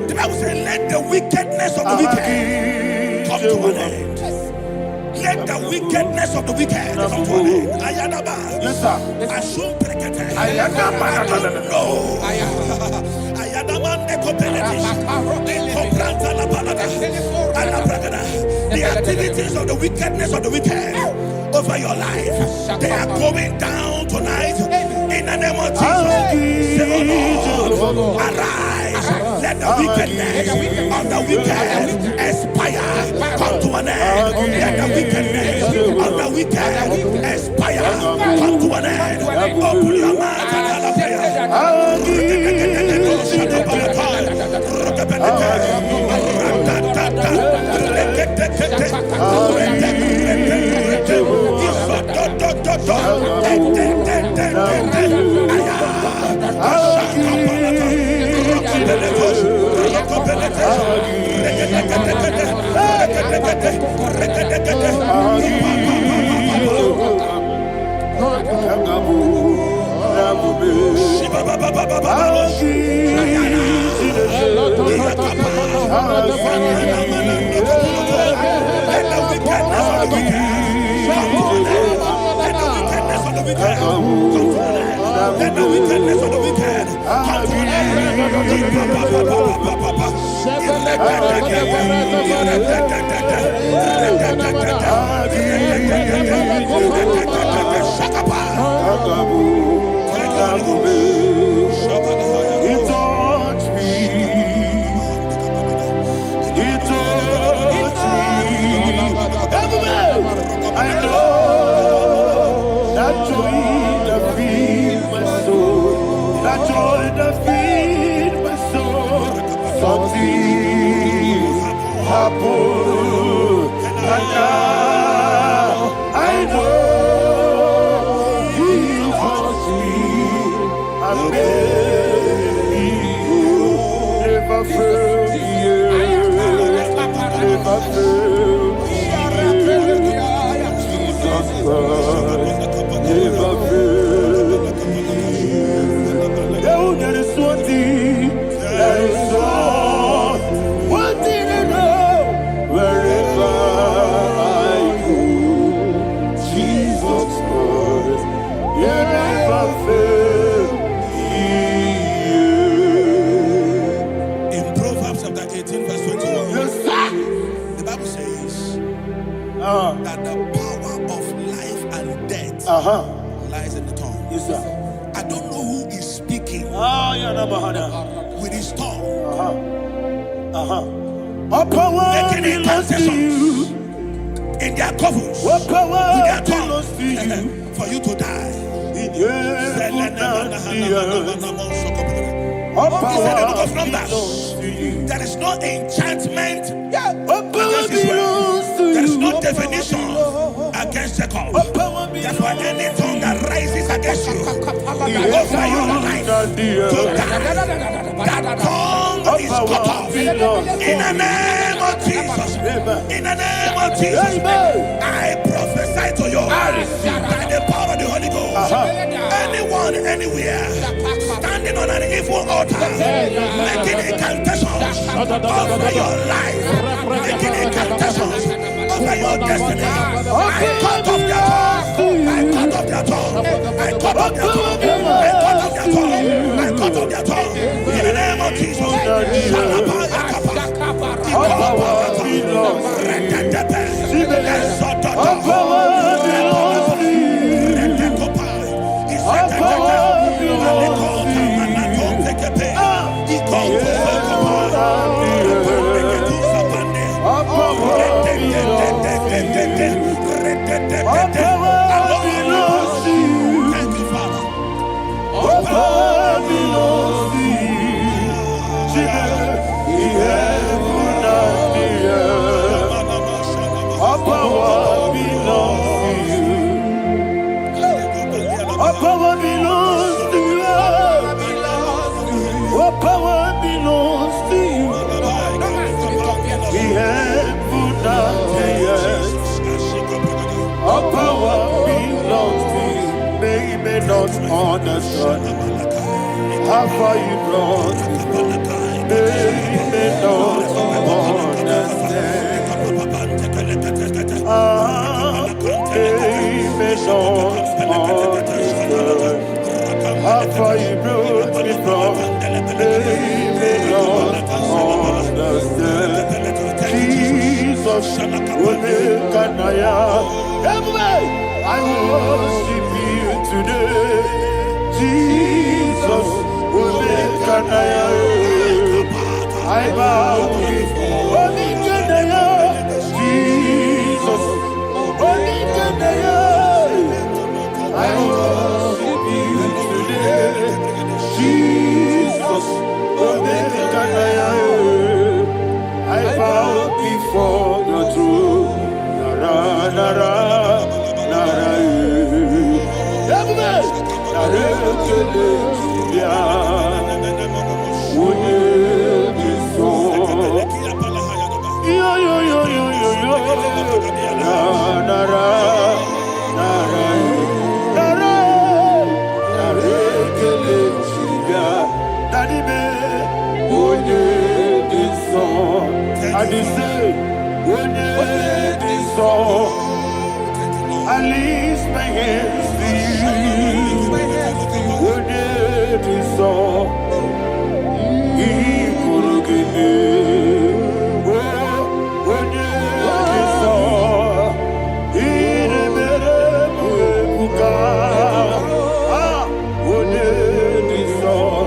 The Bible says, let the wickedness of the wicked come to an end. Let the wickedness of the wicked come to an end. Ayadaba. Yes, sir. Assume prekete. Ayadaba. No. Ayadaba nekopeletis. Nekopranta la palada. Alabragada. The activities of the wickedness of the wicked over your life, they are going down tonight in the name of Jesus. Say, oh Lord, arise. Let the wickedness of the wicked expire, come to an end. Let the wickedness of the wicked expire, come to an end. Open your mouth and hallelujah. Let the wickedness of the wicked come to an I know that joy that feeds my soul, that joy that feeds my soul. Something happened, and now I know He wants me. I never failed you, never failed me. Jesus never failed me. There is one thing, there is one thing I know. Wherever I go, Jesus Christ, you never fail me. In Proverbs chapter 18, verse 21, yes, the Bible says that the power of life and death lies in the tongue. Yes, sir. I don't know who is speaking with his tongue. Making incantations in their covens with their tongue for you to die. He said in the book of Numbers, there is no enchantment against Israel. There is no definition against Jacob. Therefore, any tongue that rises against you over your life to die, that tongue is cut off in the name of Jesus. In the name of Jesus, I prophesy to you by the power of the Holy Ghost. Anyone, anywhere, standing on an evil altar, making incantations over your life, making incantations over your destiny, I cut off their tongue. I cut off their tongue. I cut off their tongue. I cut off their tongue. I cut off their tongue. In the name of Jesus. Thank you, Father. All power belongs to you. All power belongs to you. All power belongs to you. All power belongs to you. All power belongs to you. May not understand how far you brought me. May not understand. May not understand how far you brought me from. May not understand. Jesus, I worship you today. Jesus, I bow before Jesus, I worship you today. Jesus, I bow before your throne. Nara, nara, nara, I lift my hands to you. When it is all, he could give me. When it is all, he never buka. When it is all,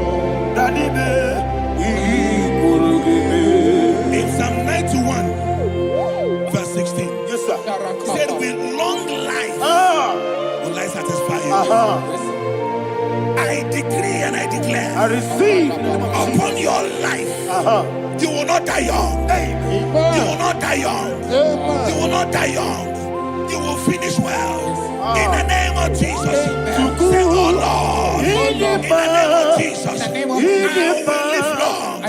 that he could give me. In Psalm 91, verse 16. Yes, sir. Said with long life will I satisfy you. I decree and I declare, I receive upon your life, you will not die young. You will not die young. You will not die young. You will finish well. In the name of Jesus. Say, oh Lord, in the name of Jesus, I will live long. I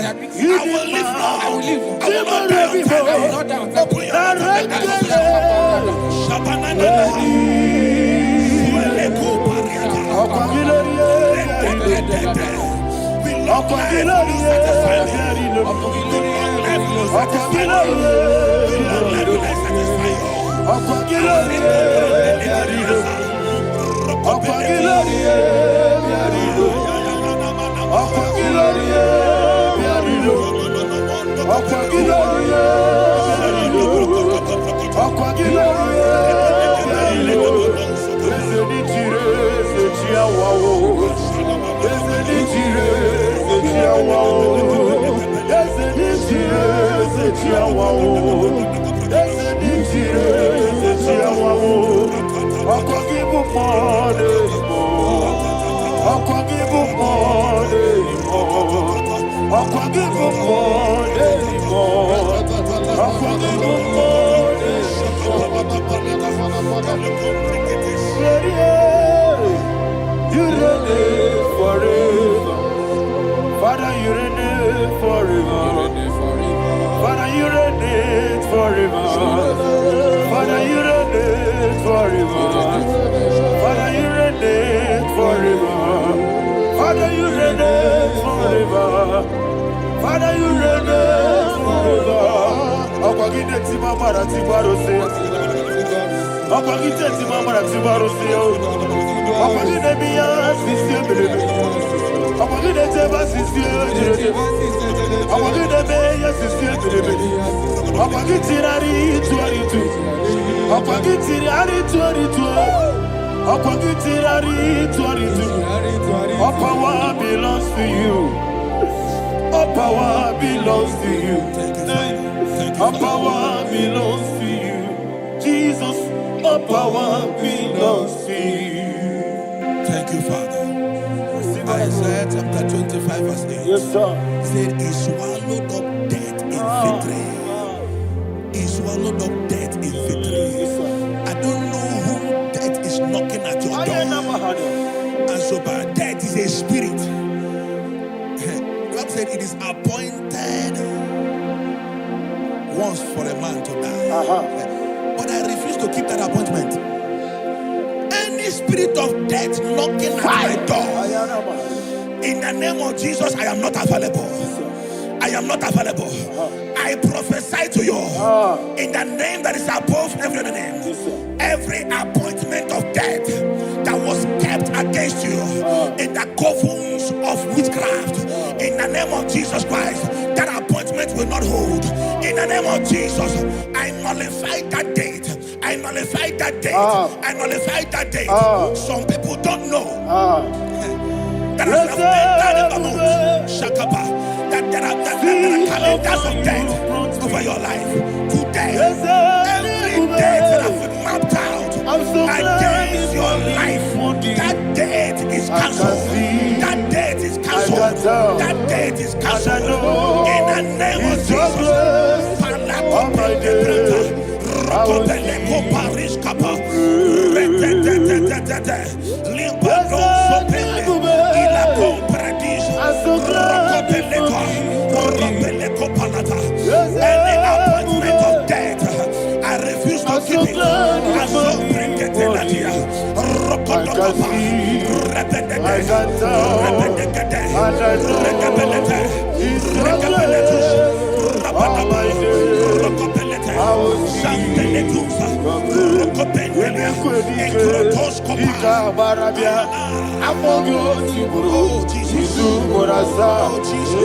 will live long. I will not die untimely. Open your mouth and let us you reign forever. Father, you reign forever. Father, you reign forever. Father, you reign forever. Father, you reign forever. Father, you reign forever. Father, you reign forever. Akwagide timamara tibarose. Akwagide timamara tibarose. Akwagide biya sisi belebe. Akwagide teba sisi belebe. Akwagide beya sisi belebe. Akwagide rari tuaritu. Akwagide rari tuaritu. Akwagide rari tuaritu. All power belongs to you. All power belongs to you. All power belongs to you. Jesus, all power belongs to you. Thank you, Father. Isaiah chapter 25, verse 8. Yes, sir. Said, he swallowed up death in victory. He swallowed up death in victory. I don't know whom death is knocking at your door. And so, but death is a spirit. God said it is appointed once for a man to die. But I refuse to keep that appointment. Any spirit of death knocking at my door, in the name of Jesus, I am not available. I am not available. I prophesy to you in the name that is above every other name. Every appointment of death that was kept against you in the covens of witchcraft, in the name of Jesus Christ, that appointment will not hold. In the name of Jesus, I nullify that date. I nullify that date. I nullify that date. Some people don't know that as of Shakapa, that there are calendars of death over your life. Today, every date that has been mapped out against your life, that date is cancelled. That date is cancelled. That date is cancelled. In the name of Jesus. Rokobeleko Paris Kappa. Limbano Sopele. Ilako Paradis. Rokobeleko. Rokobeleko Palata. Any appointment of death, I refuse to keep it. I so bring it in the year. Rokodokopa. Repetete. Repetete. Rekabelete. Rekabeletus. Rabadabaya. Rokobelete. Santeletusa. Rokobendelia. Ekrotoskopa. Oh, Jesus. Oh, Jesus.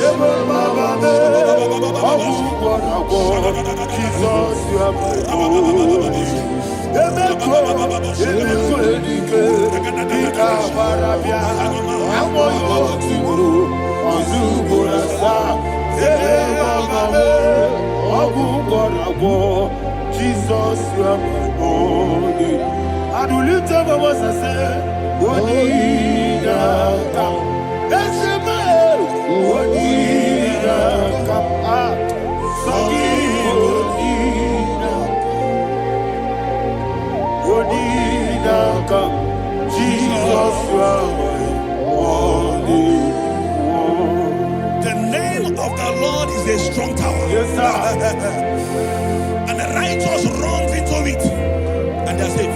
Jesus, you are my only. I do lift up my voice and say, Odina come. That's the man. Odina come. Odina come. Jesus, you are my only. The name of the Lord is a strong tower. Yes, sir. And the righteous runs into it, and they're safe.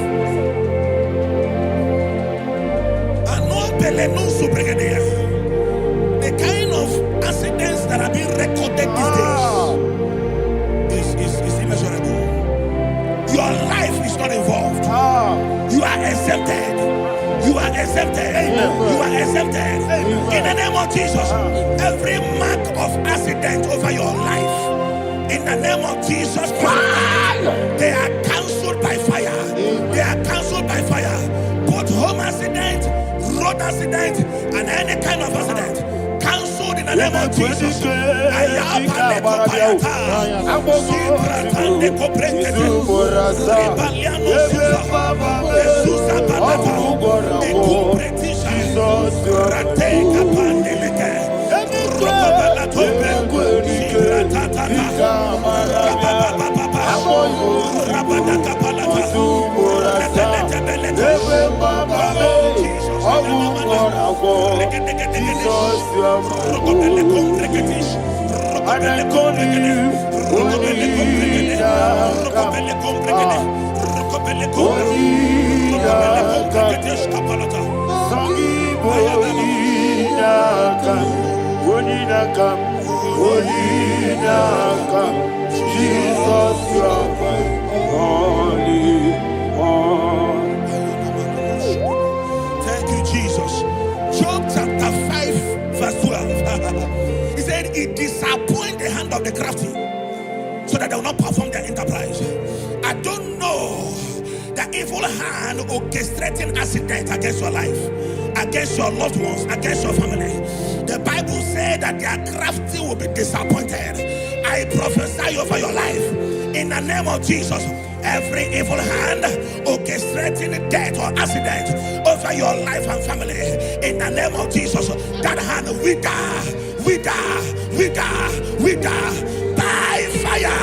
The kind of accidents that are being recorded these days is immeasurable. Your life is not involved. You are exempted. You are exempted. You are exempted. In the name of Jesus, every mark of accident over your life, in the name of Jesus Christ, they are cancelled by fire. They are cancelled by fire. Both home accident, road accident, and any kind of accident, cancelled in the name of Jesus. Jesus, you are my only one. Thank you, Jesus. Job chapter 5, verse 12. He said, it disappoints the hand of the crafty, so that they will not perform their enterprise. I don't know the evil hand orchestrating accident against your life, against your loved ones, against your family. The Bible said that their crafty will be disappointed. I prophesy over your life in the name of Jesus. Every evil hand orchestrating death or accident over your life and family, in the name of Jesus, that hand wither by fire.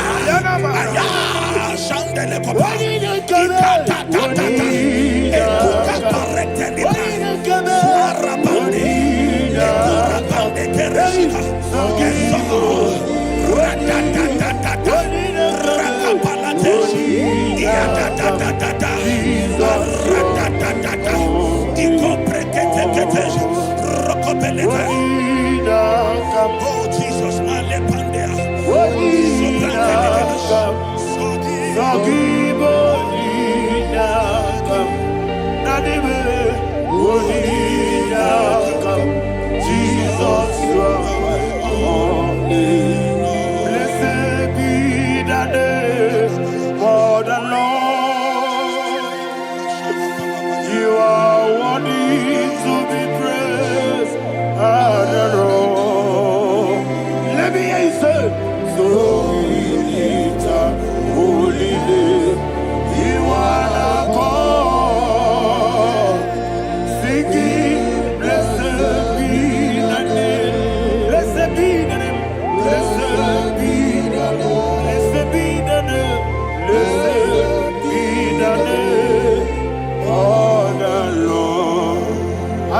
Oh Jesus,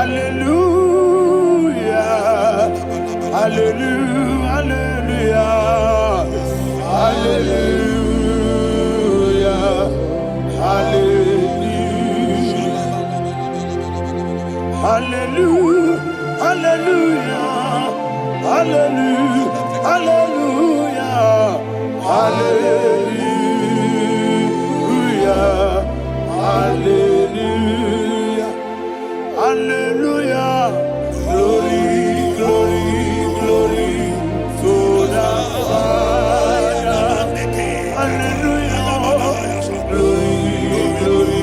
Hallelujah. Hallelujah. Hallelujah. Hallelujah. Hallelujah. Hallelujah. Hallelujah. Hallelujah. Hallelujah. Hallelujah. Hallelujah. Glory, glory, glory to the Father. Hallelujah. Glory, glory,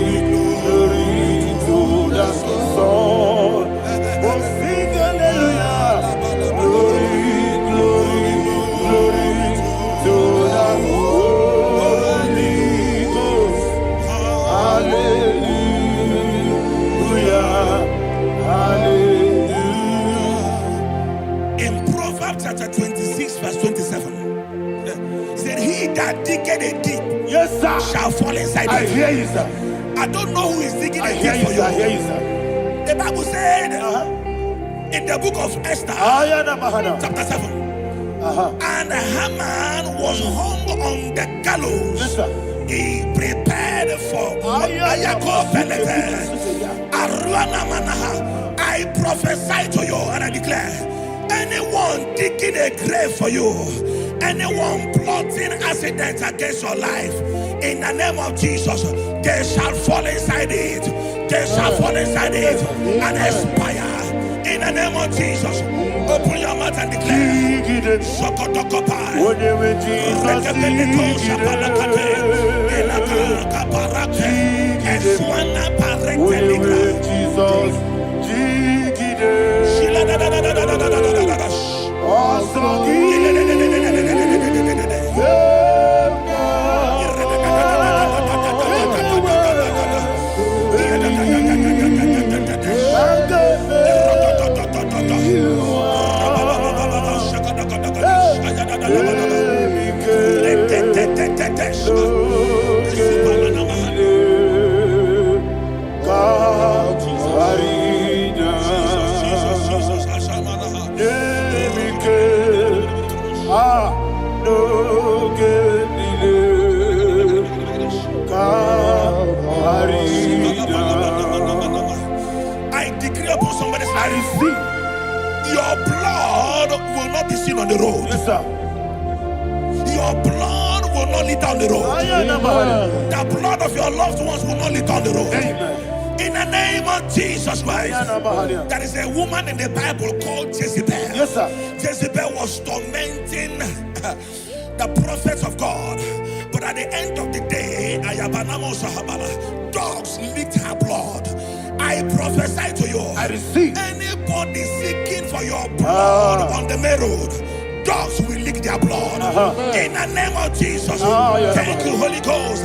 glory to the Son. Oh, sing hallelujah. Glory, glory, glory to the Holy Ghost. Hallelujah. Hallelujah. In Proverbs chapter 26, verse 27, said, "He that diggeth a deep, Yes, sir, shall fall inside I it." hear you, sir. I don't know who is digging I a hear deep you, for sir. I hear you. you, sir. The Bible said in the book of Esther, chapter 7, and Haman was hung on the gallows. Yes, sir. He prepared for Ayako Belete. I prophesy to you and I declare, anyone digging a grave for you, anyone plotting accidents against your life, in the name of Jesus, they shall fall inside it. They shall fall inside it and expire. In the name of Jesus, open your mouth and declare. Sokotokopai. I decree upon somebody's life, your blood will not be seen on the road. Yes, sir. Your blood will not lead down the road. The blood of your loved ones will not lead down the road. Amen. In the name of Jesus Christ. There is a woman in the Bible called Jezebel. Yes, sir. Jezebel was tormenting the prophets of God. But at the end of the day, dogs licked her blood. I prophesy to you, I receive. Anybody seeking for your blood on the main road, dogs will lick their blood. In the name of Jesus. Thank you, Holy Ghost.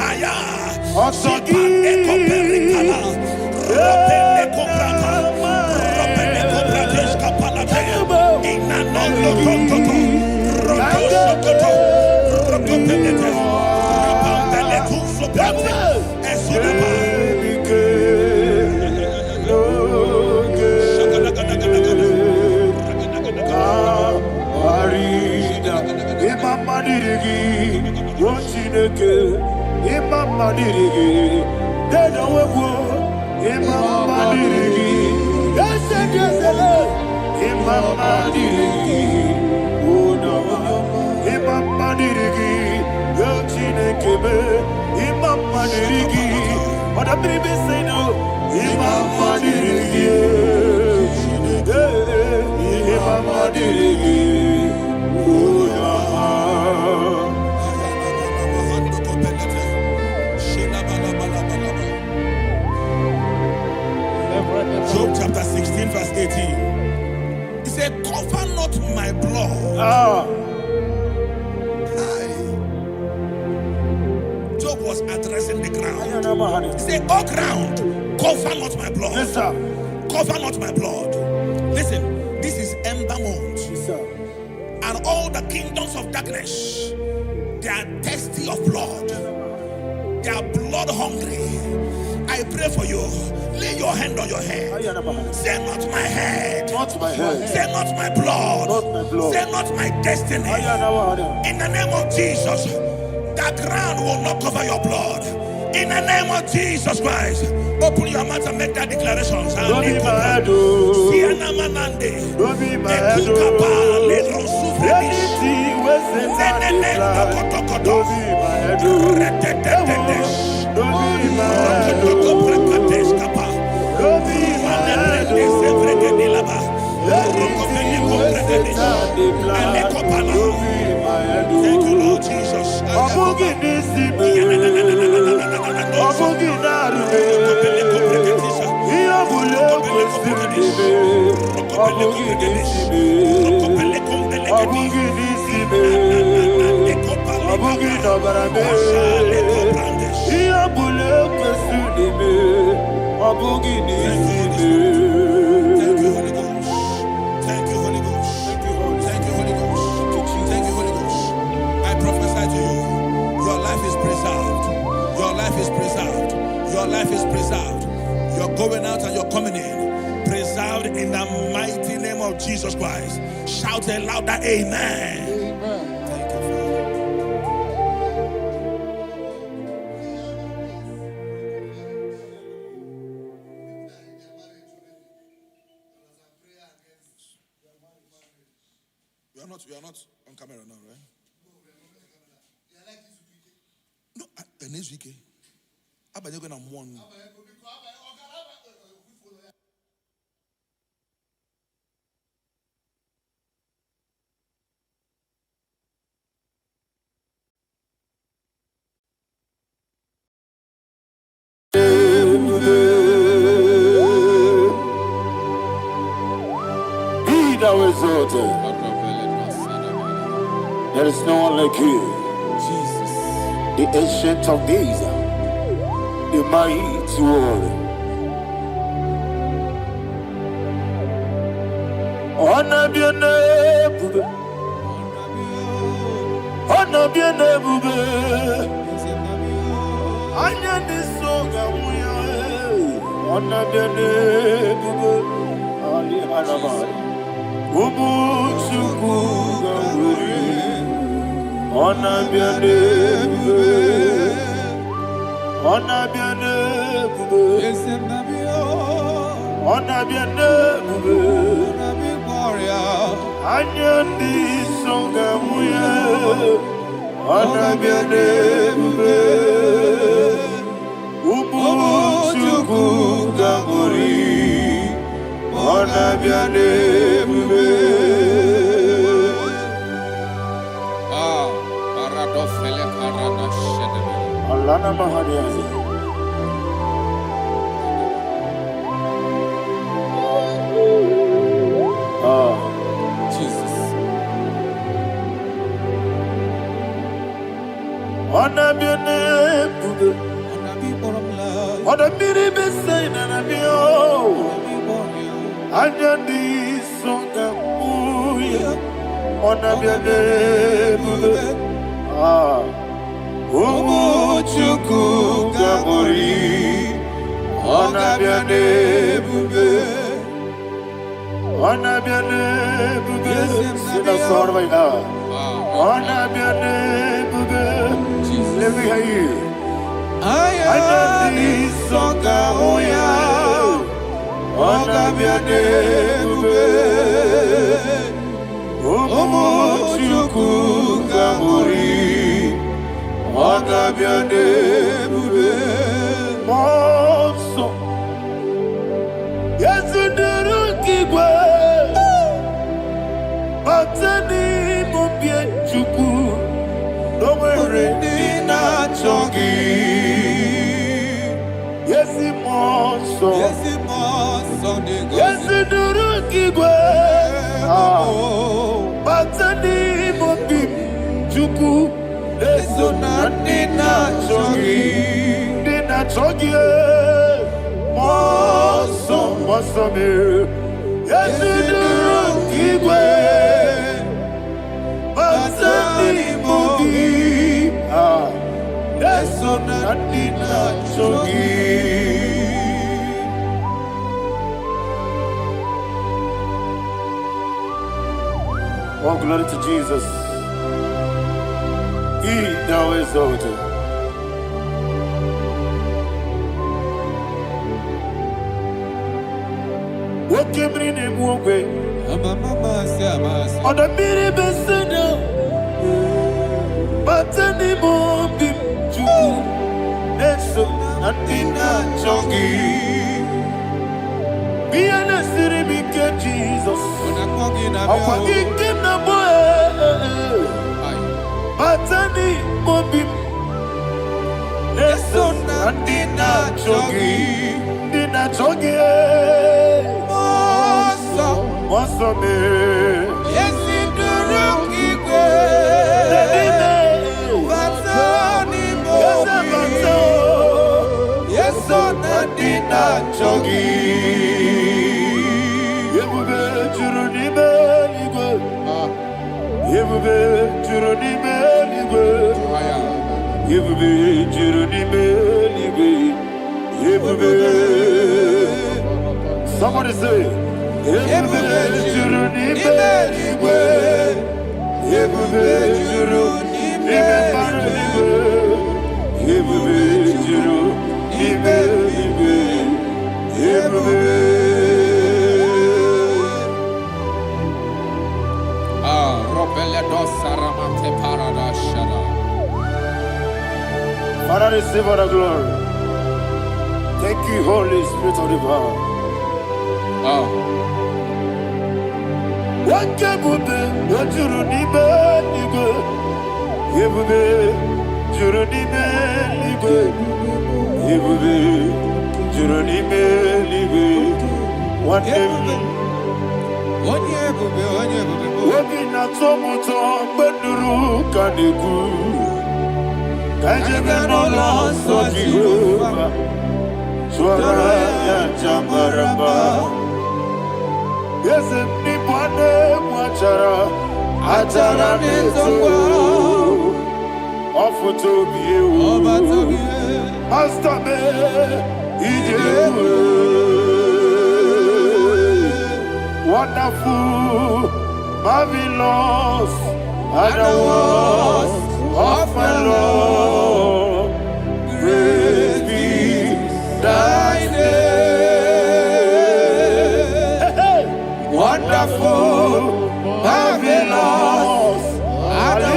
Job chapter 16 verse 18. He said, cover not my blood. Job was addressing the ground. He said, oh ground, cover not my blood. Yes, sir. Cover not my blood. Listen, this is ember month. Yes, sir. And all the kingdoms of darkness, they are thirsty of blood. They are blood hungry. I pray for you. Lay your hand on your head. Say not my head. Not my head. Say not my blood. Not my blood. Say not my destiny. In the name of Jesus, that ground will not cover your blood. In the name of Jesus Christ, open your mouth and make that declaration. Don't be my head. Don't be my head. Anything was in that plan. Don't be my head. Don't be my head. Don't be my head. Anything was in that plan. Don't be my head. Thank you, Lord Jesus. Thank you, Holy Ghost. Thank you, Holy Ghost. Thank you, Holy Ghost. Thank you, Holy Ghost. I prophesy to you, your life is preserved. Your life is preserved. Your life is preserved. You're going out and you're coming in. Preserved in the mighty name of Jesus Christ. Shout a louder amen. Thank you, Father. You are not on camera now, right? No, next week. You're going to mourn. Be thou exalted. There is no one like you, Jesus. the ancient of days, the mighty warrior. Honor be bube, honor be bube. Anya ni soga muya, honor be bube. Ali Arabari, Ubu chuku gamburi. Honor be honor be honor be Anya di songa muya, honor be Ubu chuku gamburi, honor be Alana Mahariazi. Jesus. Honor be honor be the sign and be Anya di songa muya, honor be Umu chuku gamburi, honor be bube. Honor be bube. Sing a song right now. Honor be bube. Let me hear you. Anya di songa muya, honor be bube. Umu chuku gamburi, honor be bube. Monso, yes nduru kigwe, batani mubye chuku, nomere dina chongi. Yes monso, yes nduru kigwe, batani mubye chuku. Eso na dina chogi, moso me, yesu duru kigwe, basani mogi, eso na dina chogi. Oh, glory to Jesus. He thou exalted. What came in him walk way? On the mirror beside but anymore be to so Adina Chogi. Be an city became Jesus. I'll give him the boy. But anymore be so Adina Chogi. Dina Chogi. What's up, man? Yes, it do wrong. Yes, so Nadina Chogi. Yebube Juruni Beligwe. Yebube Juruni Beligwe. Yebube Juruni Beligwe. Yebube. Somebody say. Yebube Juruni Beligwe. Yebube Juruni Beligwe. Yebube Juruni Beligwe. Yebube. Father, receive all the glory. Thank you, Holy Spirit of the power. What can you do? What you do? Yebube, Juruni Beligwe. Yebube, Juruni Beligwe. What Wabina Tomoto Banduru Kaniku Kajabano Loso Jehovah Swara Jambaraba Yes, Nipane Mwachara Achara Nezo Offer to be you Master me Ijewu Wonderful, marvelous, are the words of my Lord. Praise be thy name. Wonderful, marvelous, are the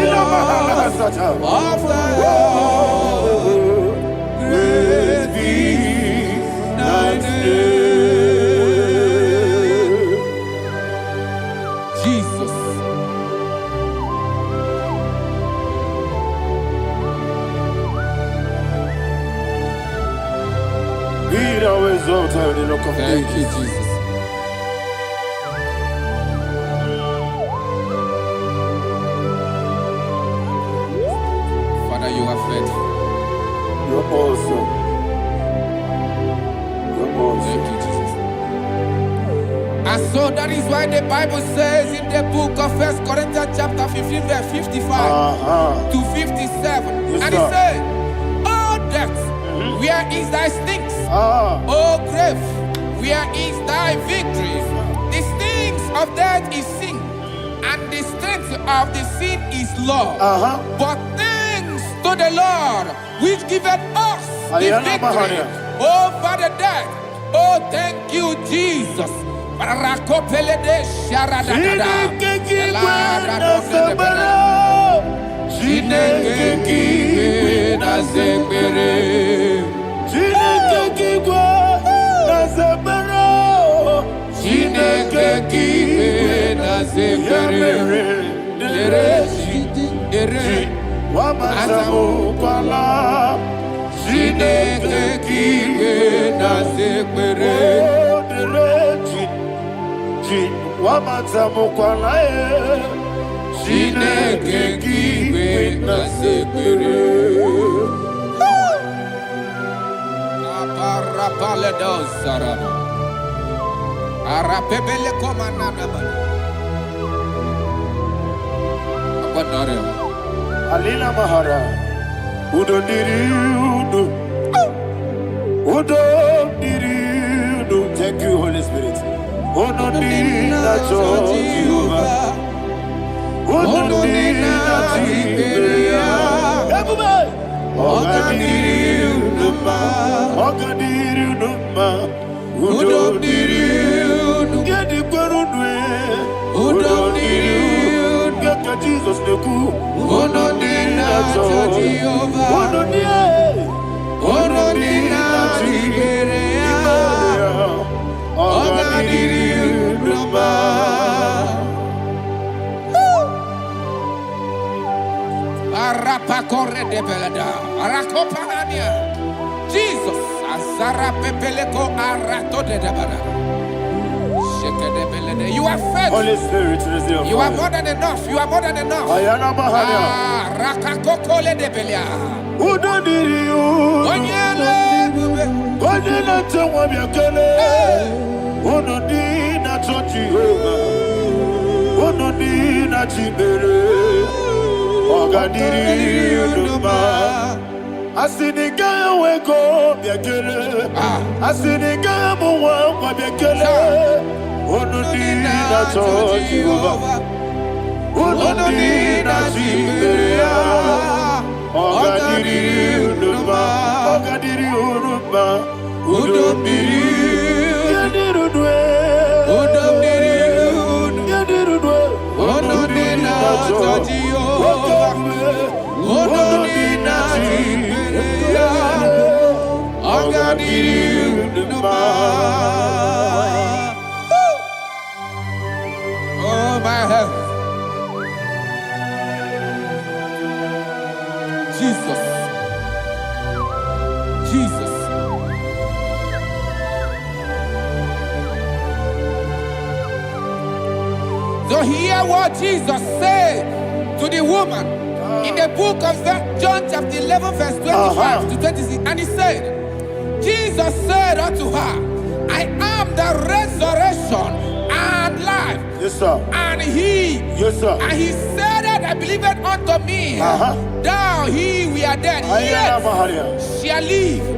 words of my Lord. Praise be thy name. Thank you, Jesus. Father, you are faithful. You're awesome. You're awesome. Thank you, Jesus. And so that is why the Bible says in the book of 1 Corinthians chapter 15, verse 55 to 57. Yes, and it says, "Oh death, where is thy stings? Oh grave, where is thy victory? The stings of death is sin, and the strength of the sin is law. But thanks to the Lord, which giveth us the victory over the death. Oh, thank you, Jesus." Alina Mahara, Udo Diriudo, Udo Diriudo. Thank you, Holy Spirit. Udo Diriudo, Ononina Tiberia. Ogadiriu Numa. Ogadiriu Numa. Udodiriu. Gedi Gwarunwe. Udodiriu. Gaka Jesus Neku. Ononina Jehovah. Ononina Tiberia. Ogadiriu Numa. Arapakorre de belada, Arakopania, Jesus, Azara Pepeleko Arato de Dabada. Shake de belade. You are faithful. Holy Spirit, receive. You are more than enough. You are more than enough. Ayana Mahania. Rakakokole de Belia. Udodiriu. Onyele bube. Onyele tewa biakele. Onodina Jehovah. Onodina Chibere. Ogadiriu Numa. Asiniga weko biakele. Asiniga muwa biakele. Onodina Jehovah. Onodina Chibere. Ogadiriu Numa. Ogadiriu Numa. Udomdiriu. Yadirudwe. Udomdiriu. Yadirudwe. Ononina Jehovah. Ononina Tiberia. Ogadiriu Numa. Oh my health. Jesus. Jesus. So hear what Jesus said to the woman in the book of John chapter 11 verse 25 to 26. And he said, Jesus said unto her, I am the resurrection and life. Yes, sir. And he, Yes, sir. and he said that I believe it unto me, thou he we are dead, Ayana Mahania. yet shall live.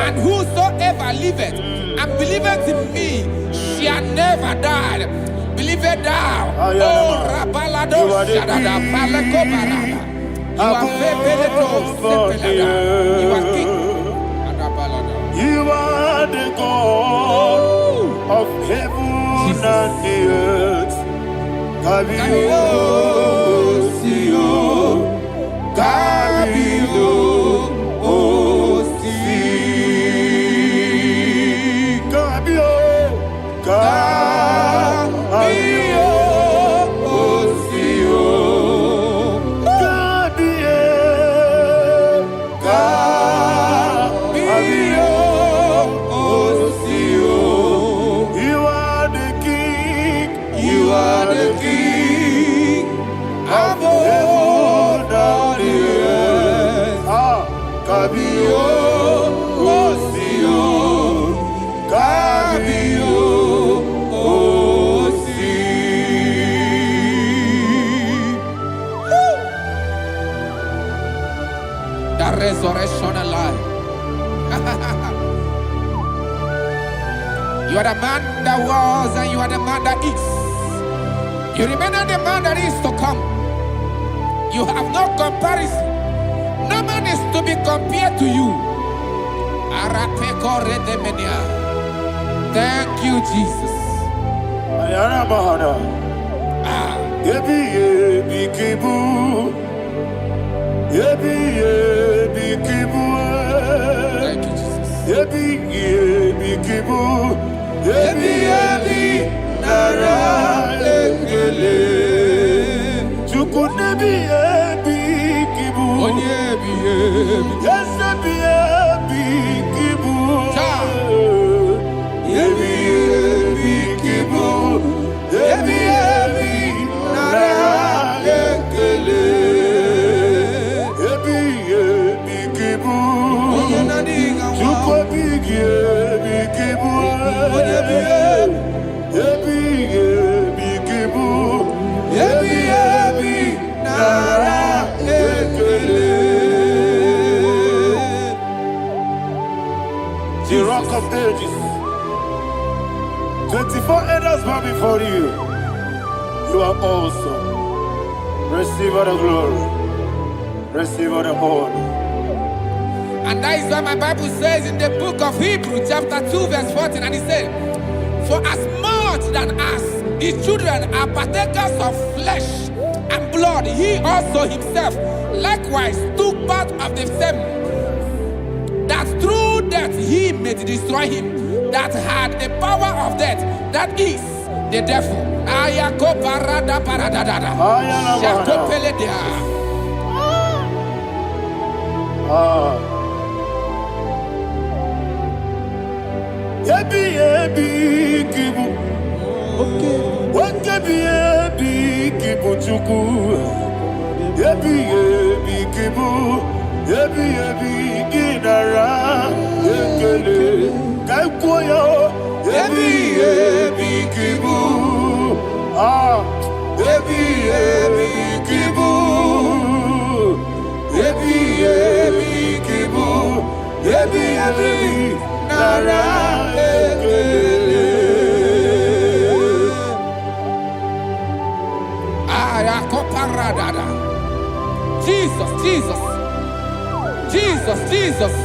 And whosoever liveth and believeth in me shall never die. Believe it thou. Oh, Rabalado, Shadada, Paleko Barada. You are Febeleto, Sepelada. You are king. You are the God of heaven and the earth. Kabio, Sio, Kabio, Osi, Kabio, Kabio, Osio, Kabio, Kabio, Osio. You are the king. You are the king. Above the earth. Kabio, Osio, Kabio, Osi. The resurrection alive. You are the man that was and you are the man that is. You remember the man that is to come. You have no comparison. No man is to be compared to you. Thank you, Jesus. Ayana Mahana. Yebi yebi kibu. Yebi yebi kibu. Thank you, Jesus. Yebi yebi kibu. Yebi yebi nara ekele. Chukunebi yebi kibu. Onyebi, yebi. Yes, yebi yebi kibu. Yebi yebi kibu. Yebi yebi nara ekele. Yebi yebi kibu. Chukwu yebi kibu. Yebi yebi kibu. Yebi yebi nara ekele. The Rock of Ages. 24 elders bow before you. You are awesome. Receive all the glory. Receive all the honor. And that is why my Bible says in the book of Hebrews chapter 2 verse 14, and it said, for as much than us, his children are partakers of flesh and blood, he also himself likewise took part of the same, that through death he may destroy him that had the power of death, that is the devil. Kibu. Kibu chuku. Kibu. Ginara. Ekele. Kaikoyo. Kibu. Kibu. Kibu. Nara. Jesus, Jesus, Jesus, Jesus,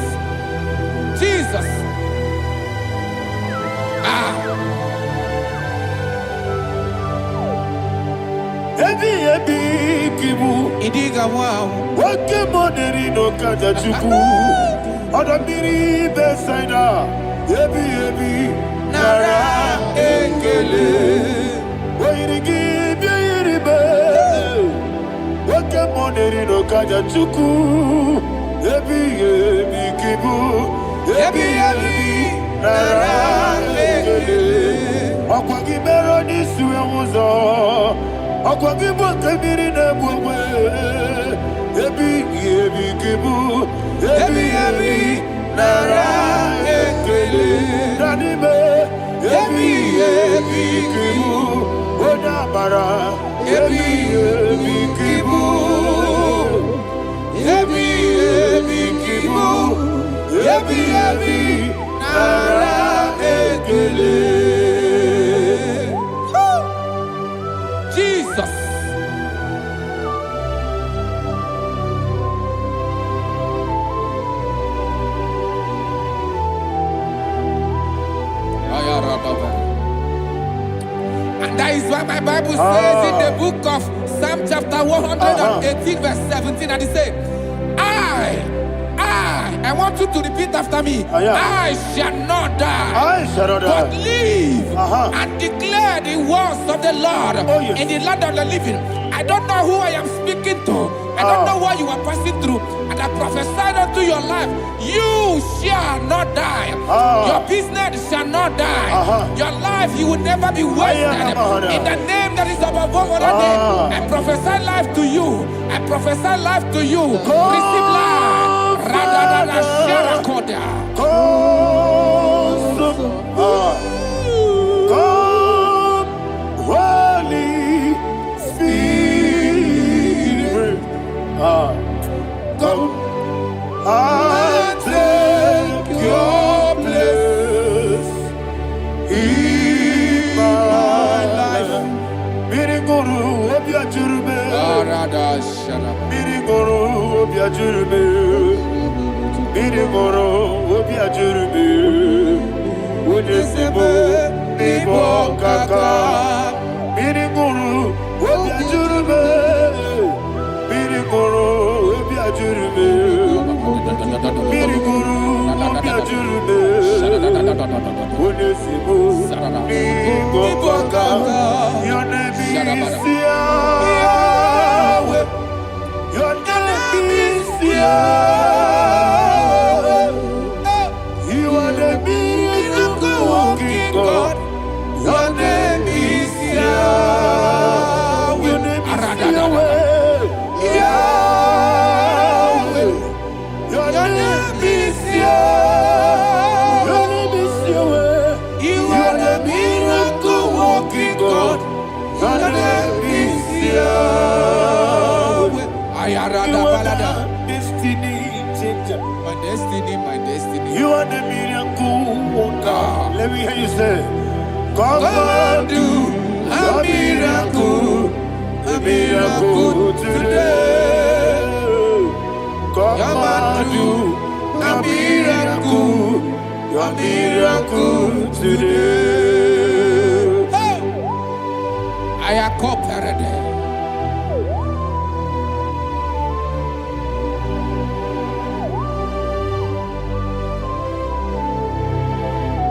Jesus. Kibu. Idiga wow. Wake moderi no kaja chuku. Odamiri besaida. Nara ekele. Wairigi biiribe. Wake moderi no kaja chuku. Kibu. Nara ekele. Akwagi bero nisu emuzo. Akwagi bokebiri ne bwe. Kibu. Nara ekele. Danime. Kibu. Odabara. Kibu. Kibu. Nara ekele. Jesus. And that is why my Bible says in the book of Psalm chapter 118 verse 17, and it says, I want you to repeat after me. I shall not die, but live and declare the words of the Lord in the land of the living. I don't know who I am speaking to. I don't know what you are passing through. And I prophesied unto your life, you shall not die. Your business shall not die. Your life, you will never be wasted. In the name that is above all other name, I prophesy life to you. I prophesy life to you. Receive life. Holy Spirit, come and take your place in my life. Miriguru obiajurube, miriguru obiajurube, miriguru obiajurube. Unisebo nibo kaka, miriguru obiajurube, miriguru obiajurube, miriguru obiajurube. Unisebo nibo kaka. Your name is Yahweh. Your name is Yahweh. You are the miracle working God. Your name is Yahweh. Your name is Yahweh. Yahweh. Your name is Yahweh. Your name is Yahweh. You are the miracle working God. Your name is Yahweh. Destiny changer. My destiny, my destiny. You are the miracle worker. Let me hear you say, come and do a miracle a miracle today. I am cooperated.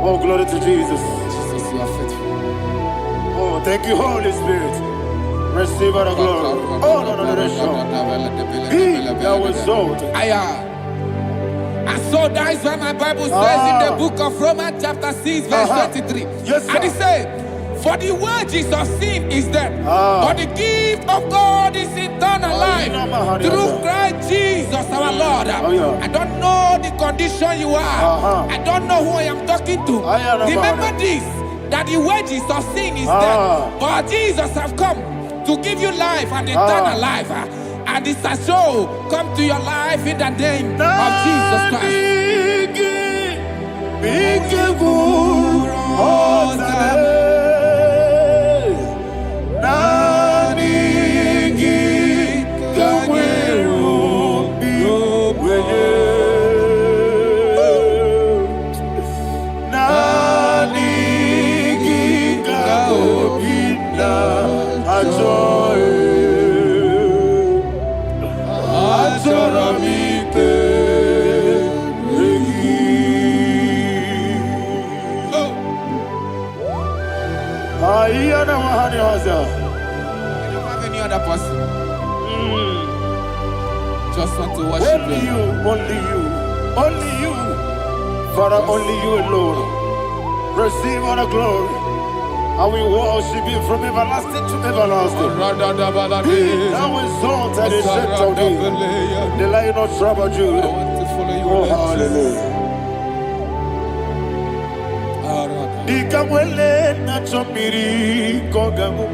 Oh, glory to Jesus. Jesus, you are faithful. Oh, thank you, Holy Spirit. Receive our glory. Oh, no, Be thou exalted. And so that is why my Bible says in the book of Romans chapter 6 verse 23. Yes, sir. And it says, for the wages of sin is death, but the gift of God is eternal life through Christ Jesus our Lord. I don't know the condition you are. I don't know who I am talking to. Remember this, that the wages of sin is death, but Jesus have come to give you life and eternal life. And this shall show come to your life in the name of Jesus Christ. I don't have any other person. Just want to worship only you, only you, only you. Father, only you alone. Receive all the glory. And we worship you from everlasting to everlasting. Be thou exalted and set on thee, the Lion of tribe of Judah. I want to follow you. Oh, hallelujah. Dikamwele na chomiri kogamu.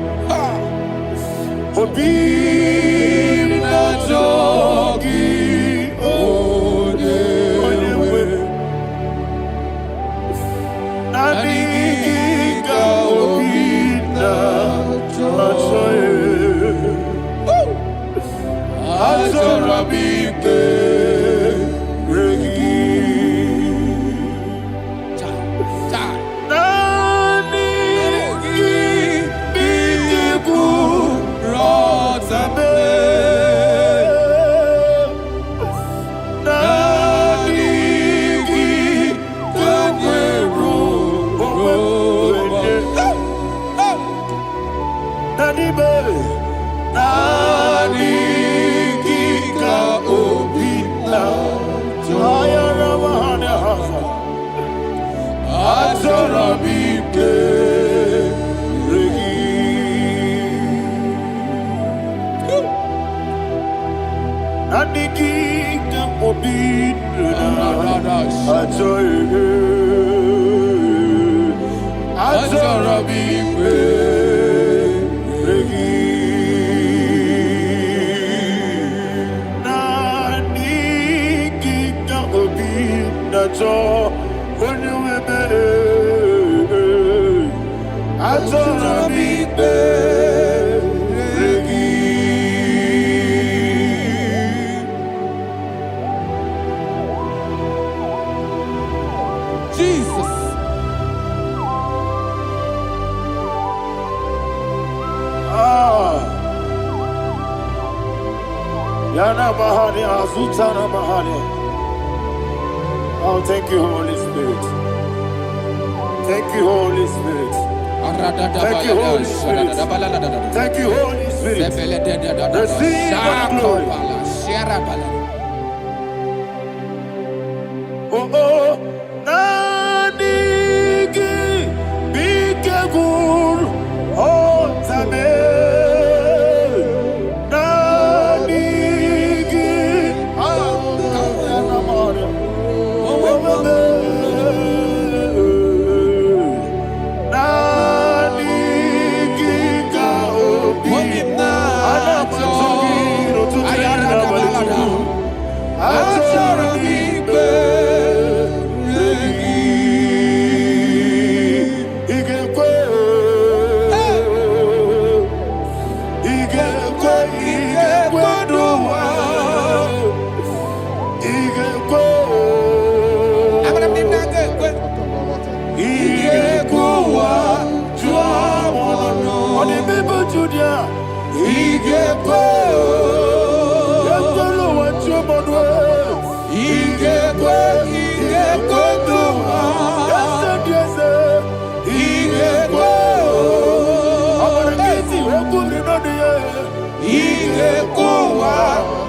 Obi na jogi oyewe. Nani ka obi na choye. Azorabike regi. Oh, thank you, Holy Spirit. Thank you, Holy Spirit. Thank you, Holy Spirit. Thank you, Holy Spirit. Receive my glory. Oh, oh, Nanigi, Bikagur, oh, Tabe. Judia. Igebo. Yetolo wachumodwe. Igebo. Igebo duma. Yese. Igebo. Abarakiti okuri nodiye. Igebo wa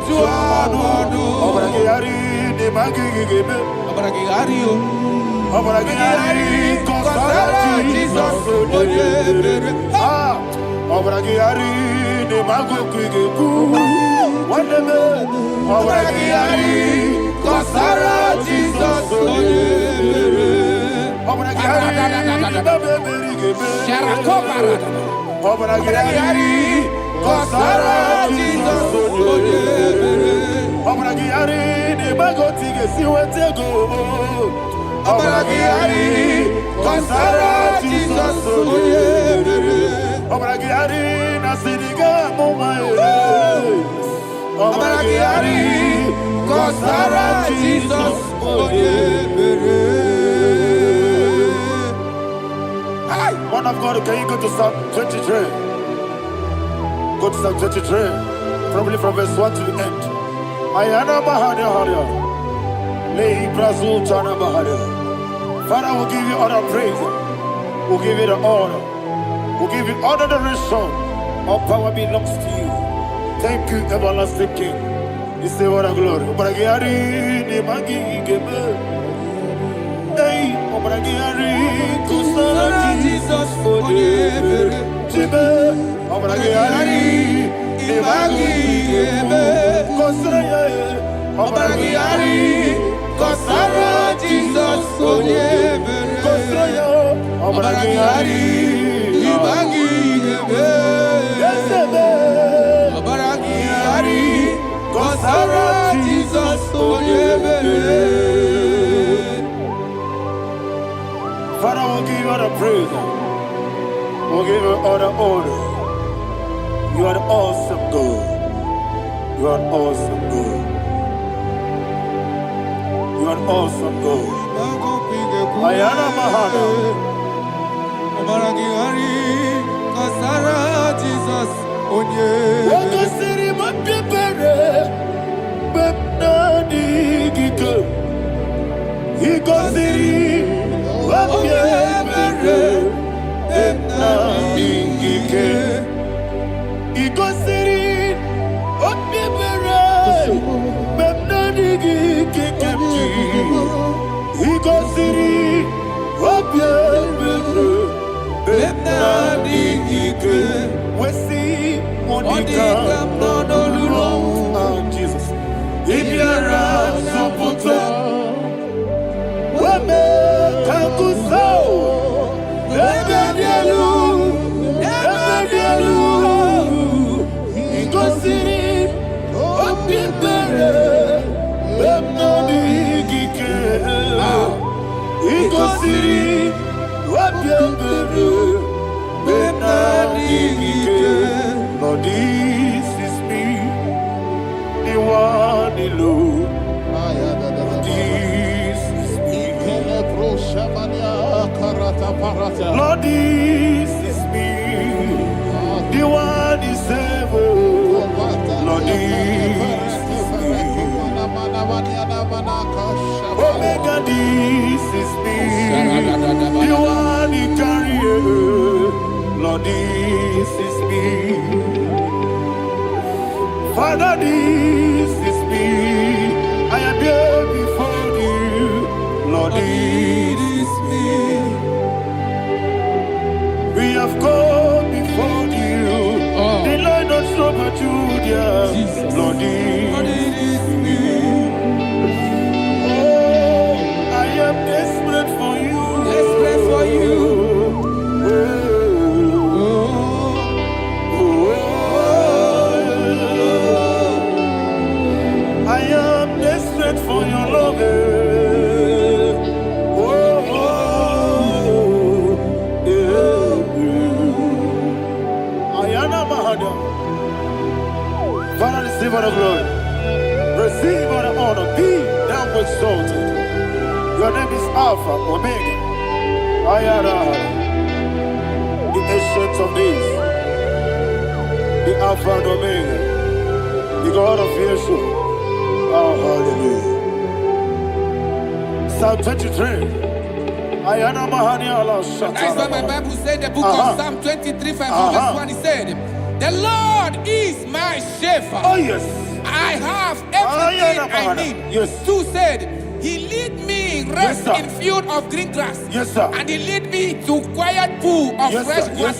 tuanodo. Abarakiyari de magigigebe. Abarakiyari o. Abarakiyari kosara Jesus oyebere. Abarakiyari de magogigegu. Wandeme. Abarakiyari kosara Jesus oyebere. Abarakiyari de babebirigebe. Abarakiyari kosara Jesus oyebere. Abarakiyari de magotige siwetego. Abarakiyari kosara Jesus oyebere. Abarakiyari nasiriga mumaye. Abarakiyari kosara Jesus oyebere. Man of God, can you go to Psalm 23? Go to Psalm 23, probably from verse 1 to the end. Ayana Mahadia Haria. Lei Brazil Chana Mahadia. Father, we'll give you all the praise. We'll give you the honor. We'll give you all the adoration. All power belongs to you. Thank you, everlasting King. You say what a glory. Obragiari ni magi gebe. Hey, Obragiari kusara Jesus oyebere. Jibe, Obragiari ni magi gebe. Kusara ye, Obragiari kusara Jesus oyebere. Kusara ye, Obragiari ni magi gebe. Yesebe, Obragiari kusara Jesus oyebere. Father, we'll give you all the praise. We'll give you all the honor. You are the awesome God. You are an awesome God. You are an awesome God. Ayana Mahana. Omaragihari Kasara Jesus Onye. Wakasiri Mapipere. Bepnadi Gika. Ikosiri. Wapyemere, Bepnadingike. Ikosiri, Wapyemere, Bepnadingike kemji. Ikosiri, Wapyemere, Bepnadingike. Wesi, Monica, Nodolulo, Jesus. Ibiara, Sopoto. Wame kakuso, ebedielu, ikosiri, opipere, bemnadigike, ikosiri, opipere, bemnadigike. Lord, this is me, the one alone. Lord, this is me, the one is able. Lord, this is me. Omega, this is me, the one you carry. Lord, this is me. Father, this is me. I am here before you. Lord, it is me. We have come before you. The Lord of Judah. Lord, it is me. Oh, I am desperate for you. Desperate for you. I am desperate for your love. Father, receive all the glory. Receive all the honor. Be thou exalted. Your name is Alpha, Omega. I am the ancient of days. Alpha and Omega, the God of Yeshua. Oh, hallelujah. Psalm 23. That's what my Bible said, the book of Psalm 23, verse 1. It said, the Lord is my shepherd. Oh, yes. I have everything I need. Yes. 2 said, he lead me rest in field of green grass. Yes, sir. And he lead me to quiet pool of fresh waters.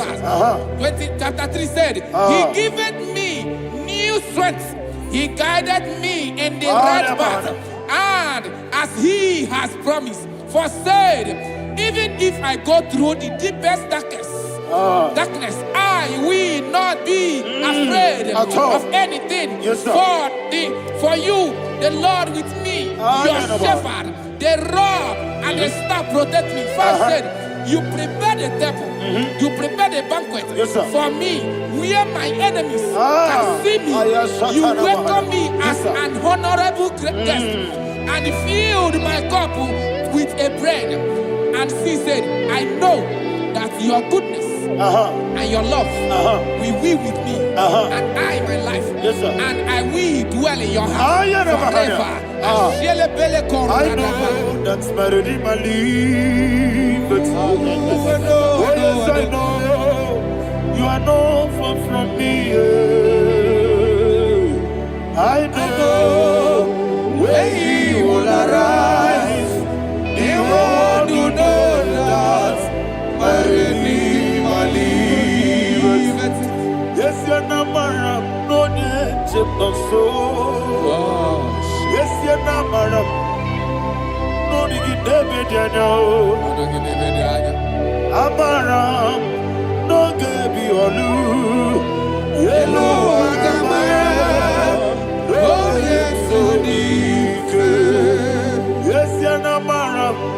20, chapter 3 said, he giveth me new strength. He guided me in the right path. And as he has promised, for said, even if I go through the deepest darkness, I will not be afraid of anything. Yes, for you, the Lord with me, your shepherd, the rod and the staff protect me. First said, you prepare the table, you prepare the banquet for me, where my enemies can see me. You welcome me as an honorable guest, and filled my cup with a bread. And she said, I know that your goodness and your love will be with me, and I, my life, and I will dwell in your house forever. I know that's my Redeemer lives. Oh, yes, I know you are not far from me. I know when he will arise, the world will know that my Redeemer lives. Yes, you're not my no name, no soul. Yes, you're not my no nigga, David, you know. Amaram, no gabi olu. Yellow, Agamara, oh yes, so deep. Yes, you're not my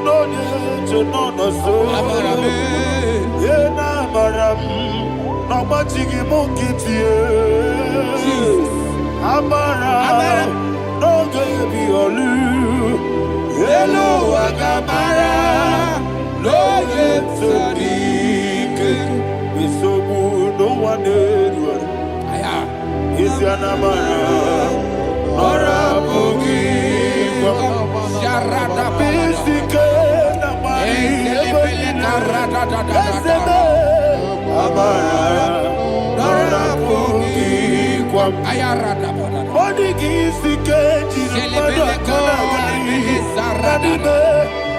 no name, no so. Yeah, Amaram, no machigi monkey. Amaram, no gabi olu. Hello, Agamara, no yet so deep. It's so good, no one did one. Is your Namara, or a boogie? Sharada, basic, Namari, Amara, or a boogie. Ayarada, body gives the cage.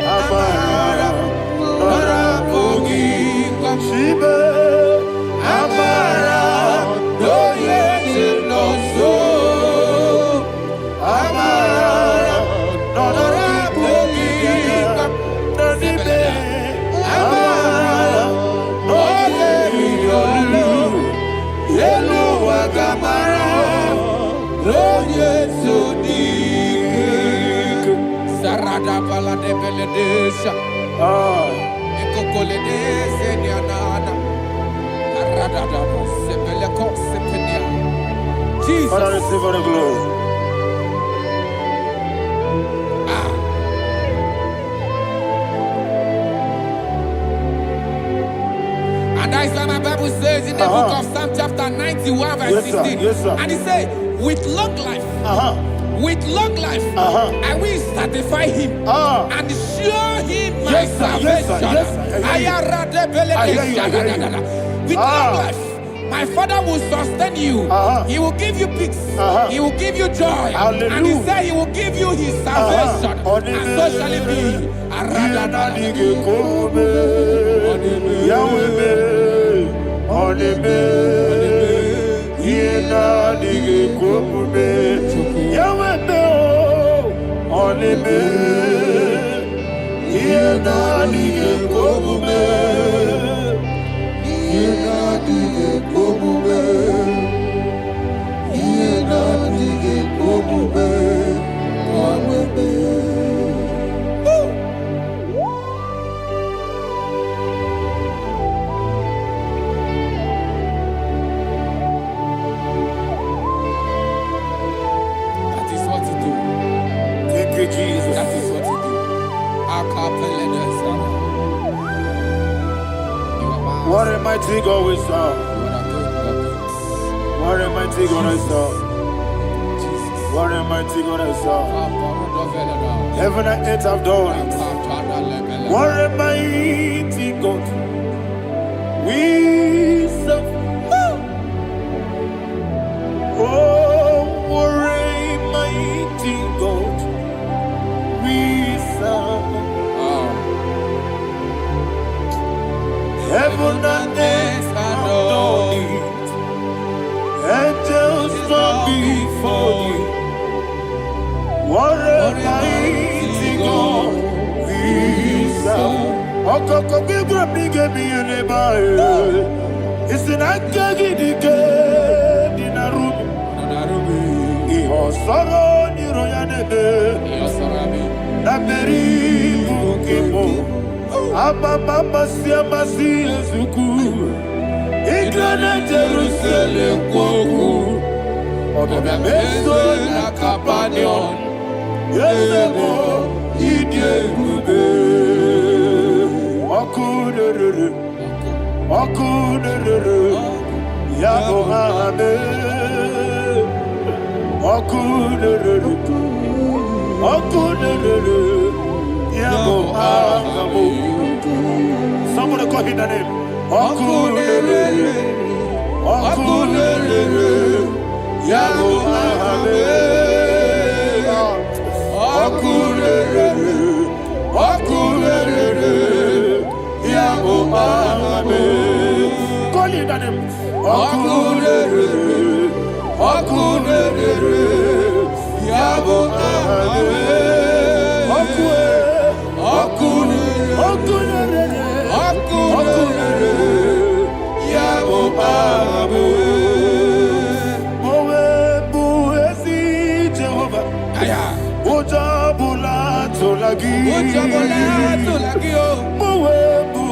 Amara, Nora Bogi, Shibe, Amara, no yes, no so. Amara, Nora Bogi, Shibe, Amara, no Yellow Agamara, no yes, so deep. Sarada bala de beledesha. Ekokoledese nianana. Arada da sebeleko sepenia. Jesus. Father, receive all the glory. And that's why my Bible says in the book of Psalm chapter 91 verse 16. Yes, sir. And it says, with long life. With long life, I will satisfy him and show him my salvation. With long life, my Father will sustain you. He will give you peace. He will give you joy. And he said he will give you his salvation. And so shall it be. Jesus. That is what you do. What a mighty God we serve. What a mighty God I serve. What a mighty God I serve. Heaven and earth have done it. What a mighty God we serve. Oh, what a mighty God we serve. Heaven and earth have done it. Angels bow before you. What a mighty God we serve. Okoko bibra bige mi eneba. It's an akagi dike dinarubi. Iho soro ni royanebe. Naberi bukimo. Ababa siama si ezuku. Igrana Jerusalem kwoku. Odobe meso na kapanion. Yesemo idye gube. Okunere. Yabo ame. Okunere. Yabo ame. Somebody call him the name. Okunere. Yabo ame. Okunere. Yabo ame. Call him the name. Okunere. Yabo ame. Yabo ame. Mowe bu esi Jehovah. Ojabula tolagi. Mowe bu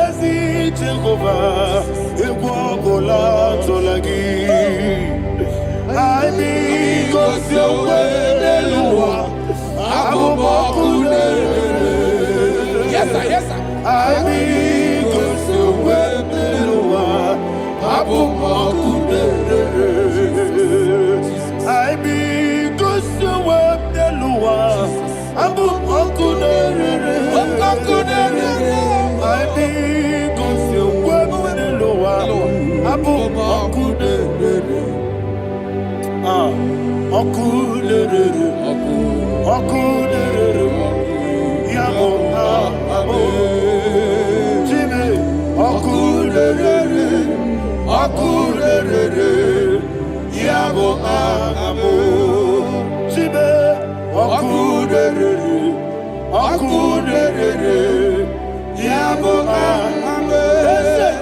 esi Jehovah. Ewabula tolagi. I mean, cause you're well, yes, sir. I mean, cause you're well, I mean, cause you're well,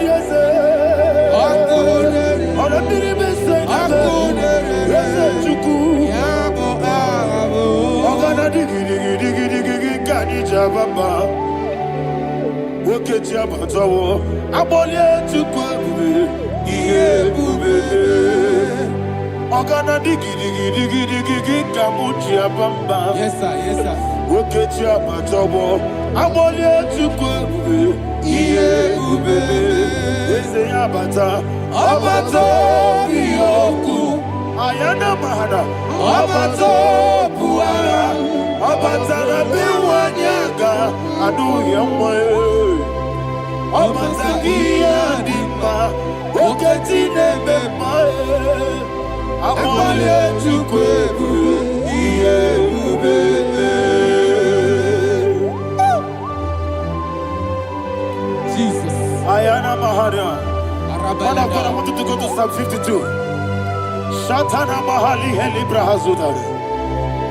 Yes, sir. Ayana mahana Abato buara Abatana biwanyaga Adu yamwe Abatagia dimba Oketine memae Amale chukwebu Iye ubebe Jesus Ayana mahana Father, I want you to go to Psalm 52. Shatana Mahali Helibra Hazudare.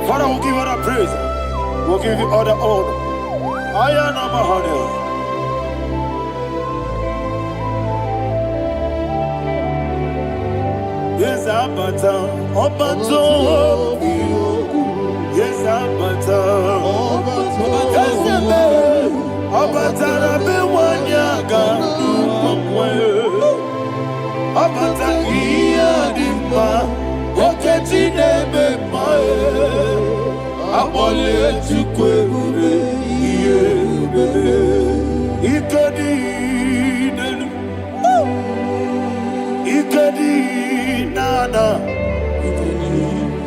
Father, we'll give you all the praise. We'll give you all the honor. Ayana Mahali. Yes, Abata. Obato. Yes, Abata. Yes, Abata. Bewanyaga. Abata iya dimba Oketine bemae Abole chukwebube Iye ubebe Ikadi nenu Ikadi Nana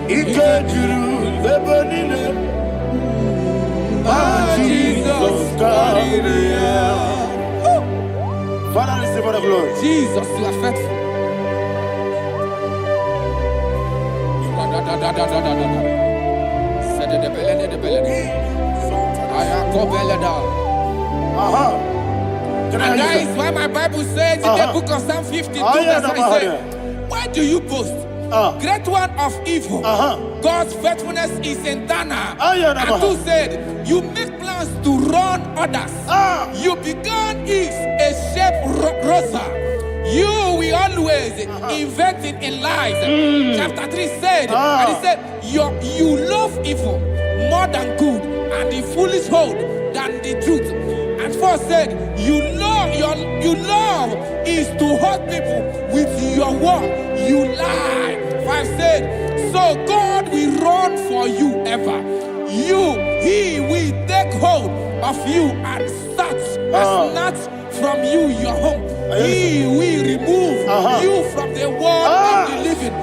Ikejuru Ebonile Jesus Father, receive all the glory. Jesus, you are faithful. And that is why my Bible says in the book of Psalm 52, verse 9, why do you boast? Great one of evil. God's faithfulness is eternal. And 2 said, you make plans to run others. You began is a shape rosa. You will always inventing in lies. Chapter 3 said, and he said, you love evil more than good, and the foolish hold than the truth. And 4 said, you love is to hurt people with your word. You lie. 5 said, so God will run for you ever. He will take hold of you and snatch from you your home. He will remove you from the world of the living.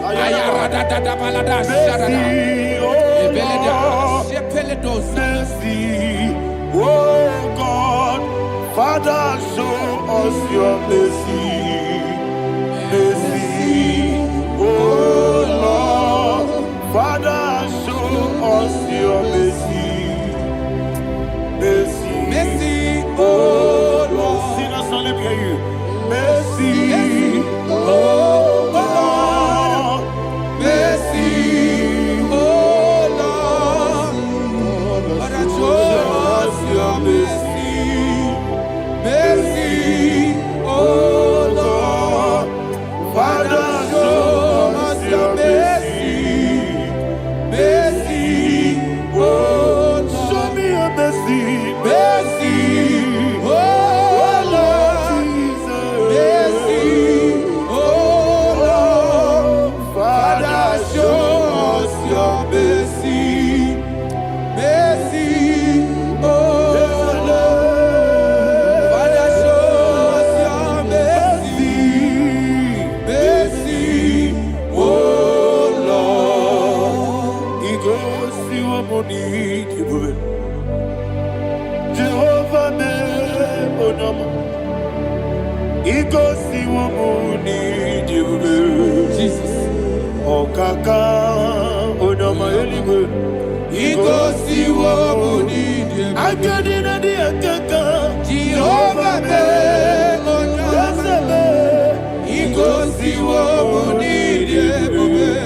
Oh God, Father, show us your mercy. Mercy, oh Lord, Father, show us your mercy. Mercy, Mercy, oh Lord. Sing us only hear you. Mercy, oh Lord. mercy, oh Lord. Father, show us your mercy. Mercy, oh Lord. Father, show us your mercy. Mercy, oh Lord. Show me your mercy. Mercy, oh Lord. Mercy, oh Lord. Father, show us your mercy. Mercy, oh Lord. Father, show us your mercy. Mercy, oh Lord. Jehovah me onama. Igosi womuni Jehovah. Jesus. Okaka onama eligwe. Igosi womuni Jehovah. Agadina di akaka. Jehovah me onama. Igosi womuni Jehovah.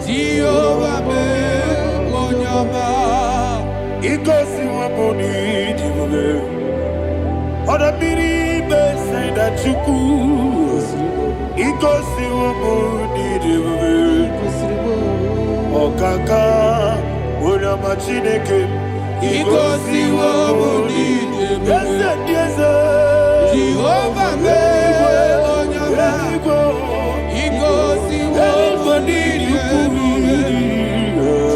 Jehovah me onama. Igosi womuni Jehovah. Oda biri be say that you could. Igosi womuni Jehovah. Okaka onama chineke. Igosi womuni Jehovah. Jehovah me onama. Igosi womuni Jehovah.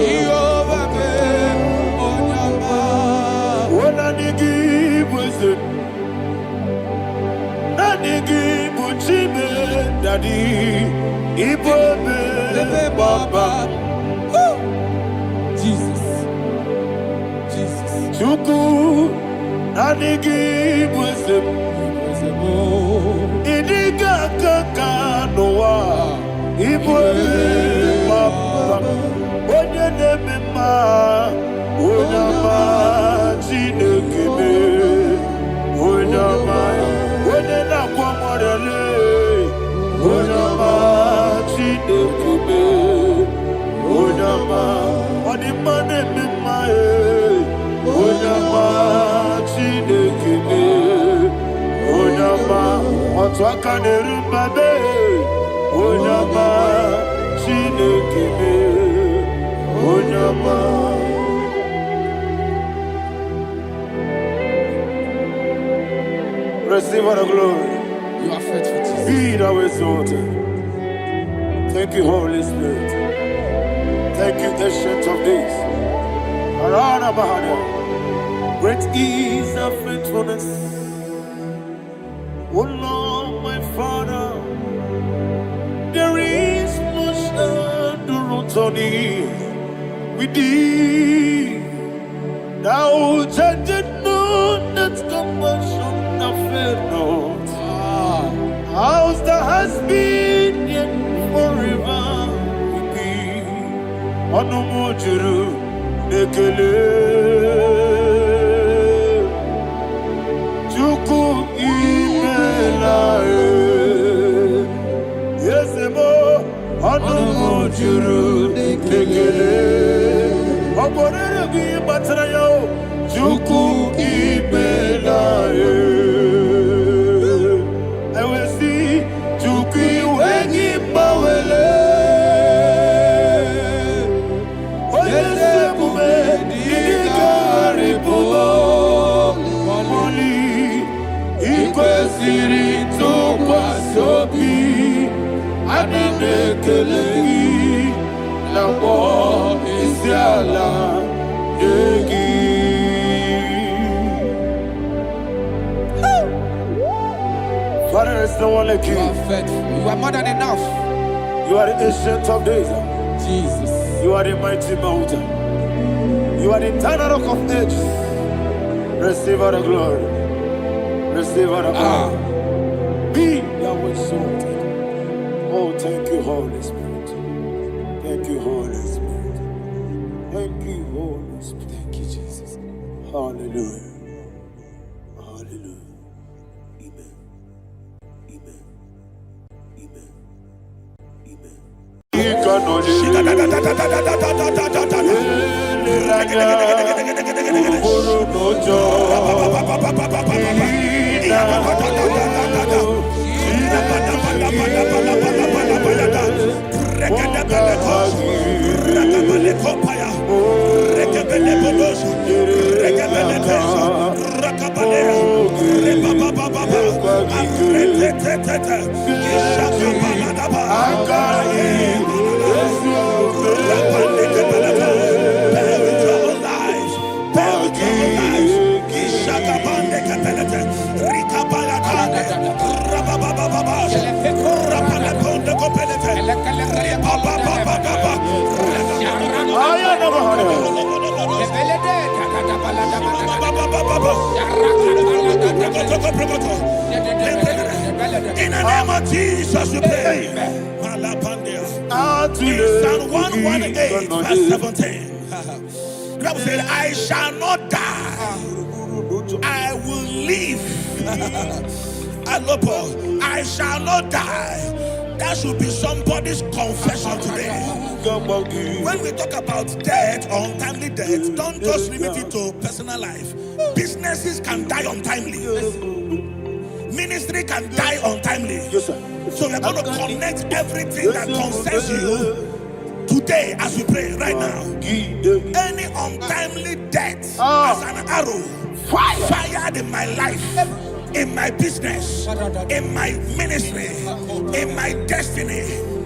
Jehovah me onama. Onanigi bwese. Nanigi buchime dadi. Ibobe baba. Jesus. Jesus. Chuku. Nanigi bwese. Idiga kaka noa. Ibobe baba. Onye nemema. Onyama chinekebe. Onyama. Onye nakwa morele. Onyama chinekebe. Onyama. Onimane memae. Onyama chinekebe. Onyama. Otwaka nerumbabe. Onyama chinekebe. Onyama. Receive all the glory. You are faithful, Jesus. Be thou exalted. Thank you, Holy Spirit. Thank you, Ancient of Days. Arana Bahana. Great is our faithfulness. Oh Lord, my Father, there is Tony, we did. Now judged not that compassion affair not. House that has been yet forever we be. Onomojuru nekele. Chuku imelae. Yesemo onomojuru nekele. Oborere bi batrayo. Chuku imelae. I will see Chuku wengi bawele. Oyesebume digari bubo. Moli ikwesiri tukwa sobi. Adinekeleyi nabo isiala yegi. Father, there's no one like you. You are faithful. You are more than enough. You are the ancient of days. Jesus. You are the mighty mountain. You are the eternal rock of ages. Receive all the glory. Receive all the honor. Be thou exalted. Oh, thank you, Holy Spirit. Thank you, Holy Spirit. Thank you, Holy Spirit. Thank you, Jesus. Hallelujah. Hallelujah. Amen. Amen. Amen. In the name of Jesus, we pray. In Psalm 118, verse 17, the Bible said, I shall not die, I will live. I shall not die. That should be somebody's confession today. When we talk about death or untimely death, don't just limit it to personal life. Businesses can die untimely. Ministry can die untimely. Yes, sir. So we're going to connect everything that concerns you today as we pray right now. Any untimely death as an arrow fired in my life, in my business, in my ministry, in my destiny,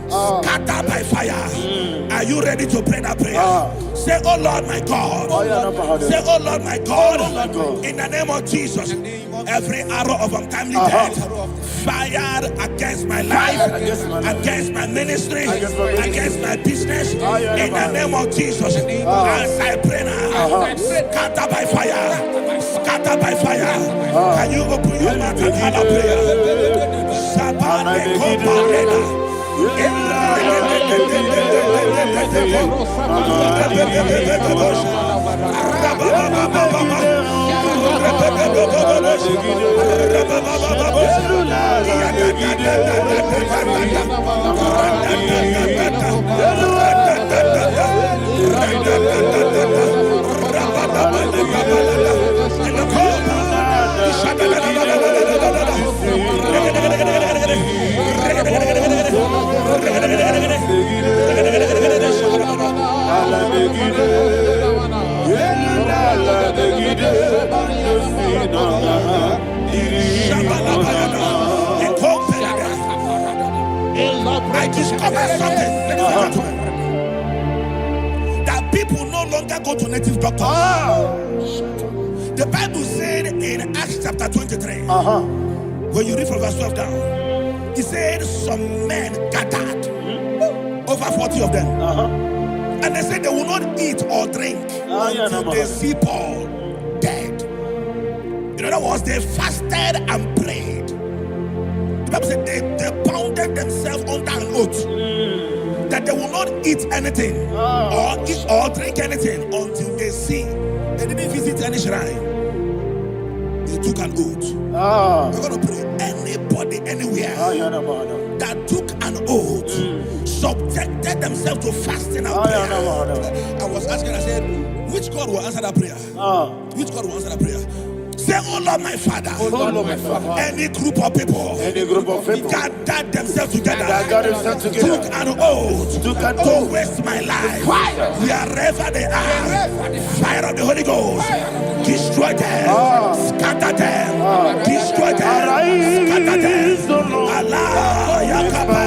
scattered by fire. Are you ready to pray that prayer? Say, oh Lord my God. Say, oh Lord my God. In the name of Jesus, every arrow of untimely death fired against my life, against my ministry, against my business, in the name of Jesus, as I pray now, scattered by fire, scattered by fire. Can you open your mouth and have a prayer? I discovered something, ladies and gentlemen, that people no longer go to native doctors. The Bible said in Acts chapter 23, when you read from verse 12 down, it said some men gathered, over 40 of them. And they said they will not eat or drink until they see Paul dead. In other words, they fasted and prayed. The Bible said they bounded themselves under an oath that they will not eat anything or drink anything until they see. They didn't visit any shrine. They took an oath. We're going to pray. Anybody, anywhere that took an oath, subjected themselves to fasting and prayer. I was asking, I said, which God will answer that prayer? Which God will answer that prayer? Say, oh Lord, my Father. Oh Lord, my Father. Any group of people gathered themselves together, took an oath to waste my life. Wherever they are, fire of the Holy Ghost, destroy them, scatter them, destroy them, scatter them. Allah, Yakaba,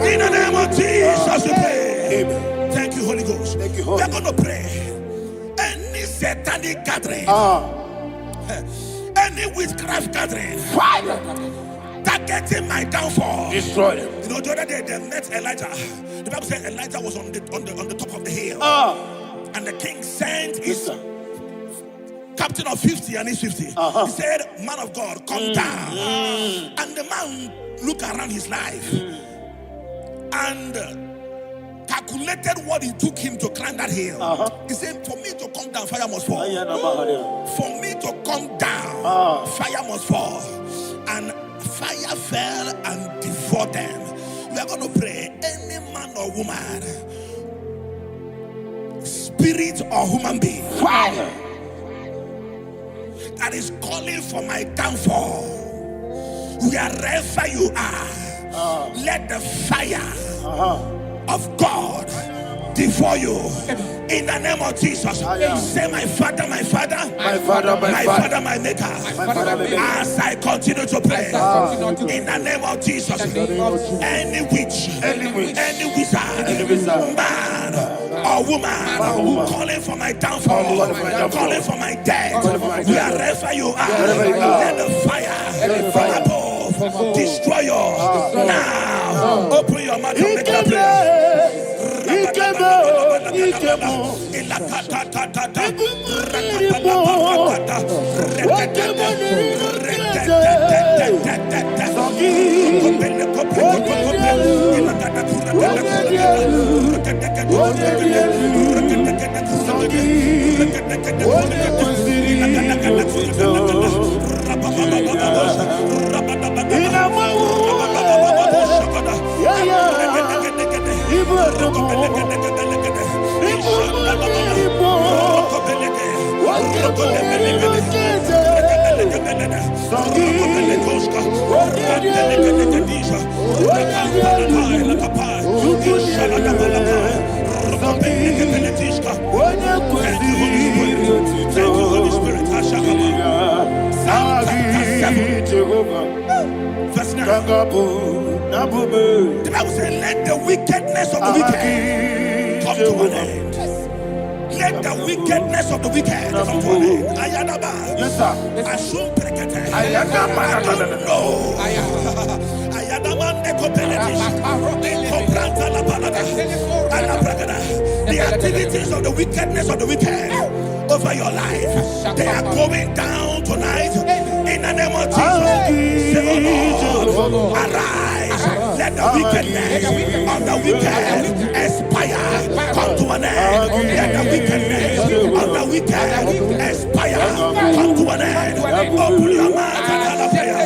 in the name of Jesus we pray. Amen. Thank you, Holy Ghost. Thank you, Holy. We are going to pray. Any satanic gathering, any witchcraft gathering, targeting my downfall, destroy them. You know, the other day they met Elijah. The Bible said Elijah was on the top of the hill, and the king sent his captain of 50 and his 50. He said, man of God, come down. And the man looked around his life and calculated what it took him to climb that hill. He said, for me to come down, fire must fall. For me to come down, fire must fall. And fire fell and devoured them. We are going to pray. Any man or woman, spirit or human being, fire, that is calling for my downfall, wherever you are, let the fire of God devour you in the name of Jesus. Say, my Father, my Father, my Father, my Father, my Maker. As I continue to pray in the name of Jesus, any witch, any wizard, man or woman calling for my downfall, calling for my death, wherever you are, let the fire from above destroy you now. Open your mouth and make a prayer. Verse 9. The Bible says, let the wickedness of the wicked come to an end. Let the wickedness of the wicked come to an end. Ayadaba. Yes, sir. Assume prekete. Ayadaba. I don't know. Ayadaba the activities of the wickedness of the wicked over your life, they are going down tonight in the name of Jesus. Say, oh Lord, arise. Let the wickedness of the wicked expire, come to an end. Let the wickedness of the wicked expire, come to an end. Open your mouth and have a prayer.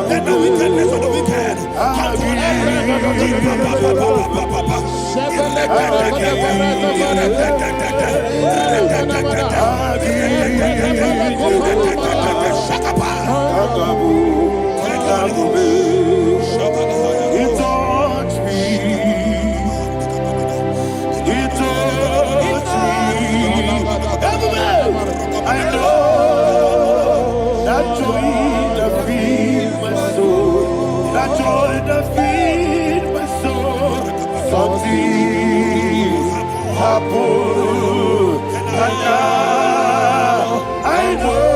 Let the wickedness of the wicked come to an end. I know that joy that feeds my soul, that joy that feeds my soul. Something happened, and now I know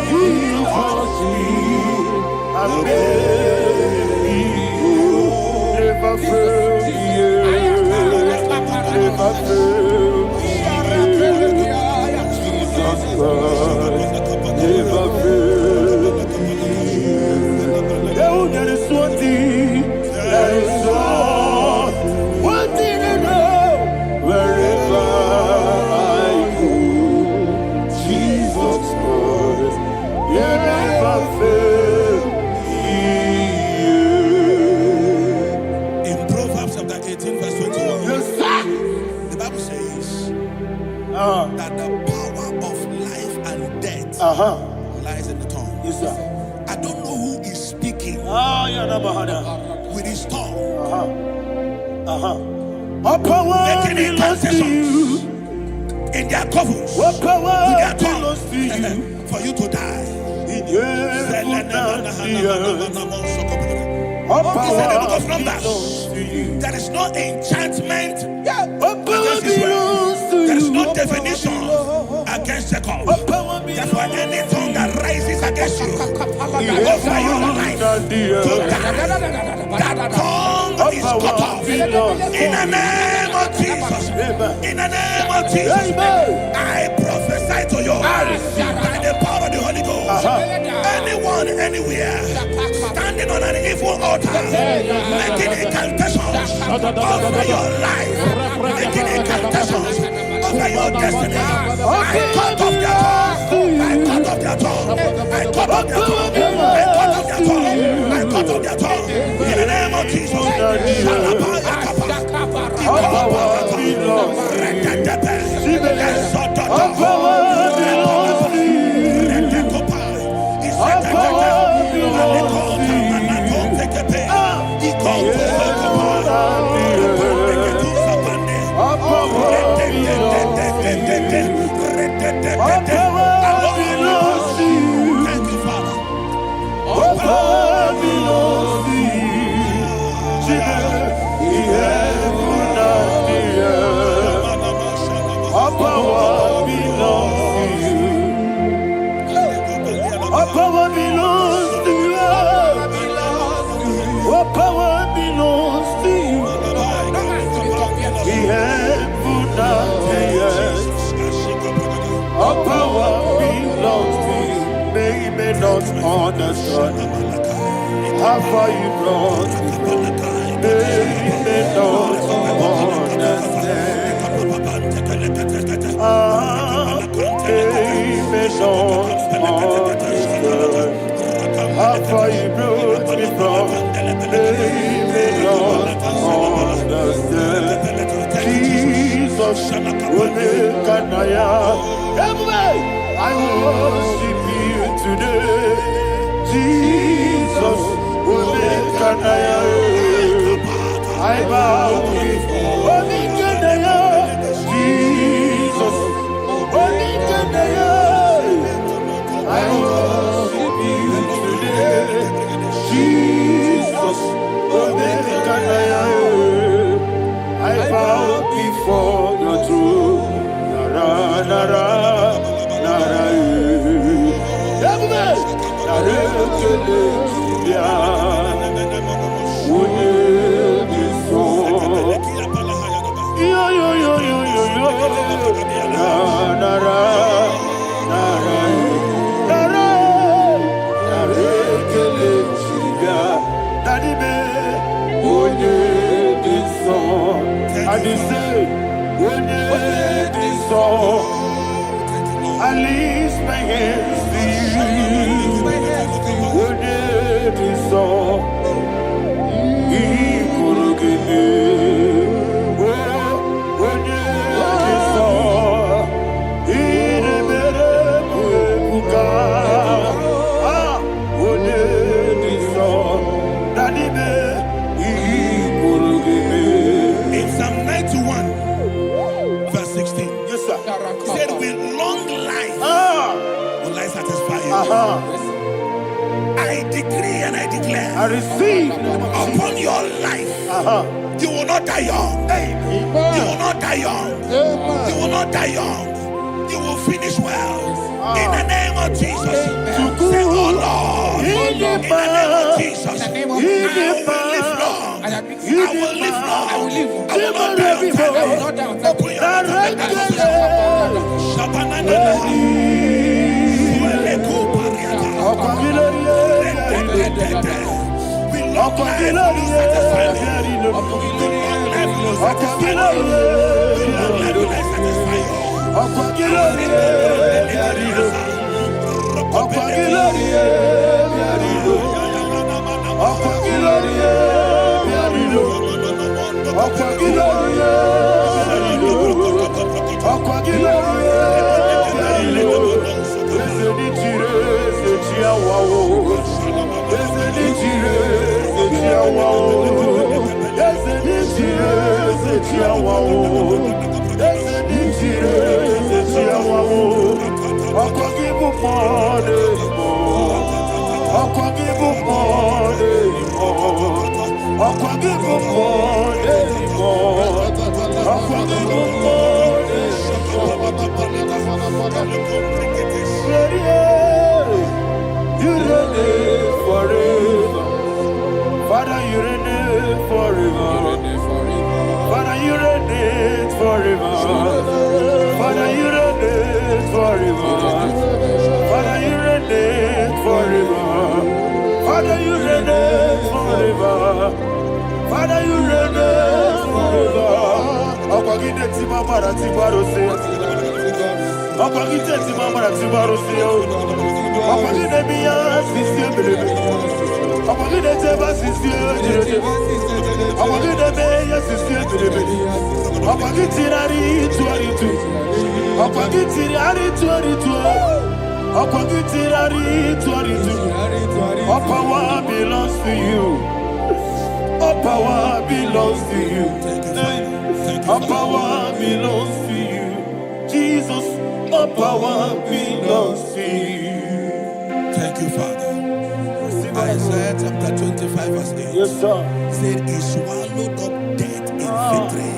He wants me. And maybe you never fail me, never fail me. Never fail me. There is one thing, there is one thing I know. Wherever I go, Jesus Christ, you never fail me. In Proverbs chapter 18, verse 21, yes, the Bible says that the power of life and death lies in the tongue. Yes, sir. I don't know who is speaking with his tongue. Making incantations in their covens with their tongue for you to die. He said in the book of Numbers, there is no enchantment against Israel. There is no definition against Jacob. Therefore, any tongue that rises against you over your life to die, that tongue is cut off. In the name of Jesus. In the name of Jesus. I prophesy to you by the power of the Holy Ghost. Anyone, anywhere, standing on an evil altar, making incantations over your life, making incantations over your destiny, I cut off their tongue. I cut off their tongue. I cut off their tongue. I cut off their tongue. I cut off their tongue. In the name of Jesus. Not understand how far you brought me from. They may not understand. They may not understand how far you brought me from. They may not understand. Jesus, I worship you today. Jesus, I bow before I lift my hands to you. Would it be so? He could give me. Would it be so? He never would would it be so? Daddy, he could give me. In Psalm 91, verse 16. Yes, sir. Said with long life will I satisfy you. I decree and I declare, I receive upon your life, you will not die young. You will not die young. You will not die young. You will finish well. In the name of Jesus. Say, oh Lord, in the name of Jesus, I will live long. I will live long. I will not die young. Open your you reign forever. Father, you reign forever. Father, you reign forever. Father, you reign forever. Father, you reign forever. Father, you reign forever. Father, you reign forever. Akwagide ti mama na ti baro se. Akwagide ti mama na ti baro se. Akwagide mi ya sisi ebelebe. Akwagide te ba sisi ebelebe. Akwagide me ya sisi ebelebe. Akwagide rari tuaritu. Akwagide rari tuaritu. Akwagide rari tuaritu. All power belongs to you. All power belongs to you. All power belongs to you. Jesus, all power belongs to you. Thank you, Father. Isaiah chapter 25, verse 8. Yes, sir. Said, He swallowed up death in victory.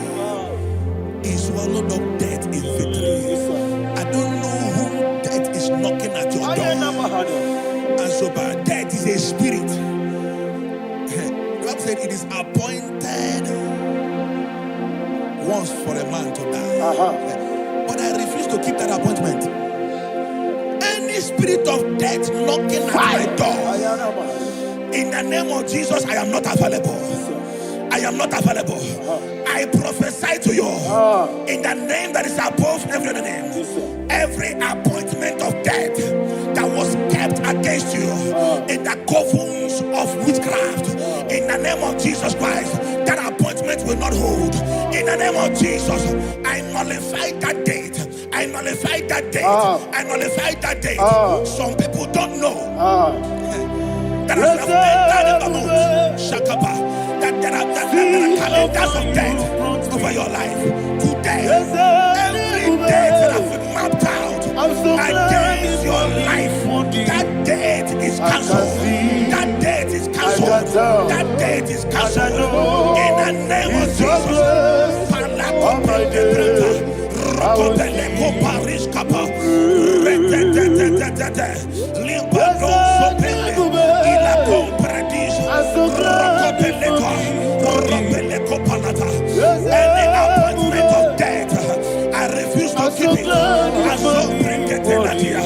He swallowed up death in victory. I don't know whom death is knocking at your door. And so, but death is a spirit. God said it is appointed once for a man to die. But I refuse to keep that appointment. Any spirit of death knocking at my door, in the name of Jesus, I am not available. I am not available. I prophesy to you in the name that is above every other name. Every appointment of death that was kept against you in the covens of witchcraft, in the name of Jesus Christ, that appointment will not hold. In the name of Jesus, I nullify that date. I nullify that date. I nullify that date. Some people don't know that as of Shakapa, that there are calendars of death over your life. Today, every day that I've been mapped out against your life, that date is cancelled. That date is cancelled. That date is cancelled. In the name of Jesus. glad you Any appointment of death, I refuse to keep it. I so bring it in that year.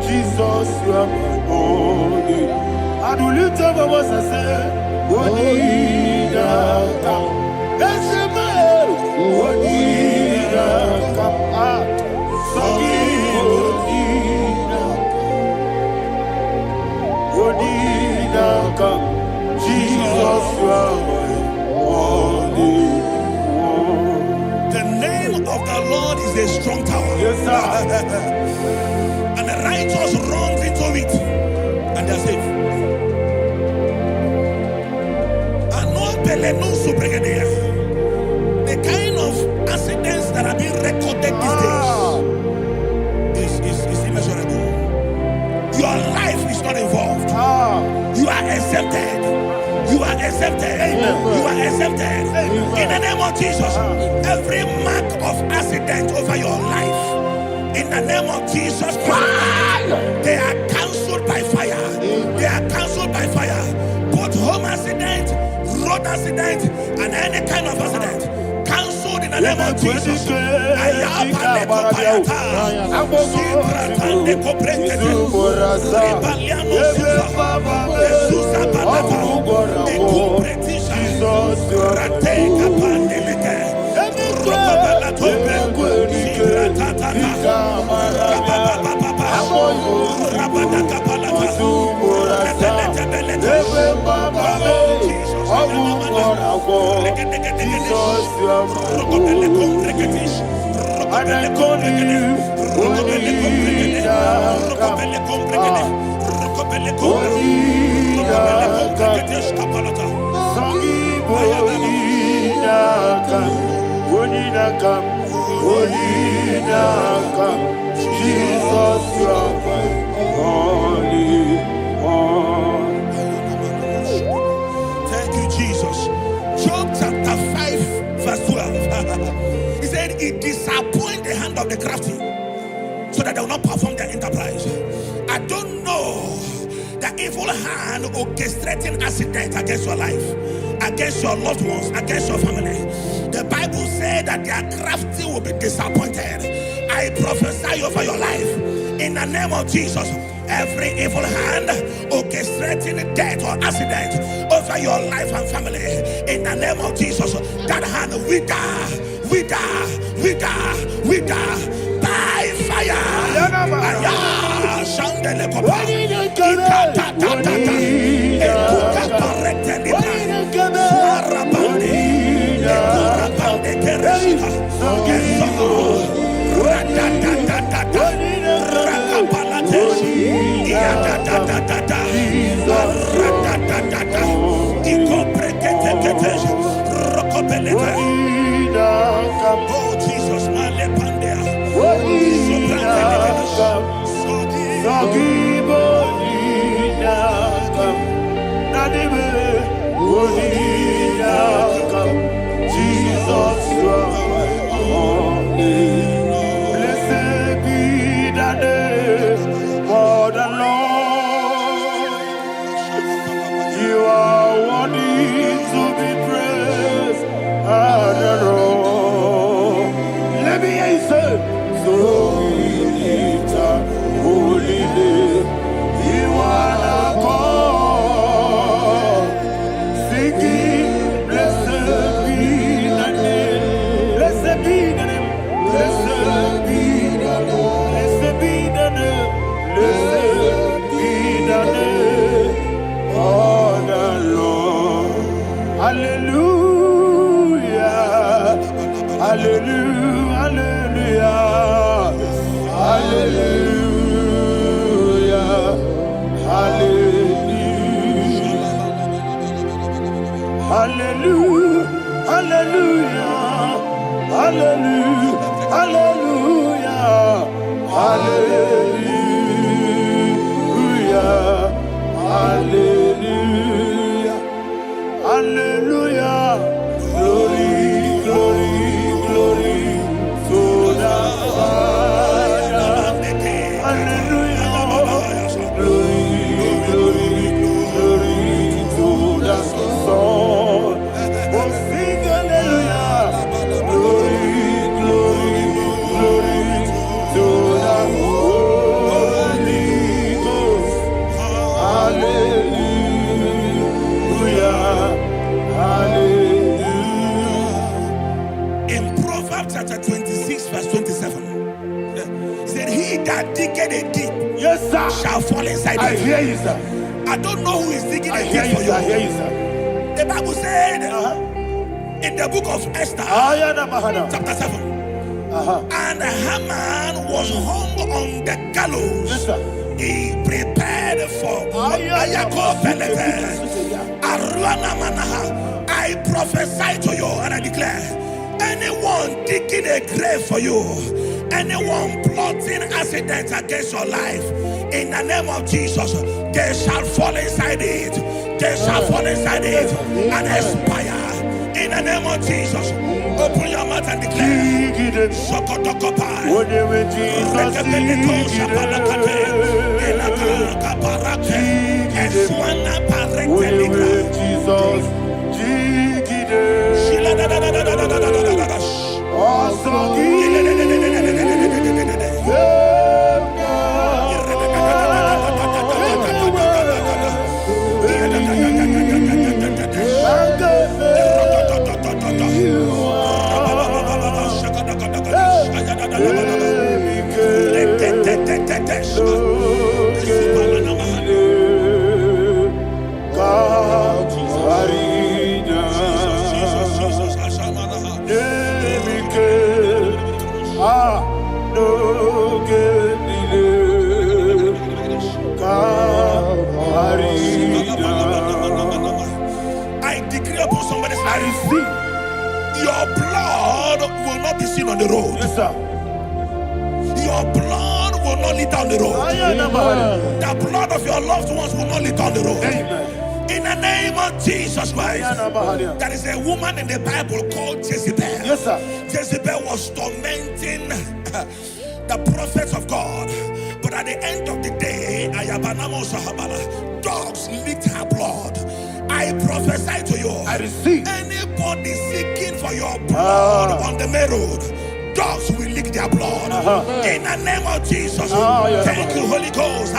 Jesus, you are my only. I do lift up my voice and say, Wodida kam, Esema, Wodida kam, Sogi Wodida kam, Jesus, you are my only. The name of the Lord is a strong tower. Yes, sir. And the righteous runs into it and they're safe. The kind of accidents that are being recorded these days is immeasurable. Your life is not involved. You are exempted. You are exempted. You are exempted. In the name of Jesus, every mark of accident over your life, in the name of Jesus Christ, they are cancelled by fire. They are cancelled by fire. Both home accident, road accident, and any kind of accident, cancelled in the name of Jesus. Jesus, you are my only one. Thank you, Jesus. Job chapter 5, verse 12. He said, it disappoints the hand of the crafty, so that they will not perform their enterprise. I don't know the evil hand orchestrating accident against your life, against your loved ones, against your family. The Bible said that their crafty will be disappointed. I prophesy over your life in the name of Jesus. Every evil hand orchestrating death or accident over your life and family, in the name of Jesus, that hand wither by fire. Oh Jesus, Jesus, you are my only. Blessed Hallelujah, hallelujah, hallelujah, hallelujah, hallelujah, hallelujah, hallelujah, hallelujah, hallelujah, hallelujah, glory, glory, glory to the Father. Hallelujah, glory, glory, glory to the Son. Oh, sing hallelujah, glory, glory, glory to the Holy Ghost. Hallelujah, hallelujah. In Proverbs chapter 26, verse 27, he said, he that diggeth a deep, yes, sir, shall fall inside I it. hear you, sir. I don't know who is digging I a hear deep you, for sir. I you. hear you, sir. The Bible said in the book of Esther, chapter 7, and Haman was hung on the gallows. Yes, sir. He prepared for I prophesy to you and I declare, anyone digging a grave for you, anyone plotting accidents against your life, in the name of Jesus, they shall fall inside it. They shall fall inside it and expire. In the name of Jesus, open your mouth and declare. Shokotokopai. I decree upon somebody's life, your blood will not be seen on the road. Yes, sir. Your blood will not lead down the road. The blood of your loved ones will not lead down the road. Amen. In the name of Jesus Christ. There is a woman in the Bible called Jezebel. Yes, sir. Jezebel was tormenting the prophets of God. But at the end of the day, dogs licked her blood. I prophesy to you, I receive. anybody seeking for your blood on the main road, dogs will lick their blood. In the name of Jesus. Thank you, Holy Ghost.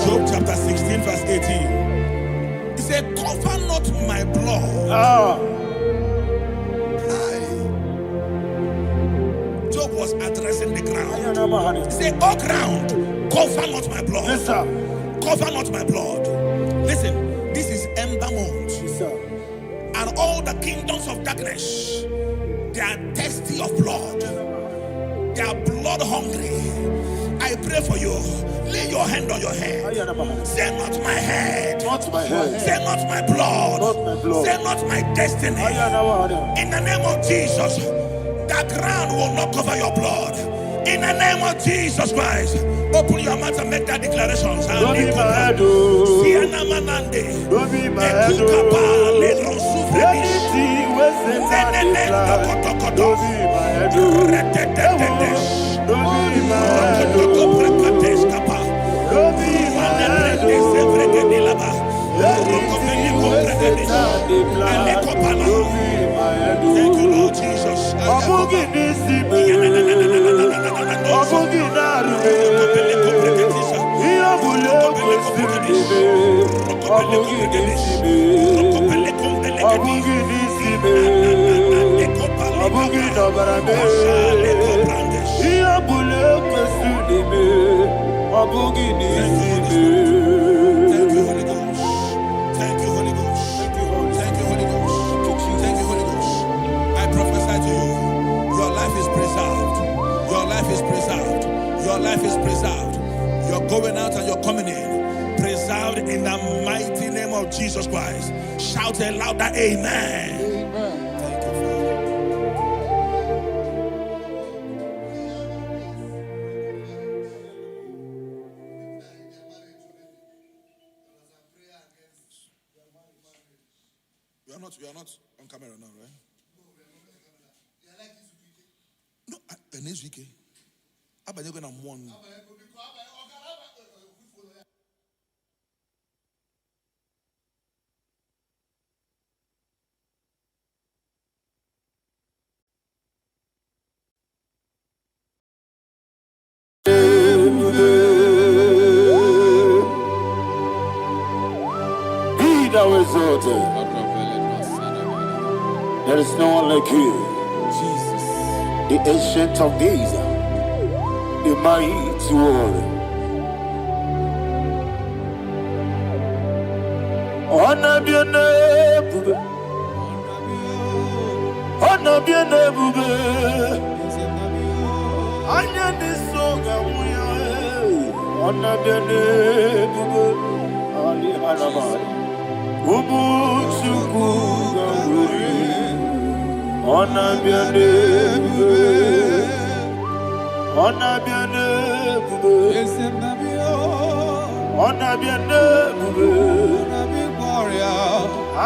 Job chapter 16 verse 18. He said, cover not my blood. Job was addressing the ground. He said, oh ground, cover not my blood. Yes, sir. Cover not my blood. Listen, this is ember month. Yes, sir. And all the kingdoms of darkness, they are thirsty of blood. They are blood hungry. I I pray for you. Lay your hand on your head. Say not my head. Not my head. Say not my blood. Not my blood. Say not my destiny. In the name of Jesus, the ground will not cover your blood. In the name of Jesus Christ, open your mouth and make that declaration. Don't be my head. Don't be my head. Anything was in my head. Don't be my head. Don't be my head. Don't be my head. Thank you, Lord Jesus. Your life is preserved. You're going out and you're coming in. Preserved in the mighty name of Jesus Christ. Shout a louder amen. Amen. Thank you, Father. You are not on camera now, right? No, next week. You're going to one. Be thou exalted. There is no one like you. Jesus. The ancient of days. The mighty warrior. Honor be your name. Honor be your name. Anya ni soga muya. Honor be your name. Ali Alabari. Ubu chuku gamburi. Honor be your name. Honor be your name. Honor be your name.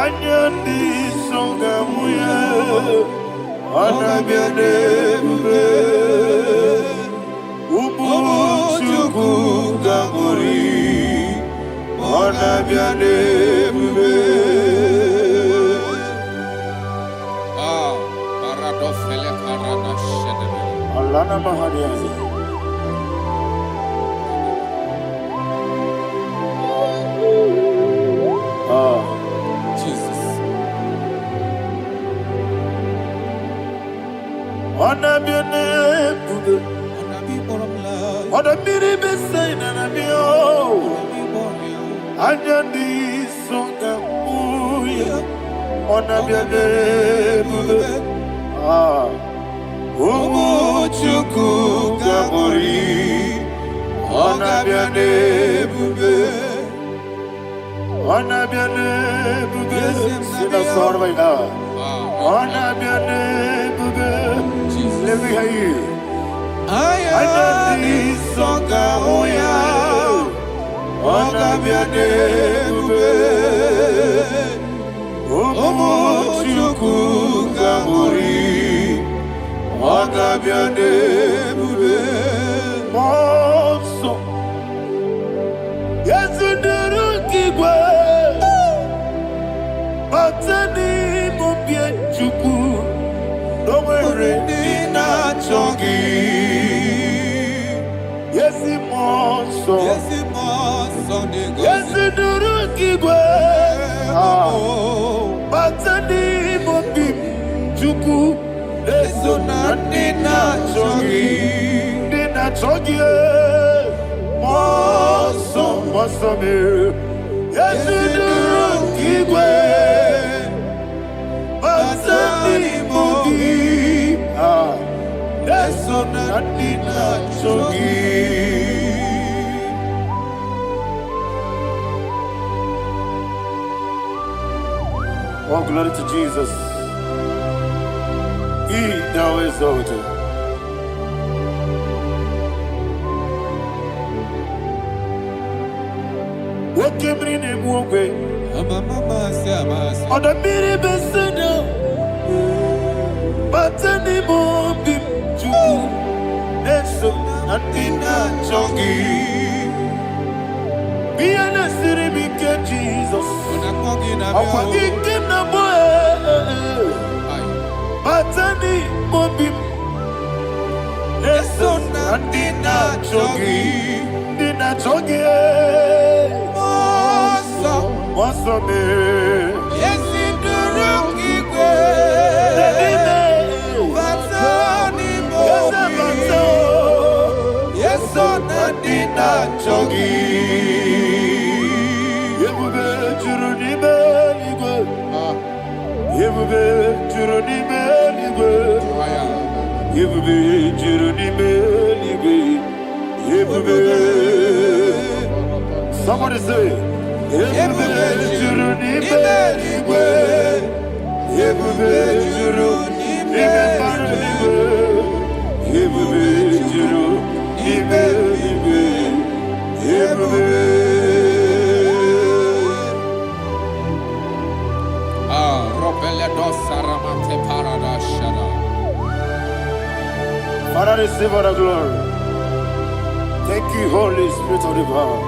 Anya ni soga muya. Honor be your name. Ubu chuku gamburi. Honor be your name. Alana Mahariazi. Jesus. Honor be your name. Honor be the best sign and I'm your. Anya di songa muya. Honor be your name. Umu chuku gabori. Honor be your name. Honor be your name. Sina sorva ina. Honor be your name. Let me hear you. Ayani songa oya. Honor be your name. Umu chuku gabori. Honor be your name. Monso. Yes, Igbo. Batani mubie chuku. No mere nina chongi. Yes, monso. Yes, monso. Yes, Igbo. Batani mubie chuku. Eso na nina chongi. Nina chongi. Monso. Monso. Yes, Igwe. Basani mobi. Eso na nina chogi. Oh, glory to Jesus. Be thou exalted. What came in him one way? On the mini beside, but anymore be true. And so, nothing not jogging. Be an city, be Jesus. I'm walking in the boy. But anymore be. And so, nothing not jogging. Did not jogging. What's for me? Yes, in the room, yes, so that did not jogi. You will be Juruni Belly. You will be Juruni Belly. You will be Juruni Belly. You will be. Somebody say. Father, receive all the glory. Thank you, Holy Spirit of the power.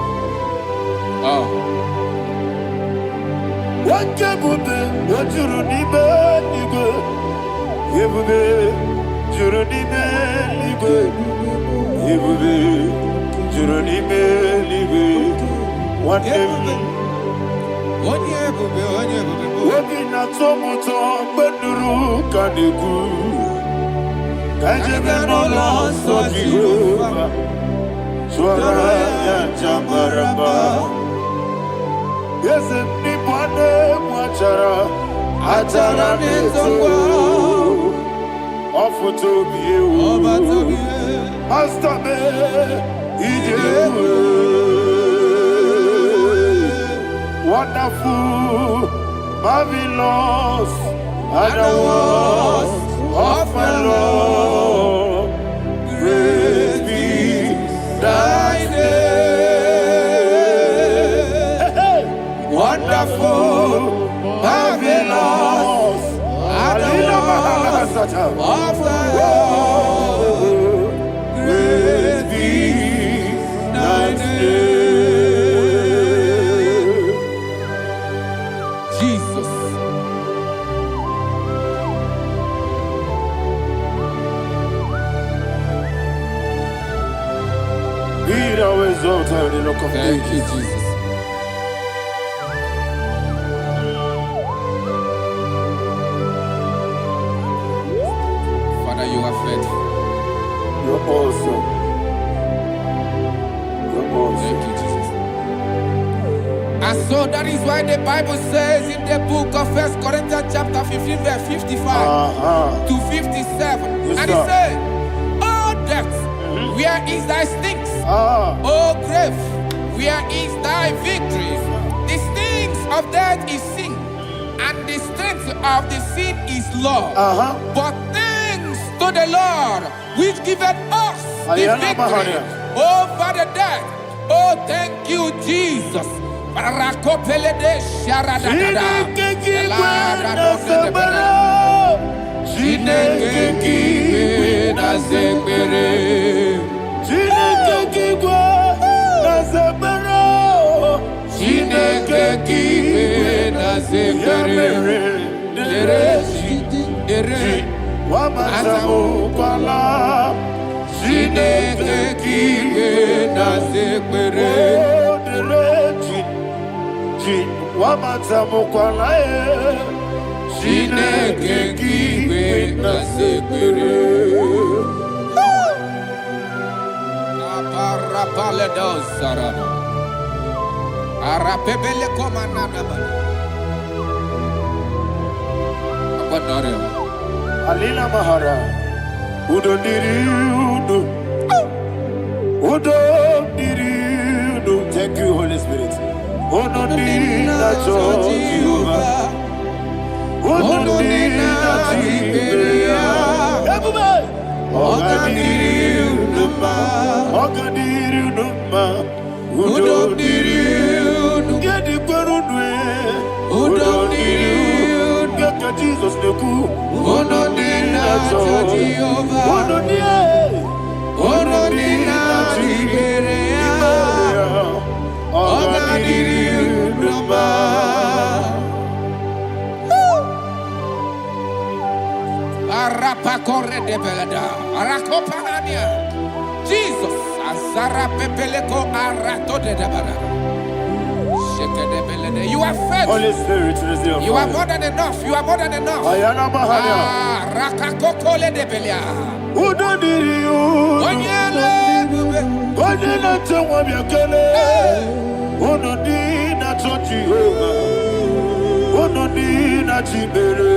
What can we do? What you don't need, you go. You will be, you don't need, you go. You will be, you don't need, you go. What day? What in a tomoto, but the rook can you go? Can't you be no loss of Jehovah? Swara Jamaraba. Yes, ni bwane mwachara achara nezogo ofuto biyewo master me ijewo wonderful marvelous and the words of my Lord, praise be thy name. Wonderful, marvelous, and the words of thy Lord, praise be thy name. Jesus. Be thou exalted in the rock of Thank you, ages. Jesus. Father, you are faithful. You're awesome. You're awesome. Thank you, Jesus. And so that is why the Bible says in the book of 1 Corinthians chapter 15, verse 55 to 57. Yes, And sir. it says, "Oh death, where is thy stings? Oh grave, where is thy victory? The stings of death is sin, and the strength of the sin is law. But thanks to the Lord, which giveth us the victory over the death. Oh, thank you, Jesus." Rakopelede sharadadada. Chineke kiwe na zekere. Chineke kiwe na zekere. Dere Wamazamu kwala. Chineke kiwe na zekere. Wamazamu kwala. Chineke kiwe na zekere. Aparapale dos sarama. Arapebele komanana mana. Apanare. Alina Mahara. Udo diri udo. Udo diri udo. Thank you, Holy Spirit. Udo diri na Jehovah. Jesus the cool. Jesus, Azara Pepeleko Arato de Dabara. You are faithful. Holy Spirit, you are more than enough. You are more than enough. Rakakokole de Belia. Who don't need you? Onye na tewa biakele. Ono di na Jehovah. Ono di na Chibere.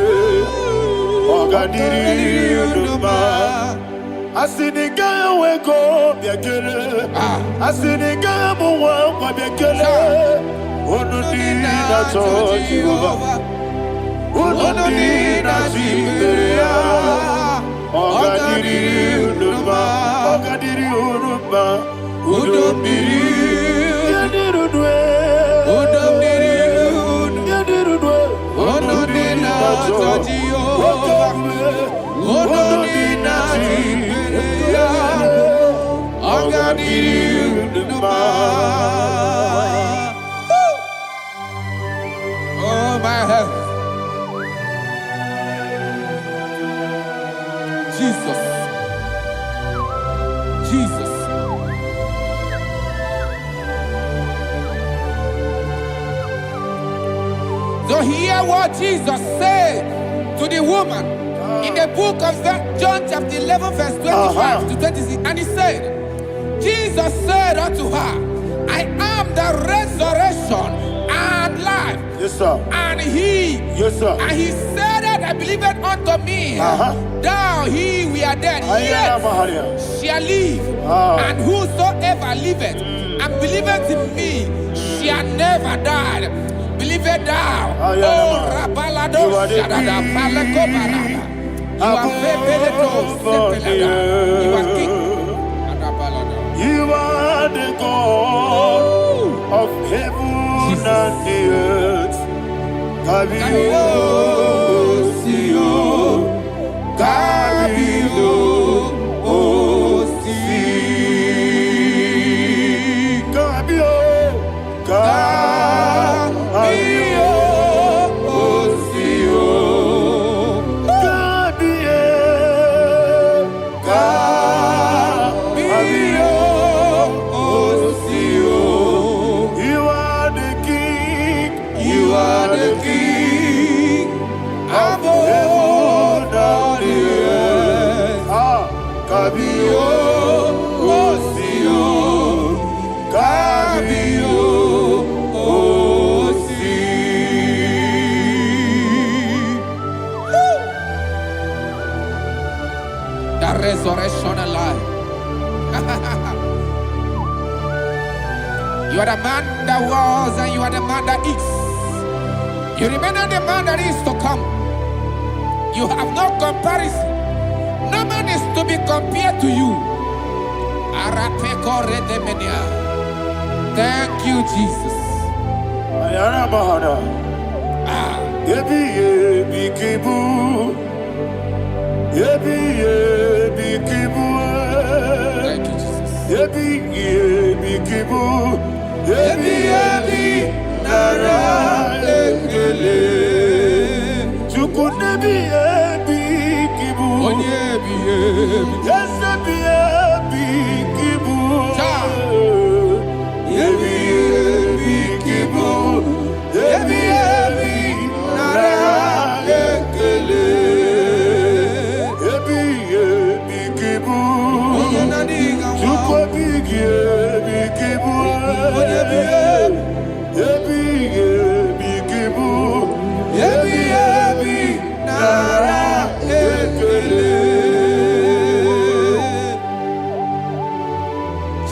Ogadiri unuma. Asiniga weko biakele. Asiniga muwa biakele. Ono di na Jehovah. Ono di na Chibere. Ogadiri unuma. Ogadiri unuma. Udomiri. Yadirudwe. Udomiri. Yadirudwe. Onodina Jehovah. Onodina Jehovah. Ogadiri unuma. Oh my health. Jesus. Jesus. So hear what Jesus said to the woman in the book of John chapter 11 verse 25 to 26. And he said, Jesus said unto her, I am the resurrection and life. Yes, sir. And he, yes, sir. And he said that I believe it unto me. Thou he we are dead, yet shall live. And whosoever liveth and believeth in me shall never die. Believe it thou. Oh, Rabalado, Shadada, Palako Barada. You are Febeleto, you are king. You are the God of heaven and the earth. Kabio, Sio, Kabio, Osi, Kabio, Kabio. Resurrection and life. You are the man that was and you are the man that is. You remember the man that is to come. You have no comparison. No man is to be compared to you. Thank you, Jesus. Thank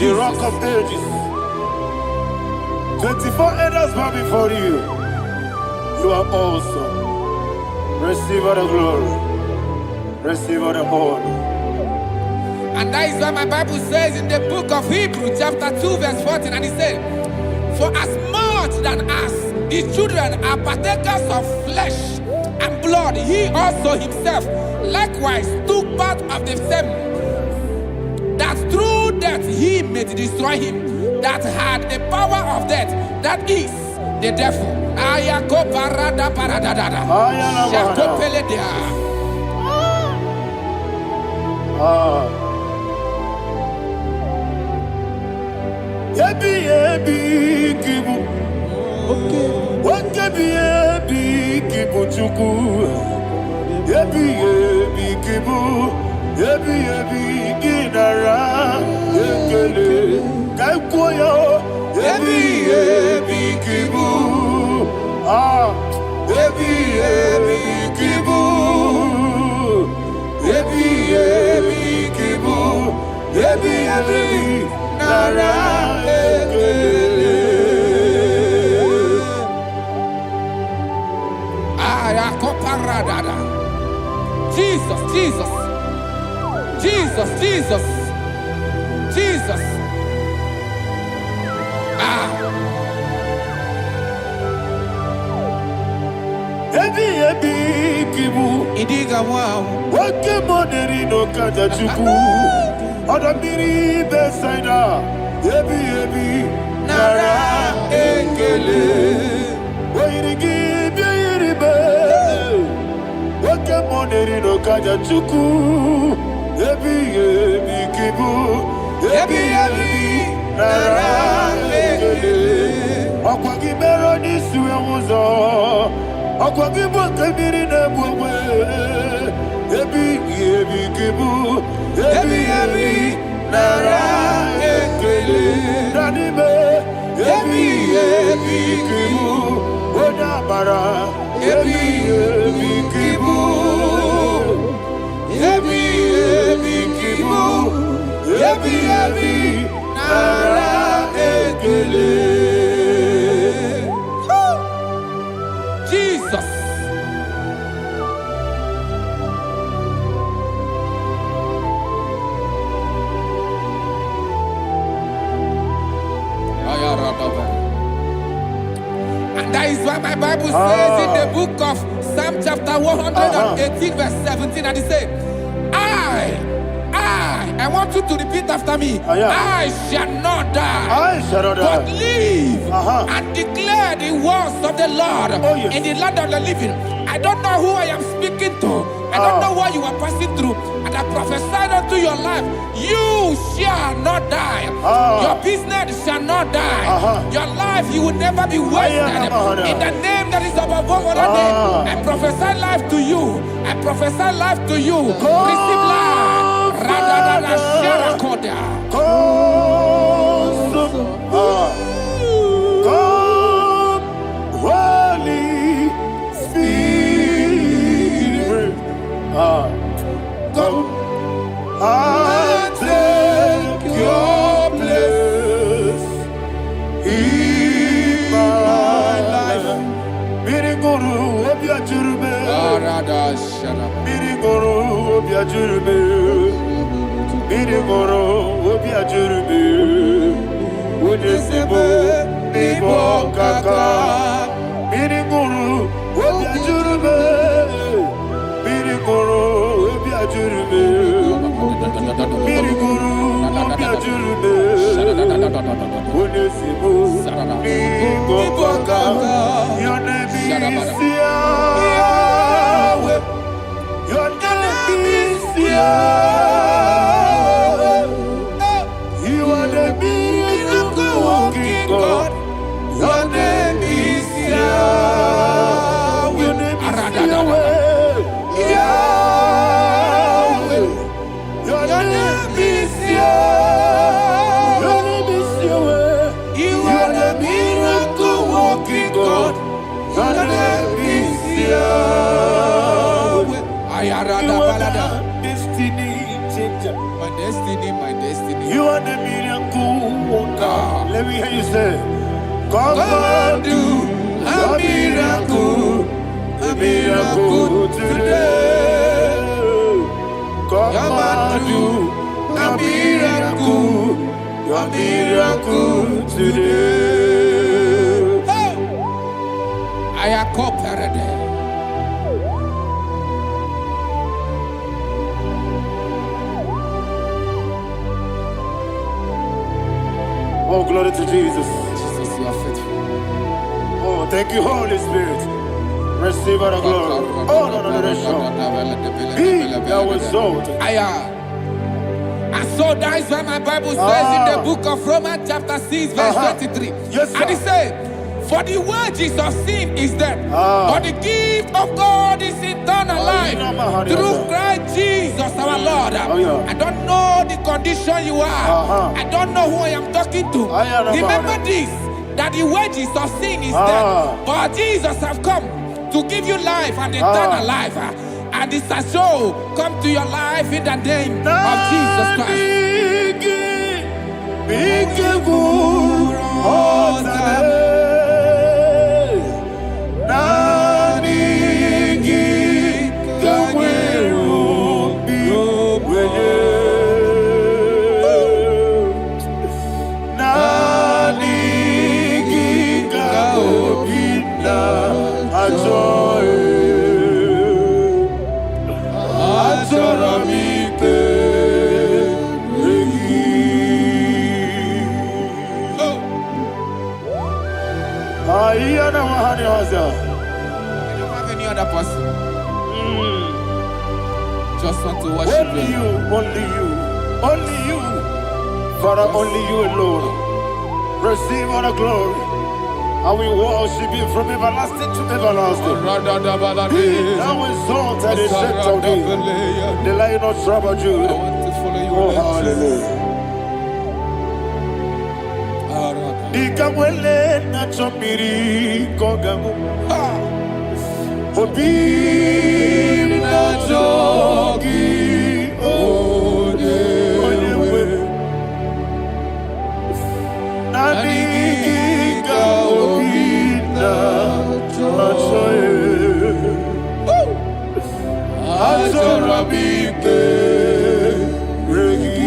you, the Rock of Ages. 24 elders bow before you. You are awesome. Receive all the glory. Receive all the honor. And that is why my Bible says in the book of Hebrews chapter 2 verse 14, and it said, for as much than us, the children are partakers of flesh and blood, he also himself likewise took part of the same, that through death he may destroy him that had the power of death, that is the devil. Jesus, Jesus, Jesus, Jesus, Jesus. Idiga wow. Wake money no kata chuku. Odamiri besaida. Ebi nara ekele. Oirigi biiribe. Wake money no kata chuku. Ebi kibu. Ebi nara ekele. Okwagi mero ni suwe muzo. Okwagi bokebiri na bwe. Ebi kibu. Ebi nara ekele. Nanime. Ebi kibu. Odabara. Ebi kibu. Ebi kibu. Ebi nara ekele. Jesus. And that is why my Bible says in the book of Psalm chapter 118 verse 17, and it says, I want you to repeat after me. I shall not die, but live and declare the words of the Lord in the land of the living. I don't know who I am speaking to. I don't know what you are passing through. And I prophesied unto your life, you shall not die. Your business shall not die. Your life, you will never be wasted. In the name that is above all other name, I prophesy life to you. I prophesy life to you. Receive life. Holy Spirit, come and take your place in my life. Miriguru obiajurube, miriguru obiajurube. Mirigoro obiajurube, unesebo nibo kaka. Mirigoro obiajurube, mirigoro obiajurube, mirigoro obiajurube, unesebo nibo kaka. Your name is Yahweh. Your name is Yahweh. God, your name is Yahweh. Your name is Yahweh. Yahweh. Your name is Yahweh. Your name is Yahweh. You are the miracle working God. Your name is Yahweh. You are the destiny changer. My destiny, my destiny. You are the miracle worker. Let me hear you say, come and do a miracle today. Come and do a your miracle today. I am cooperated. Oh, glory to Jesus. Jesus, you are faithful. Oh, thank you, Holy Spirit. Receive our glory. Oh, no, Be thou exalted. And so that is why my Bible says in the book of Romans chapter 6 verse 23. Yes, sir. And it says, for the wages of sin is death, but the gift of God is eternal life through Christ Jesus our Lord. I don't know the condition you are. I don't know who I am talking to. Remember this, that the wages of sin is death, but Jesus have come to give you life and eternal life. And this shall show come to your life in the name of Jesus Christ. I don't have any other person. Just want to worship only you, only you, only you. Father, only you alone. Receive all the glory. I will worship you from everlasting to everlasting. Be thou exalted and set of thee, the Lion of Tribe of Judah. I want to follow you. Oh, hallelujah. Ikamwele na chomiri kogamu. Obi na jogi onewe. Nani ka obi na choye. Azorabike regi.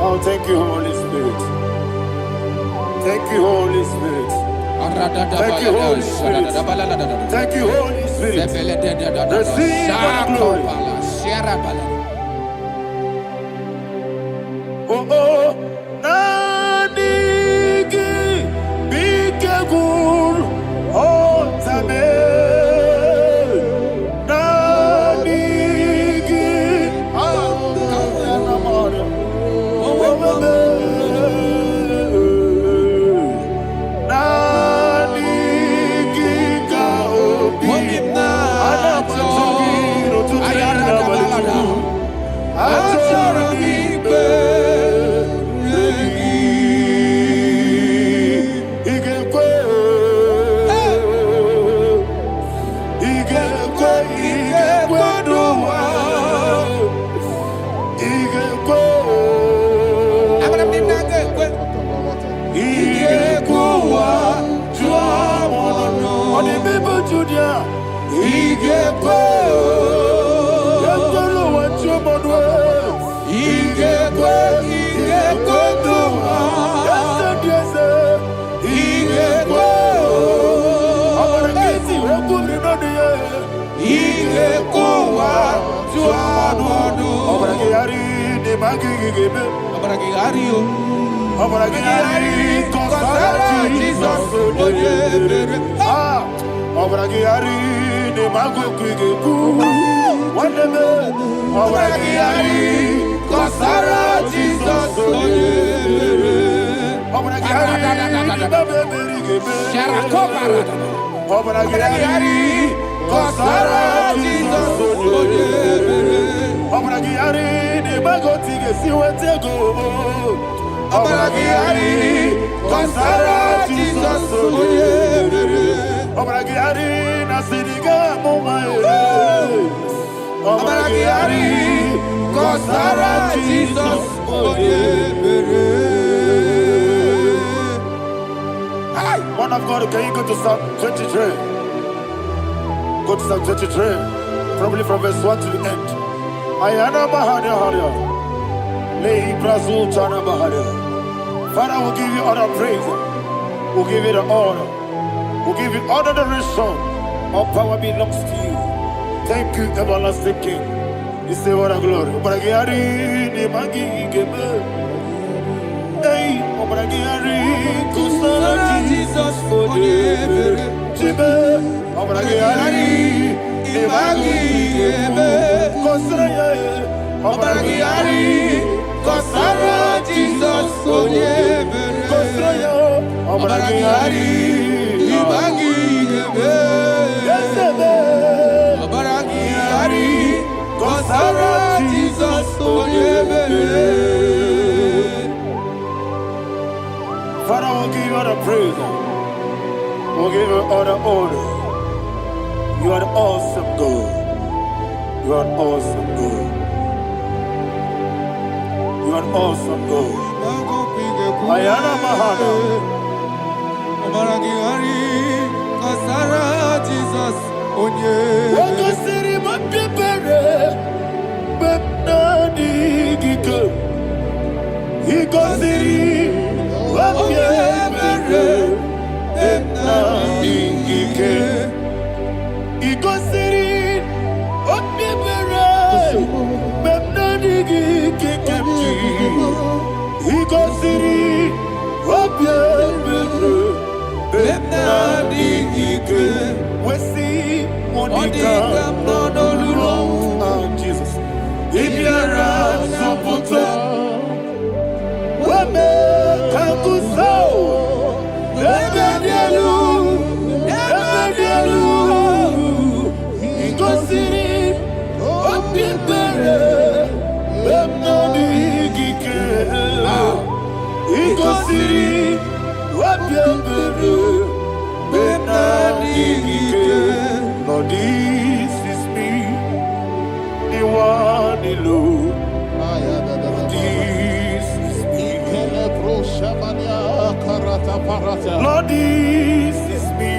Oh, thank you, Holy Spirit. Thank you, Holy Spirit. Thank you, Holy Spirit. Thank you, Holy Spirit. Receive the glory. Oh, oh, Nanigi, Bikagur, oh, Tame. Igbo. kuwa tuamodu. Obragari de magigebe. Obragari o. Obragari kosara Jesus. Ah, obragari de magogigebe. Wandeme. Obragari kosara Jesus. Obragari Obragari kosara Jesus. Obragari de magotige siwetego. Obragari kosara Jesus. Obragari nasiriga momae. Obragari kosara Jesus. Man of God, can you go to Psalm 23? Go to Psalm 23, probably from verse 1 to the end. Ayana Bahania Haria. Lehi Brazil Chana Bahania. Father, we'll give you all the praise. We'll give you the honor. We'll give you all the adoration. All power belongs to you. Thank you, everlasting King. You say what a glory. Obragari ni magi gebe. Hey, obragari kusara Jesus forever. Jibe, obragari ni magi gebe. Kusara, obragari kusara Jesus forever. Kusara, obragari ni magi gebe. Yesebe, obragari kusara Jesus forever. Father, we'll give you all the praise. We'll give you all the honor. You are the awesome God. You are an awesome God. You are an awesome God. Ayana Mahana. Jesus. Wako siri mapipere. Bepnani giko. Iko siri. Wapyemere, Emnangike, Igosiri, Wapyemere, Emnangike, Igosiri, Wapyemere, Emnangike, Wesi, Monica, Jesus, Ibiara, Saputo, Wame, Kakuso, Ebedielu, Igosiri, Opipere, Emnabigike, Igosiri, Opipere, Emnabigike. Lord, this is me, the one alone. Lord, this is me,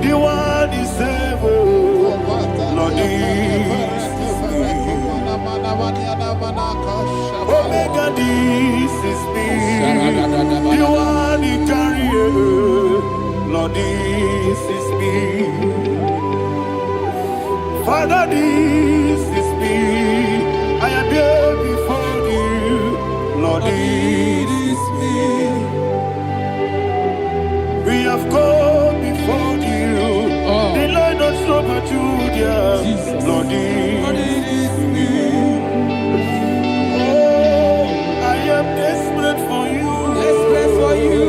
the one is able. Lord, this is me. Omega, this is me, the one he carries. Lord, this is me. Father, this is me. I am here before you. Lord, this is me. We have come before you. The Lord of Super Judah. Lord, this is me. Oh, I am desperate for you. Desperate for you.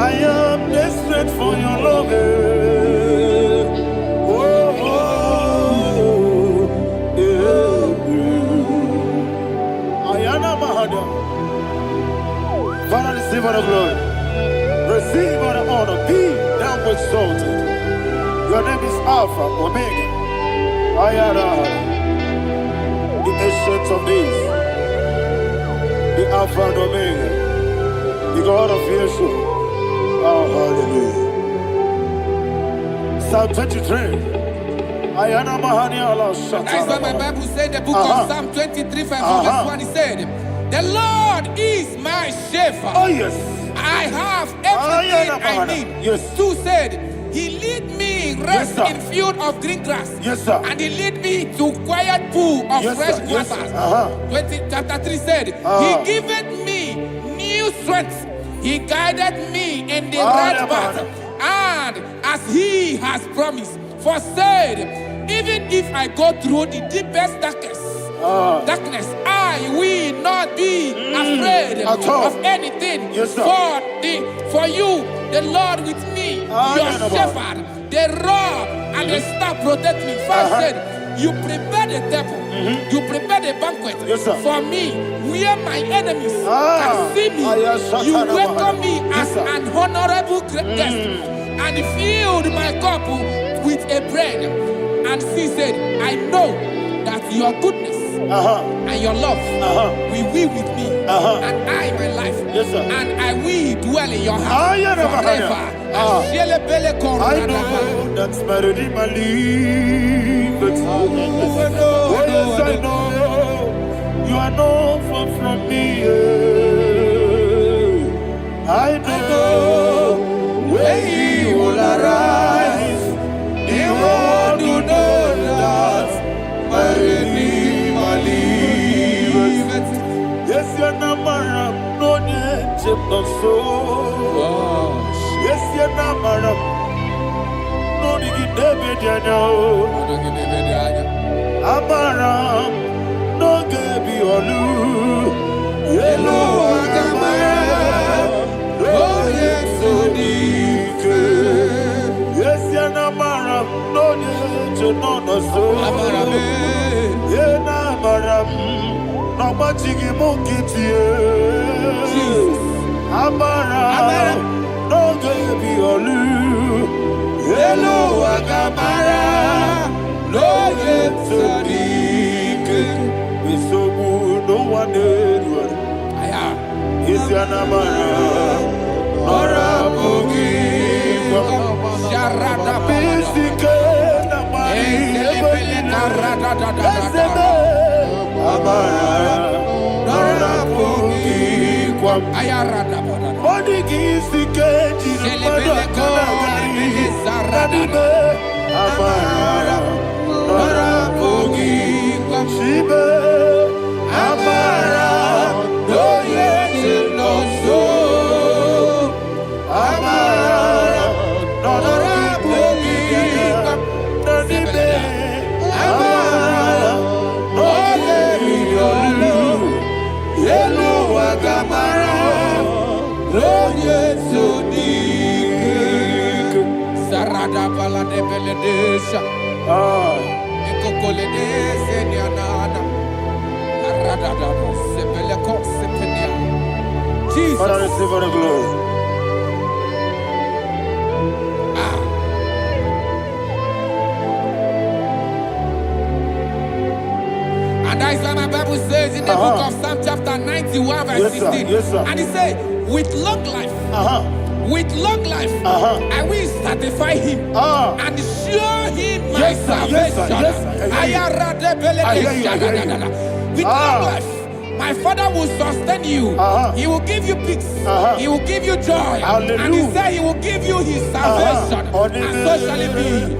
I am desperate for your love. Father, receive all the glory. Receive all the honor. Be thou exalted. Your name is Alpha, Omega. Ayara, the ancient of days. The Alpha and Omega. The God of Yeshua. Oh, hallelujah. Psalm 23. Ayana Mahani Allah Shata. That's what my Bible said, the book of Psalm 23, verse 1, he said, The Lord is my shepherd. Oh yes. I have everything I need. Yes. 2 said, He lead me rest Yes, in field of green grass. Yes, sir. And He lead me to quiet pool of Yes, fresh sir. Yes, waters. sir. Chapter 3 said, He giveth me new strength. He guided me in the right path. And as He has promised, for said, even if I go through the deepest darkness, I will not be afraid of anything. Yes, sir. For you, the Lord with me, your shepherd, the rod and the staff protect me. First said, you prepare the table, you prepare the banquet for me, where my enemies can see me. You welcome me as an honorable guest, and filled my cup with a bread. And she said, I know that your goodness and your love will be with me, and I, my life, and I will dwell in your house forever. I know that's my Redeemer lives. Oh yes, I know you are not far from me. I know when He will arise, He will do that my Redeemer lives. Yes, you're not married, no need to so. Yes, you're not married, no need to be Amaram, no gebi olu. Yellow Amaram, no yesodike. Yes, you're not married, no need to know no so. Amaram, yena Amaram, no machigi mukiti. Amaram, no gebi olu. Yellow Amaram. No yesodike. We so good, no one did. Is your Amaram, Nora Bogi. Sharada Bisike Namari. Amaram, Nora Bogi. Odigi Sike Jimada Kanagari. Amaram, Nora Bogi. Shibe Amaram, no yet no so. Amaram, Nora Bogi. Nadibe Amaram, no yet no. Yellow Agamaram, no yet so deep. Sarada bala de beledesha. Ekokoledese nianana. Aradada sepeleko sepenia. Jesus. Father, receive all the glory. And that is why my Bible says in the book of Psalm chapter 91 verse 16. Yes, sir. And it says, with long life, with long life, I will satisfy him and show him my salvation. With long life, my Father will sustain you. He will give you peace. He will give you joy. Hallelujah. And He said He will give you His salvation. And so shall it be.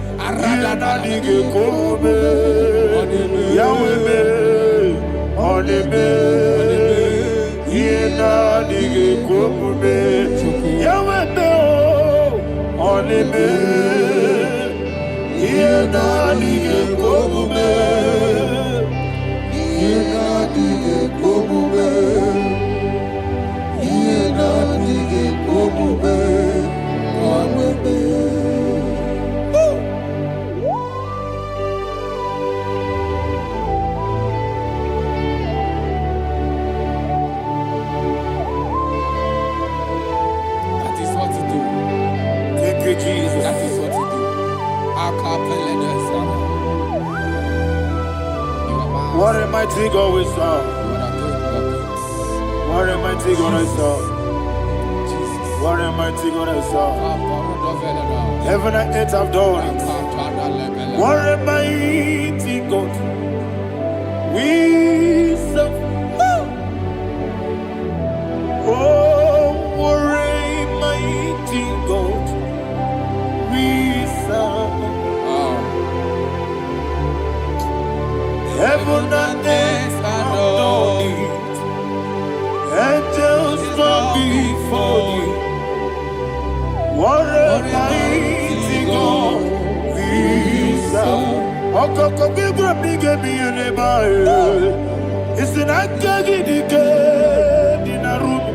Jesus. That is what you do. What a mighty God we serve. What a mighty God I serve. What a mighty God I serve. Heaven and earth have done it. What a mighty God we serve. before you. What a mighty God we serve. Okoko bibra bige biye ba. It's an akagi dike dinarubi.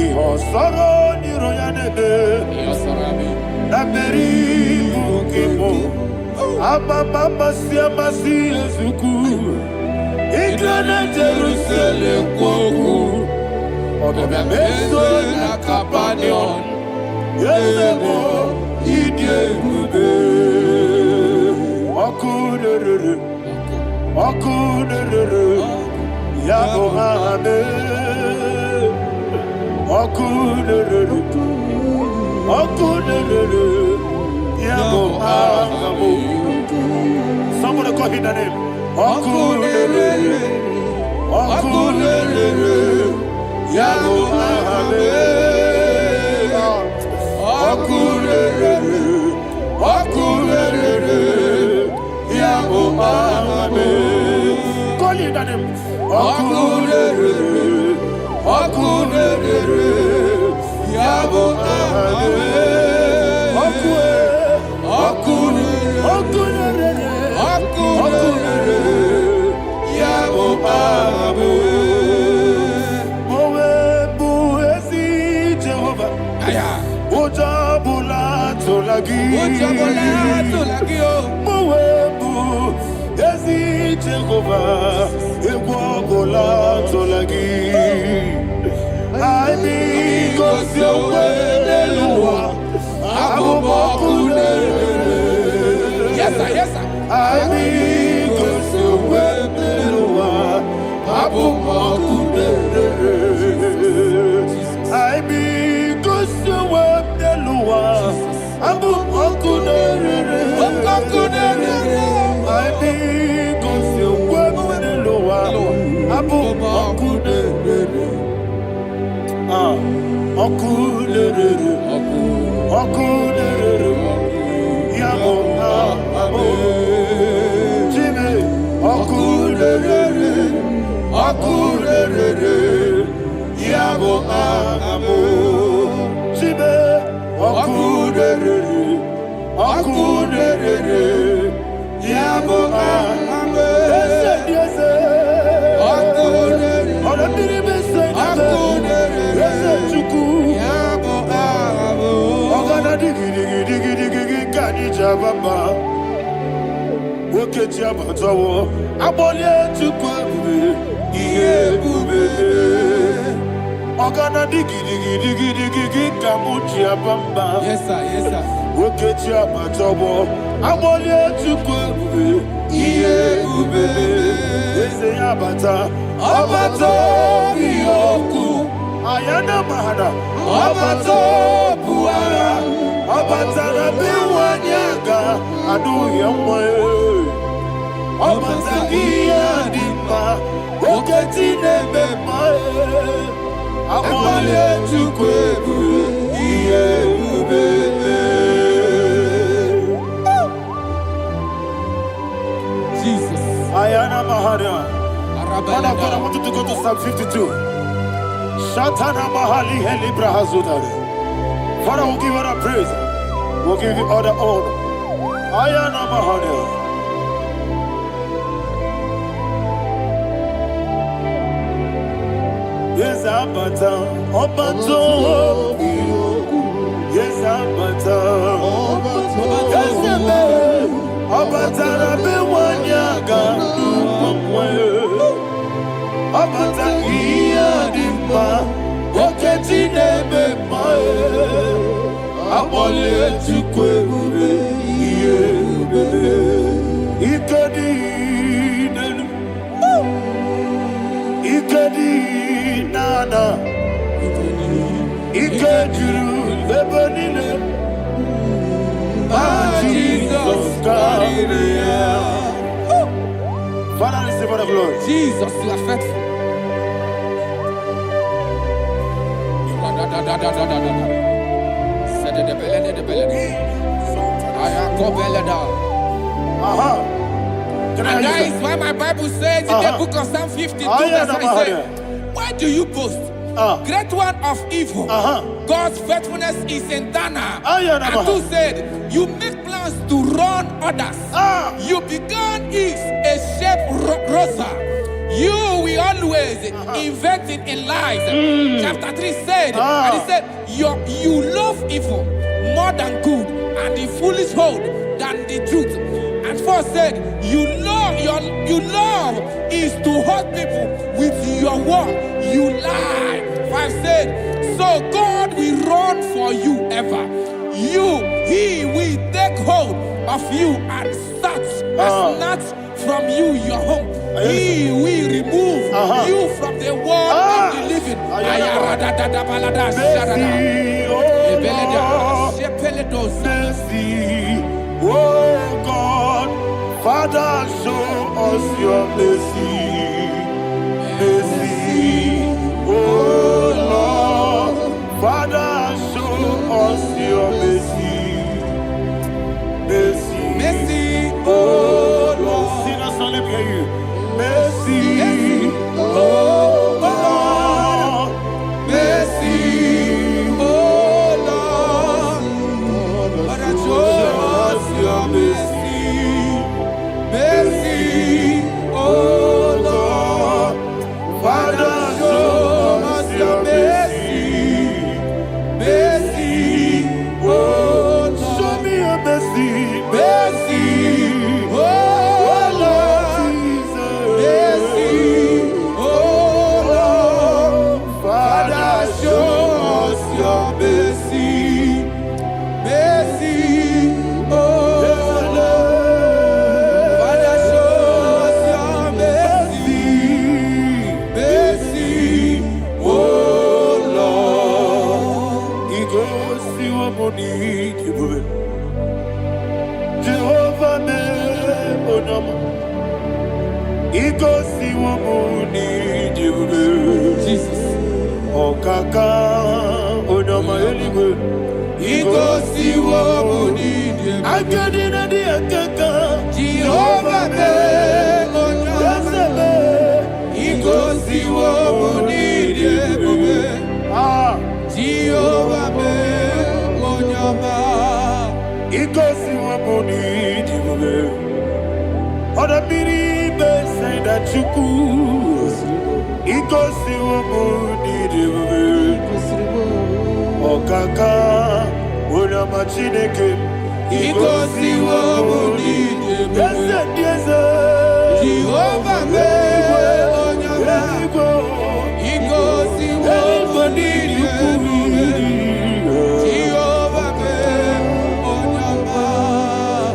Iho soro ni royanebe. Naberi bukimo. Ababa siamasi ezuku. Igrana Jerusalem kwoku. Oga meso na kapanion. Yesebo idie gube. Okunere. Okunere. Yabo hame. Okunere. Okunere. Yabo hame. Somebody call him the name. Okunere. Okunere. Yabo hame. Okunere. Okunere. Yabo hame. Call him the name. Okunere. Okunere. Yabo hame. Mowebu ezi Jehovah egwobola tolagi. I because your way yes sir, yes sir. I because your way I because your way Abu Okunere, I be concealed with the lower. Abu Okunere, Okunere, Okunere, Yabo Abu Jimmy, Okunere, Okunere, Yabo Abu Jimmy. Okunere, Okunere, Yabo Ame. Yes, Okunere, Okunere, yes, Chuku, Yabo Ame. Ogana digi, kani jababa. Woke jabatawo, abole Chuku, iye bube. Ogana digi kamuchi abamba. Yes sir, yes sir. Wokechi abatobo amole tukwe iye ube ese abata abato biyoku ayana mahada abato buara abata na biwanyaga adu yamwe abata iya dimba woketi nebe mae amole tukwe iye ube. Jesus. Ayana Maharia. God, I want you to go to Psalm 52. Shatana Mahali Heli Brahazudare. Father, we'll give you all the praise. We'll give you all the honor. Ayana Maharia. Yes, Abata. Obato. Yes, Abata. Yes, Abata be wanyaga Abata iya dimba Oketi nebe mae Abole tukwe ube iye ube Ikadi nenu Ikadi nana Ikadiru ebenine Jesus, God. Father, receive all the glory. Jesus, you are faithful. And that is why my Bible says in the book of Psalm 52, verse 7, why do you boast? great one of evil. God's faithfulness is eternal. And 2 said, you make plans to run others. You began is a shape rosa. You will always inventing in lies. Chapter 3 said, and he said, you love evil more than good, and the foolish hold than the truth. And 4 said, you love is to hurt people with your word. You lie. 5 said, so God will run for you ever. He will take hold of you and snatch from you your home. He will remove you from the world of the living. Mercy, oh God, Father, show us your mercy. Mercy, oh Lord, Father, show us your mercy. Mercy, Mercy, oh Lord. Sing us all, let me hear you. Mercy, oh Lord. mercy, oh Lord, Father, show us your mercy. Mercy, oh Lord, Father, show us your mercy. Mercy, oh Lord, Show me your mercy. mercy, oh Lord, mercy, oh Lord, Father, show us your mercy. Mercy, oh Lord, Father, show us your mercy. Mercy, oh Lord. Ego si wamoni kibube. Jehovah me onama. Ego si wamoni kibube. Jesus. Okaka onama eligwe. Ego si wamuni Akadina di akaka. Jehovah me onama. Yasebe. Ego si wamuni Jehovah me onama. Ego si wamoni kibube. Oda biri be say that you could. Ego si wamoni kibube. Okaka onama chineke. Ego si wamuni Yese yese. Jehovah me onama. Ego si wamuni Jehovah me onama.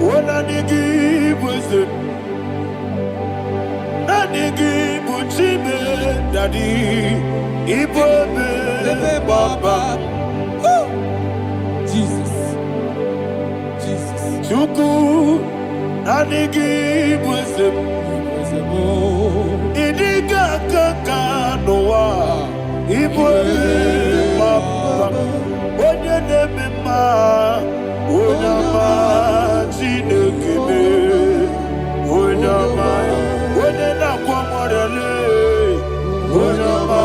Wona nigi bwese. Na nigi buchime dadi. Ibobe baba. Jesus. Jesus. Chuku. Na nigi bwese. Idiga kaka noa. Ibobe baba. Onye nemema. Onyama chinekebe. Onyama. Onye nakwa morele. Onyama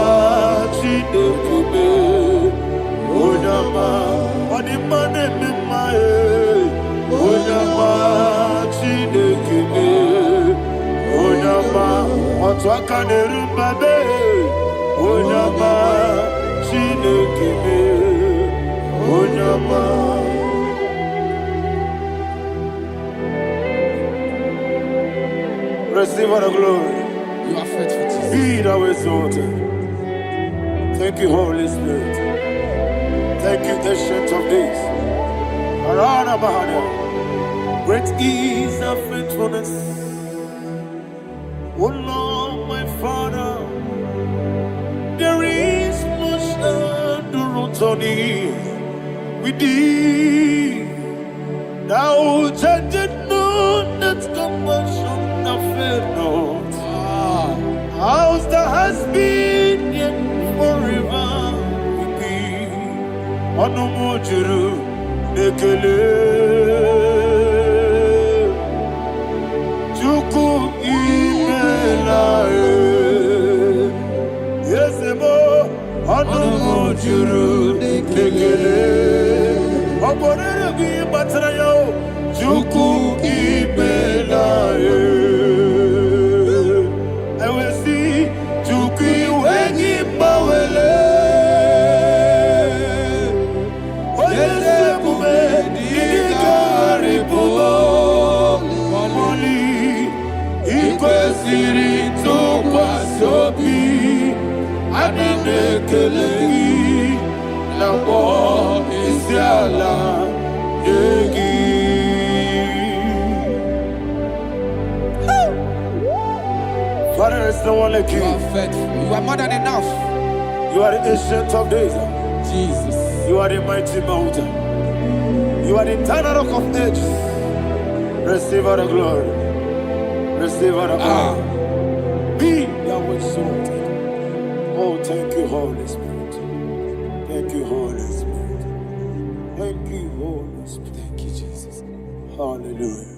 chinekebe. Onyama. Onimane mema Onyama chinekebe. Onyama. Otwaka nerumbabe. Onyama chinekebe. Onyama. Receive all the glory. You are faithful, Jesus. Be thou exalted. Thank you, Holy Spirit. Thank you, Ancient of Days. Arana Bahana. Great is thy faithfulness. O Lord, my Father, there is much endurance on thee. With thee, thou changest not, that compassion that fail not. How's the has been yet forever with thee? Onomojuru nekele. Chuku imela. Yes, mo. juru n'ekele ọbọrịrị gị gbatara ya Chukwu imela ewesi Chukwu iwe gị gbawele onye nsebume dịka harịpụgo mọli ikwesịrị ntụkwasị obi anyị na-ekele gị na mkpọ isi ala nye gị. Father, there's no one like you. Prophet, you are more than enough. You are the ancient of days. Jesus. You are the mighty mountain. You are the eternal rock of ages. Receive all the glory. Receive all the glory. Be thou exalted. Oh, thank you, Holy Spirit. Thank you, Holy Spirit. Thank you, Holy Spirit. Thank you, Jesus. Hallelujah.